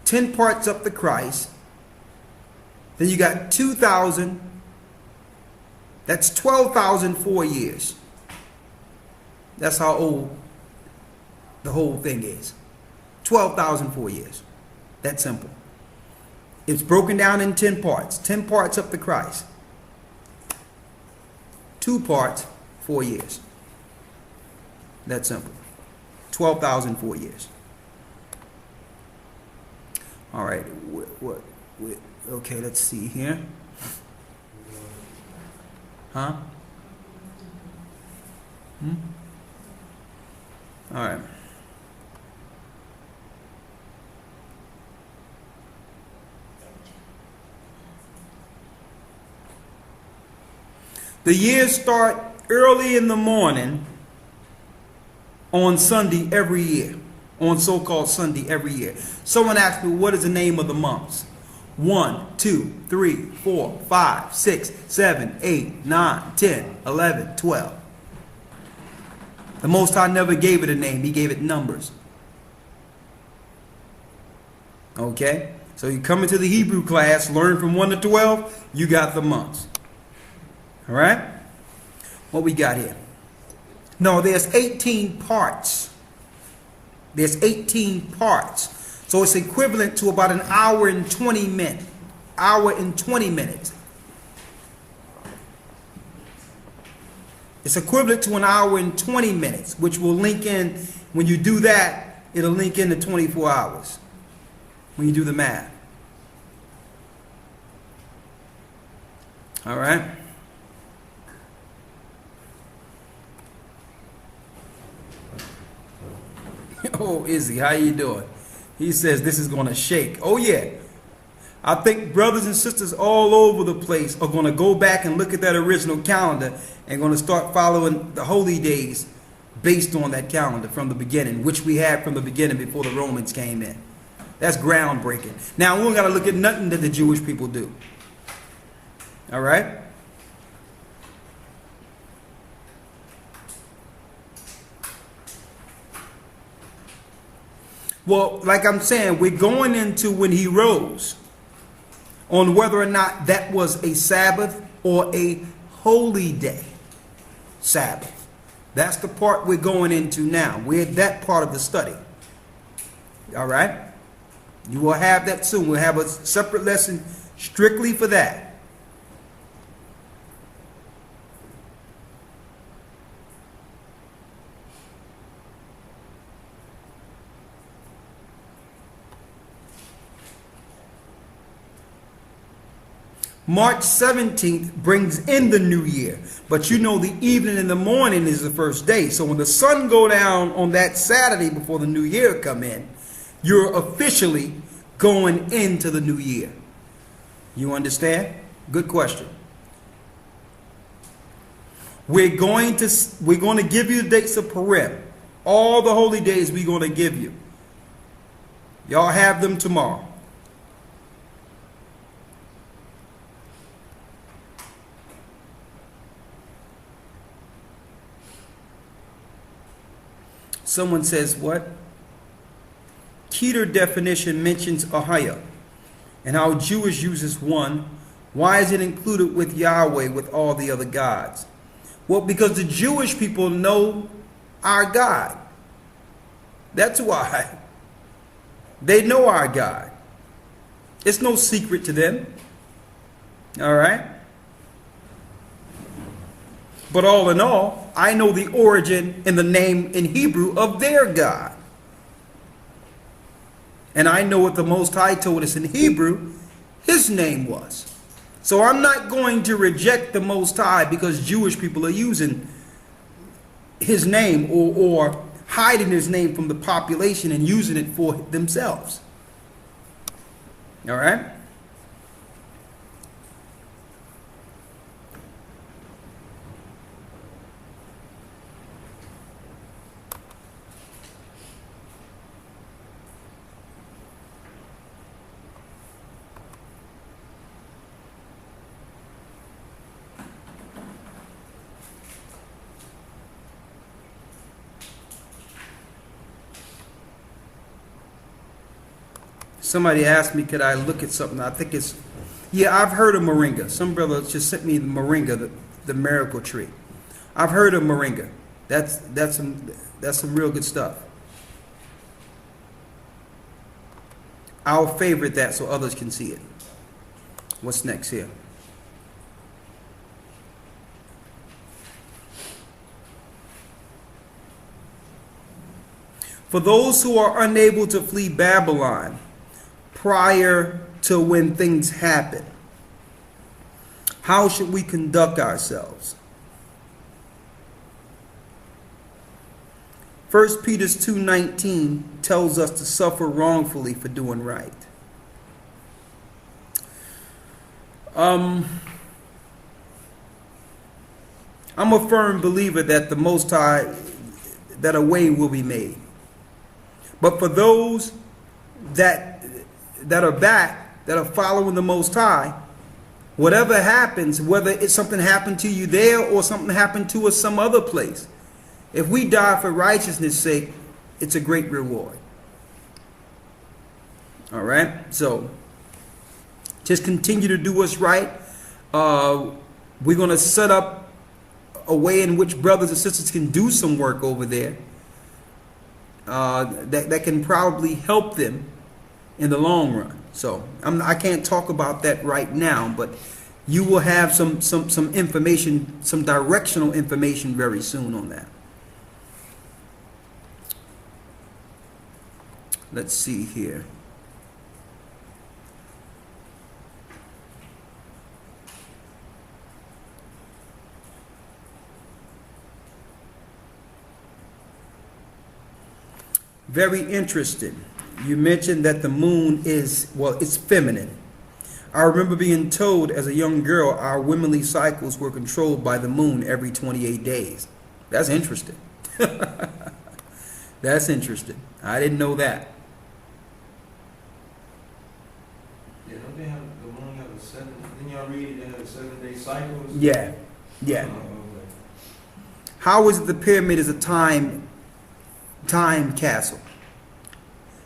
10 parts up to Christ. Then you got 2,000. That's 12,004 years. That's how old the whole thing is. 12,004 years. That's simple. It's broken down in 10 parts. 10 parts up to Christ. 2 parts, 4 years. That's simple. 12,004 years. All right. Okay, let's see here. Huh? All right. The years start early in the morning on Sunday every year, on so-called Sunday every year. Someone asked me, what is the name of the months? 1, 2, 3, 4, 5, 6, 7, 8, 9, 10, 11, 12. The Most High never gave it a name. He gave it numbers. Okay? So you come into the Hebrew class, learn from 1 to 12, you got the months. All right? What we got here? No, there's 18 parts. There's 18 parts. So it's equivalent to about an hour and 20 minutes. Hour and 20 minutes. It's equivalent to an hour and 20 minutes, which will link in, when you do that, it'll link into 24 hours. When you do the math. All right. Oh, Izzy, how you doing? He says this is going to shake. Oh, yeah. I think brothers and sisters all over the place are going to go back and look at that original calendar and going to start following the holy days based on that calendar from the beginning, which we had from the beginning before the Romans came in. That's groundbreaking. Now, we don't got to look at nothing that the Jewish people do. All right? Well, like I'm saying, we're going into when he rose, on whether or not that was a Sabbath or a holy day Sabbath. That's the part we're going into now. We're at that part of the study. All right? You will have that soon. We'll have a separate lesson strictly for that. March 17th brings in the new year. But you know the evening and the morning is the first day. So when the sun go down on that Saturday before the new year come in, you're officially going into the new year. You understand? Good question. We're going to give you the dates of Purim. All the holy days we're going to give you. Y'all have them tomorrow. Someone says, what? Keter definition mentions AHAYAH and how Jewish uses one. Why is it included with Yahweh with all the other gods? Well, because the Jewish people know our God. That's why. They know our God. It's no secret to them. All right? But all in all, I know the origin and the name in Hebrew of their God. And I know what the Most High told us in Hebrew his name was. So I'm not going to reject the Most High because Jewish people are using his name or hiding his name from the population and using it for themselves. All right? Somebody asked me, could I look at something? I think it's, yeah, I've heard of moringa. Some brother just sent me the moringa, the miracle tree. I've heard of moringa. That's some real good stuff. I'll favorite that so others can see it. What's next here? For those who are unable to flee Babylon prior to when things happen, how should we conduct ourselves? 1 Peter 2:19 tells us to suffer wrongfully for doing right. I'm a firm believer that the Most High, that a way will be made. But for those that are back, that are following the Most High, whatever happens, whether it's something happened to you there or something happened to us some other place, if we die for righteousness' sake, it's a great reward. All right? So, just continue to do what's right. We're going to set up a way in which brothers and sisters can do some work over there that can probably help them in the long run. So I can't talk about that right now, but you will have some information, some directional information very soon on that. Let's see here. Very interesting. You mentioned that the moon is, well, it's feminine. I remember being told as a young girl our womanly cycles were controlled by the moon every 28 days. That's interesting. That's interesting. I didn't know that. Yeah, don't they have the moon have a 7? Didn't y'all read it? They have a 7-day cycles. Yeah, yeah. Okay. How is it the pyramid is a time capsule?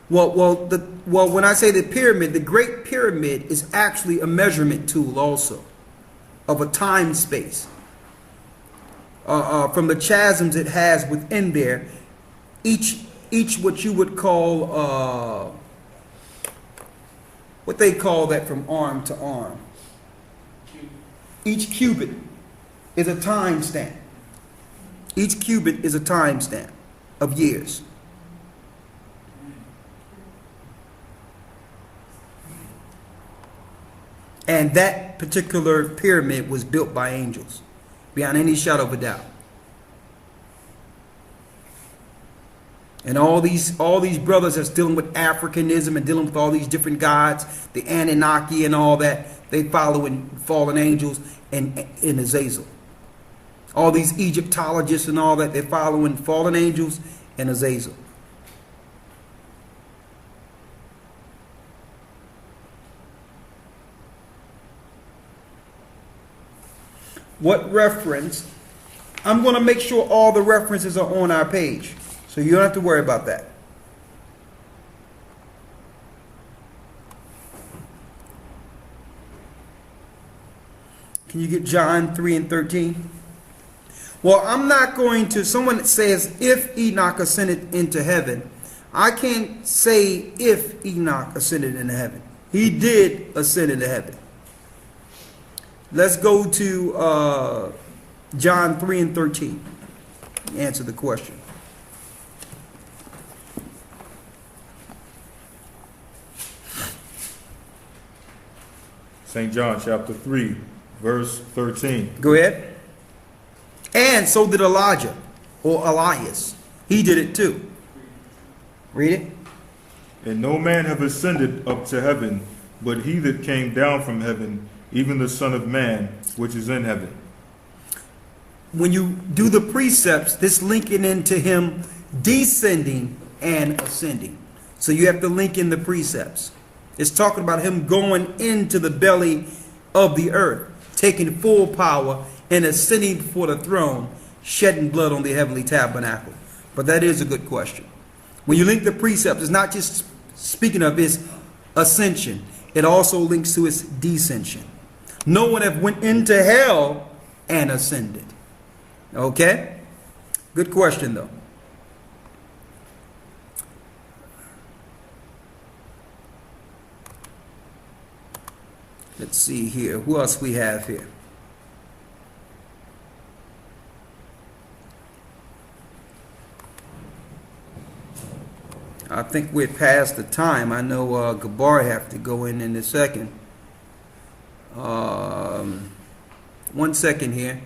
Well, when I say the pyramid, the Great Pyramid is actually a measurement tool also of a time space. From the chasms it has within there, each what you would call what they call that from arm to arm. Each cubit is a time stamp. Each cubit is a time stamp of years. And that particular pyramid was built by angels, beyond any shadow of a doubt. And all these brothers that's dealing with Africanism and dealing with all these different gods, the Anunnaki and all that, they follow in fallen angels and in Azazel. All these Egyptologists and all that, they follow in fallen angels and Azazel. What reference? I'm going to make sure all the references are on our page, so you don't have to worry about that. Can you get John 3 and 13? Well, I'm not going to, someone that says if Enoch ascended into heaven, I can't say if Enoch ascended into heaven. He did ascend into heaven. Let's go to John 3 and 13. Answer the question. St. John chapter 3, verse 13. Go ahead. And so did Elijah, or Elias. He did it too. Read it. And no man have ascended up to heaven, but he that came down from heaven, even the Son of Man, which is in heaven. When you do the precepts, this linking into him descending and ascending. So you have to link in the precepts. It's talking about him going into the belly of the earth, taking full power and ascending before the throne, shedding blood on the heavenly tabernacle. But that is a good question. When you link the precepts, it's not just speaking of his ascension. It also links to his descension. No one have went into hell and ascended. Okay? Good question, though. Let's see here. Who else we have here? I think we're past the time. I know Gabar have to go in a second. 1 second here.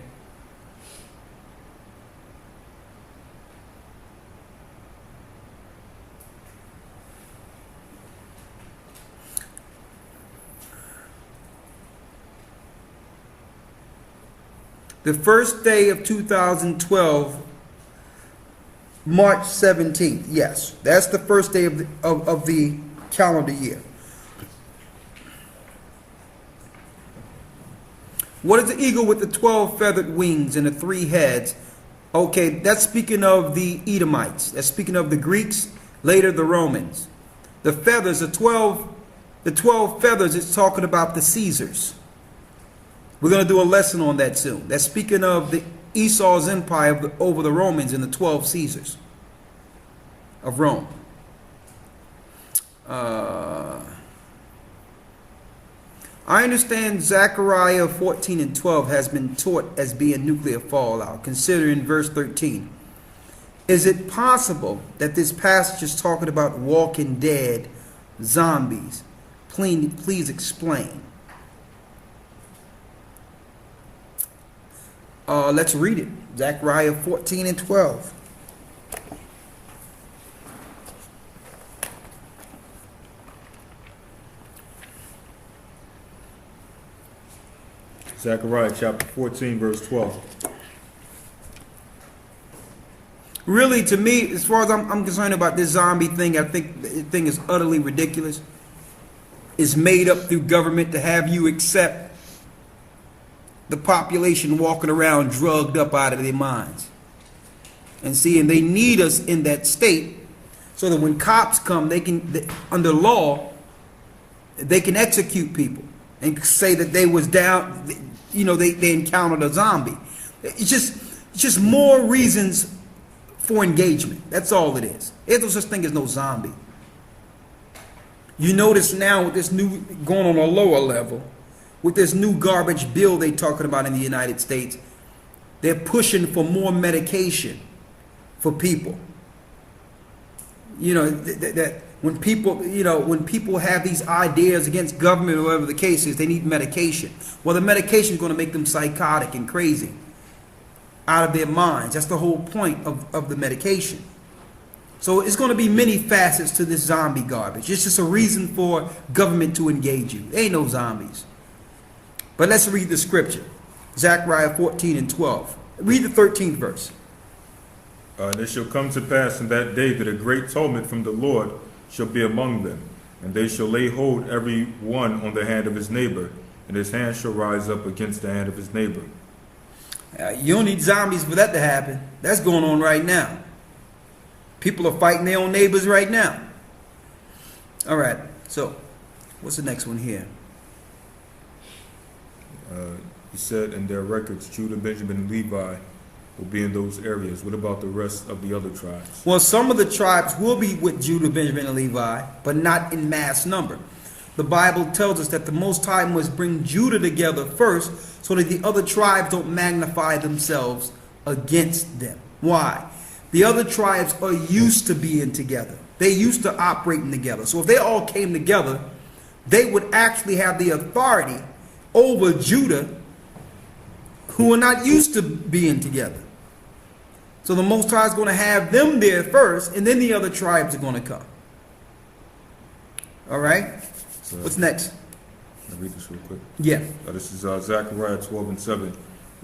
The first day of 2012, March 17th. Yes, that's the first day of the calendar year. What is the eagle with the 12 feathered wings and the 3 heads? Okay, that's speaking of the Edomites. That's speaking of the Greeks, later the Romans. The feathers, the 12 feathers, it's talking about the Caesars. We're going to do a lesson on that soon. That's speaking of the Esau's empire over the Romans and the 12 Caesars of Rome. I understand Zechariah 14 and 12 has been taught as being nuclear fallout, considering verse 13. Is it possible that this passage is talking about walking dead zombies? Please explain. Let's read it. Zechariah 14 and 12. Zechariah chapter 14, verse 12. Really, to me, as far as I'm concerned about this zombie thing, I think the thing is utterly ridiculous. It's made up through government to have you accept the population walking around drugged up out of their minds. And see, and they need us in that state so that when cops come, they can, under law, they can execute people and say that they was down, you know, they encountered a zombie. It's just more reasons for engagement. That's all it is. There's no such thing as no zombie. You notice now with this new, going on a lower level, with this new garbage bill they talking about in the United States, they're pushing for more medication for people. You know, that when people, you know, when people have these ideas against government or whatever the case is, they need medication. Well, the medication is going to make them psychotic and crazy, out of their minds. That's the whole point of the medication. So it's going to be many facets to this zombie garbage. It's just a reason for government to engage you. There ain't no zombies. But let's read the scripture. Zechariah 14 and 12. Read the 13th verse. And it shall come to pass in that day that a great tumult from the Lord shall be among them, and they shall lay hold every one on the hand of his neighbor, and his hand shall rise up against the hand of his neighbor. You don't need zombies for that to happen. That's going on right now. People are fighting their own neighbors right now. All right, so what's the next one here? He said in their records, Judah, Benjamin, and Levi will be in those areas. What about the rest of the other tribes? Well, some of the tribes will be with Judah, Benjamin, and Levi, but not in mass number. The Bible tells us that the Most High must bring Judah together first so that the other tribes don't magnify themselves against them. Why? The other tribes are used to being together. They're used to operating together. So if they all came together, they would actually have the authority over Judah, who are not used to being together. So the Most High is going to have them there first, and then the other tribes are going to come. All right? So, what's next? I'll read this real quick. Yeah. This is Zechariah 12 and 7. It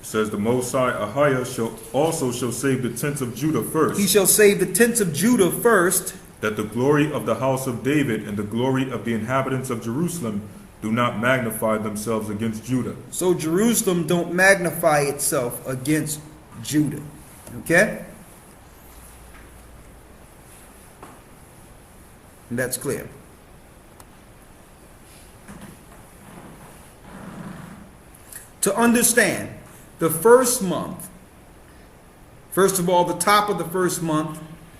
says, the Most High, AHAYAH, shall save the tents of Judah first. He shall save the tents of Judah first, that the glory of the house of David and the glory of the inhabitants of Jerusalem do not magnify themselves against Judah. So Jerusalem don't magnify itself against Judah. Okay? And that's clear. To understand, the first month, first of all, the top of the first month,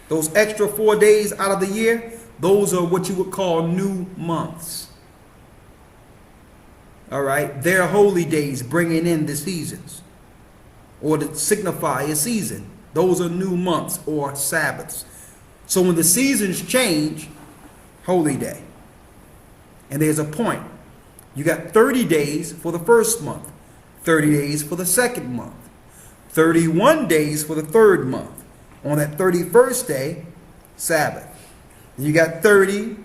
those extra 4 days out of the year, those are what you would call new months. All right? They're holy days bringing in the seasons, or to signify a season. Those are new months or Sabbaths. So when the seasons change, holy day. And there's a point. You got 30 days for the first month, 30 days for the second month, 31 days for the third month. On that 31st day, Sabbath. You got 30,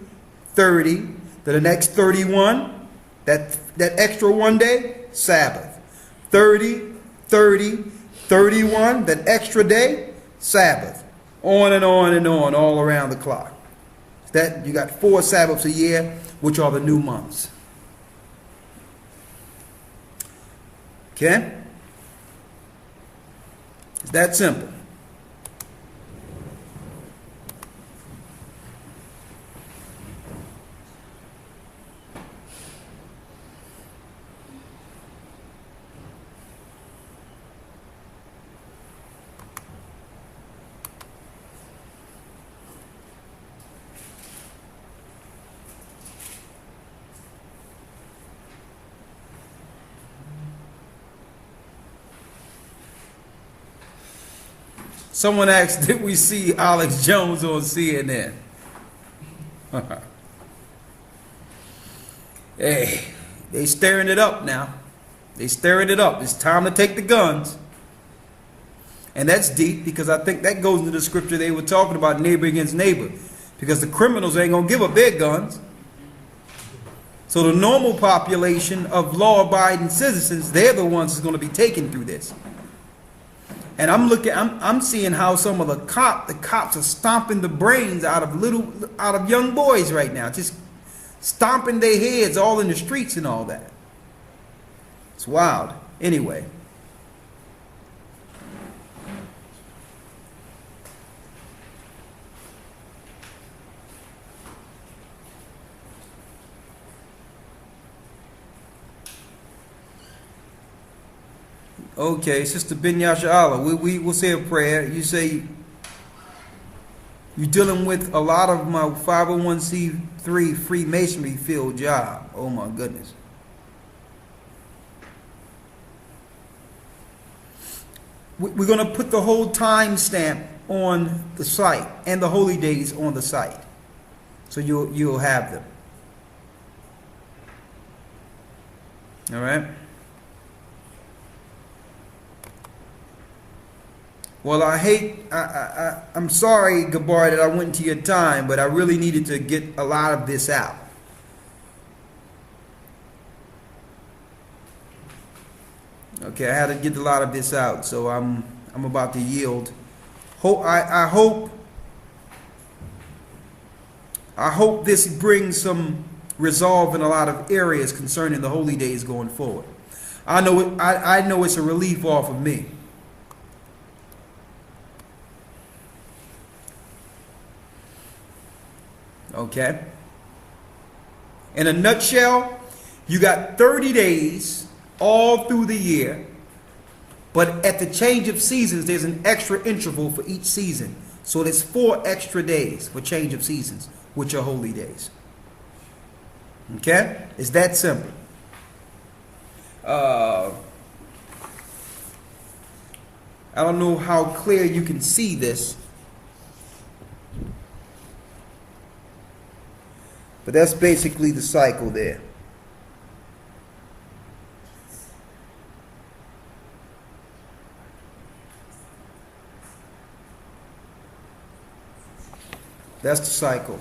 30, then the next 31, that extra 1 day, Sabbath. 30, 30, 31, that extra day, Sabbath. On and on and on, all around the clock. That you got 4 Sabbaths a year, which are the new months. Okay? It's that simple. Someone asked, did we see Alex Jones on CNN? Hey, they stirring it up now. They stirring it up. It's time to take the guns. And that's deep, because I think that goes into the scripture they were talking about, neighbor against neighbor. Because the criminals ain't going to give up their guns. So the normal population of law-abiding citizens, they're the ones that's going to be taken through this. And I'm seeing how some of the cops are stomping the brains out of young boys right now, just stomping their heads all in the streets and all that. It's wild. Anyway. Okay, Sister Ben YASHAYA, we will say a prayer. You say you're dealing with a lot of my 501c3 Freemasonry field job. Oh my goodness. We're going to put the whole time stamp on the site and the holy days on the site. So you'll have them. All right. Well, I'm sorry, Gabar, that I went into your time, but I really needed to get a lot of this out. Okay, I had to get a lot of this out, so I'm about to yield. I hope this brings some resolve in a lot of areas concerning the holy days going forward. I know it's a relief off of me. Okay. In a nutshell, you got 30 days all through the year, but at the change of seasons, there's an extra interval for each season. So there's 4 extra days for change of seasons, which are holy days. Okay? It's that simple. I don't know how clear you can see this, but that's basically the cycle there. That's the cycle.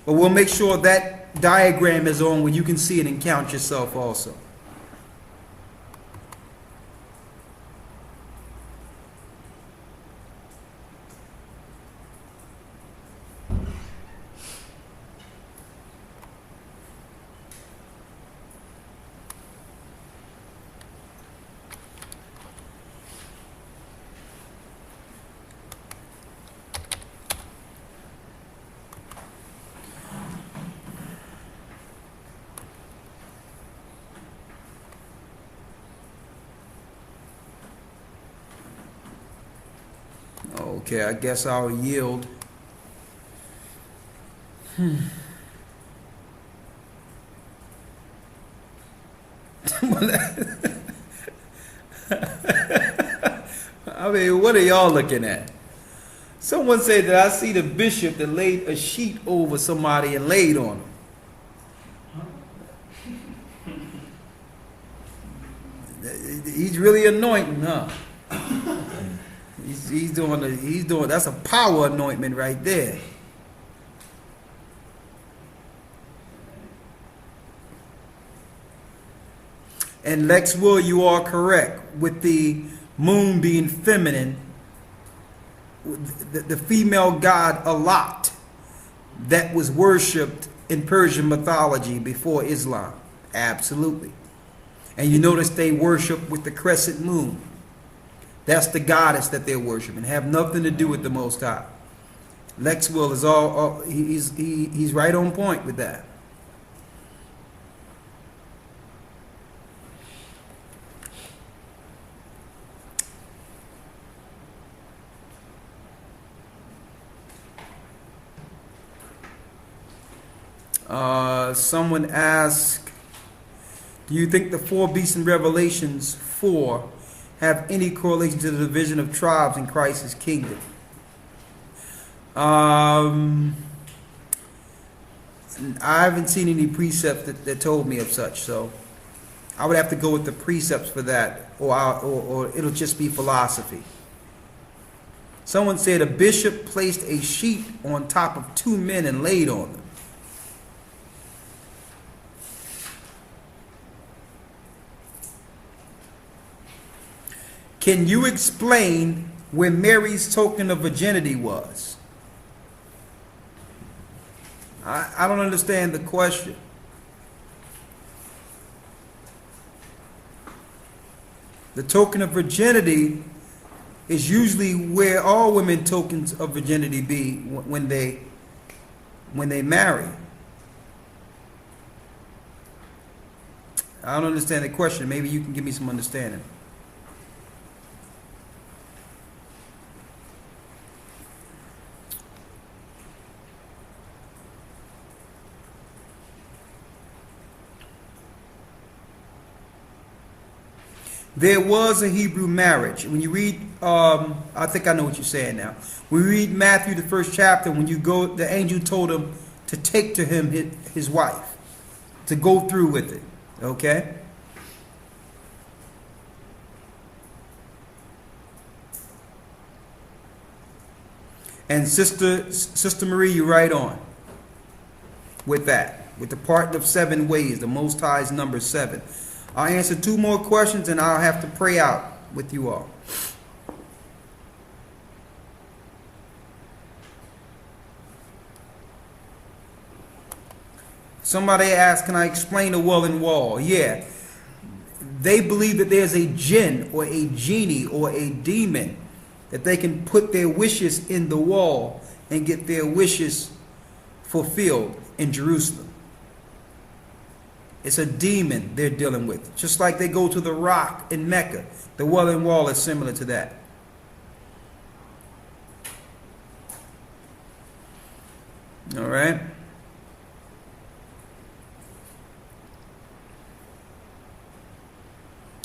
But we'll make sure that diagram is on where you can see it and count yourself also. Okay, I guess I'll yield. I mean, what are y'all looking at? Someone said that I see the bishop that laid a sheet over somebody and laid on him. He's really anointing, huh? He's doing that's a power anointment right there. And Lex Will, you are correct with the moon being feminine. The female god Alat that was worshipped in Persian mythology before Islam. Absolutely. And you notice they worship with the crescent moon. That's the goddess that they're worshiping. Have nothing to do with the Most High. Lex Will is he's right on point with that. Someone asked, do you think the 4 beasts in Revelations 4 have any correlation to the division of tribes in Christ's kingdom? I haven't seen any precepts that told me of such, so I would have to go with the precepts for that, or it'll just be philosophy. Someone said a bishop placed a sheet on top of 2 men and laid on them. Can you explain where Mary's token of virginity was? I don't understand the question. The token of virginity is usually where all women tokens of virginity be when they marry. I don't understand the question. Maybe you can give me some understanding. There was a Hebrew marriage. When you read, I think I know what you're saying now. When we read Matthew, the 1st chapter, when you go, the angel told him to take to him his wife, to go through with it. Okay? And Sister Marie, you're right on with that. With the part of 7 ways, the Most High's number 7. I'll answer 2 more questions and I'll have to pray out with you all. Somebody asked, can I explain the Welling Wall? Yeah. They believe that there's a jinn or a genie or a demon that they can put their wishes in the wall and get their wishes fulfilled in Jerusalem. It's a demon they're dealing with. Just like they go to the rock in Mecca. The Welling Wall is similar to that. All right.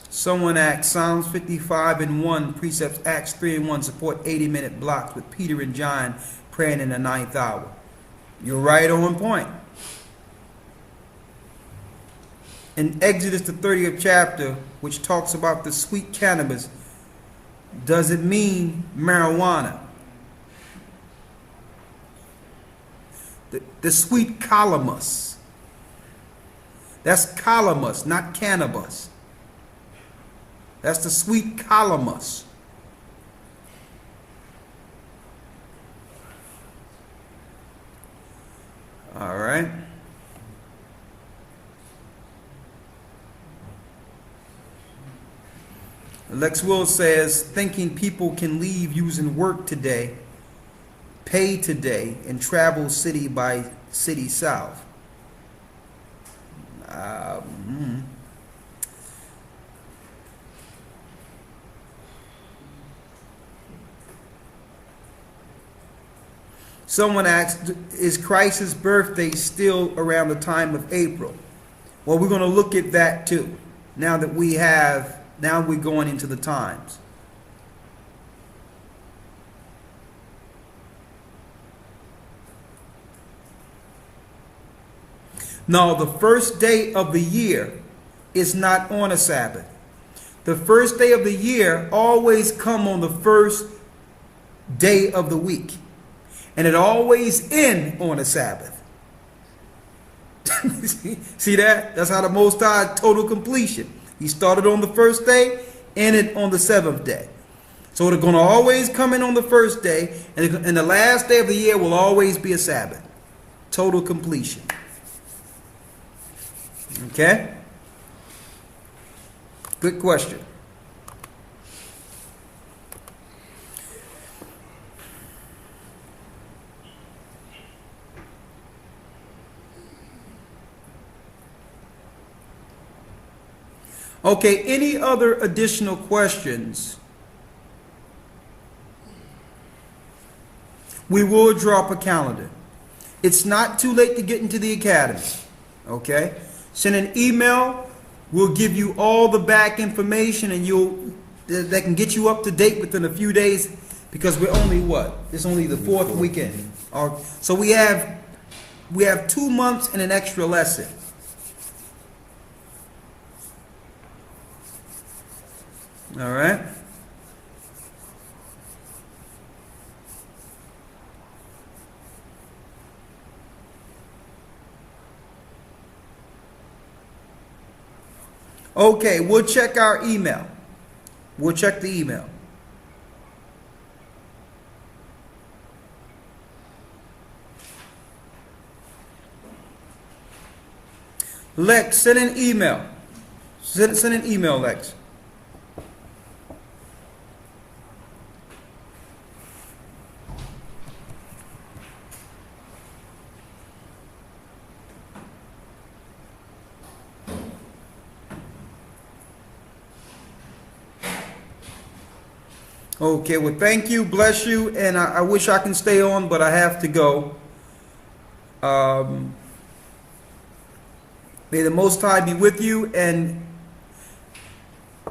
Someone asked, Psalms 55:1, precepts Acts 3:1 support 80-minute blocks with Peter and John praying in the 9th hour. You're right on point. In Exodus, the 30th chapter, which talks about the sweet cannabis, does it mean marijuana? The sweet calamus. That's calamus, not cannabis. That's the sweet calamus. All right. Lex Will says, thinking people can leave using work today, pay today, and travel city by city south. Someone asked, is Christ's birthday still around the time of April? Well, we're going to look at that too. Now we're going into the times. Now, the first day of the year is not on a Sabbath. The first day of the year always come on the first day of the week. And it always end on a Sabbath. See that? That's how the Most High total completion. He started on the first day, ended on the 7th day. So they're going to always come in on the first day, and the last day of the year will always be a Sabbath. Total completion. Okay? Good question. Okay, any other additional questions? We will drop a calendar. It's not too late to get into the academy. Okay? Send an email. We'll give you all the back information, and that can get you up to date within a few days, because we're only what? It's only the 4th weekend. So we have 2 months and an extra lesson. All right. Okay, we'll check our email. We'll check the email. Lex, send an email. Send an email, Lex. Okay, well, thank you, bless you, and I wish I can stay on, but I have to go. May the Most High be with you, and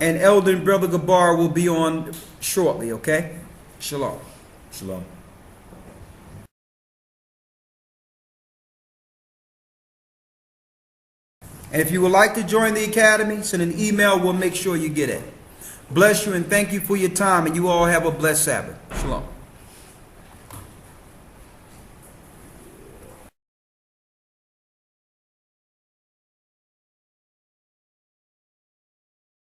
Elder and Brother Gabar will be on shortly, okay? Shalom. Shalom. And if you would like to join the academy, send an email, we'll make sure you get it. Bless you and thank you for your time, and you all have a blessed Sabbath. Shalom.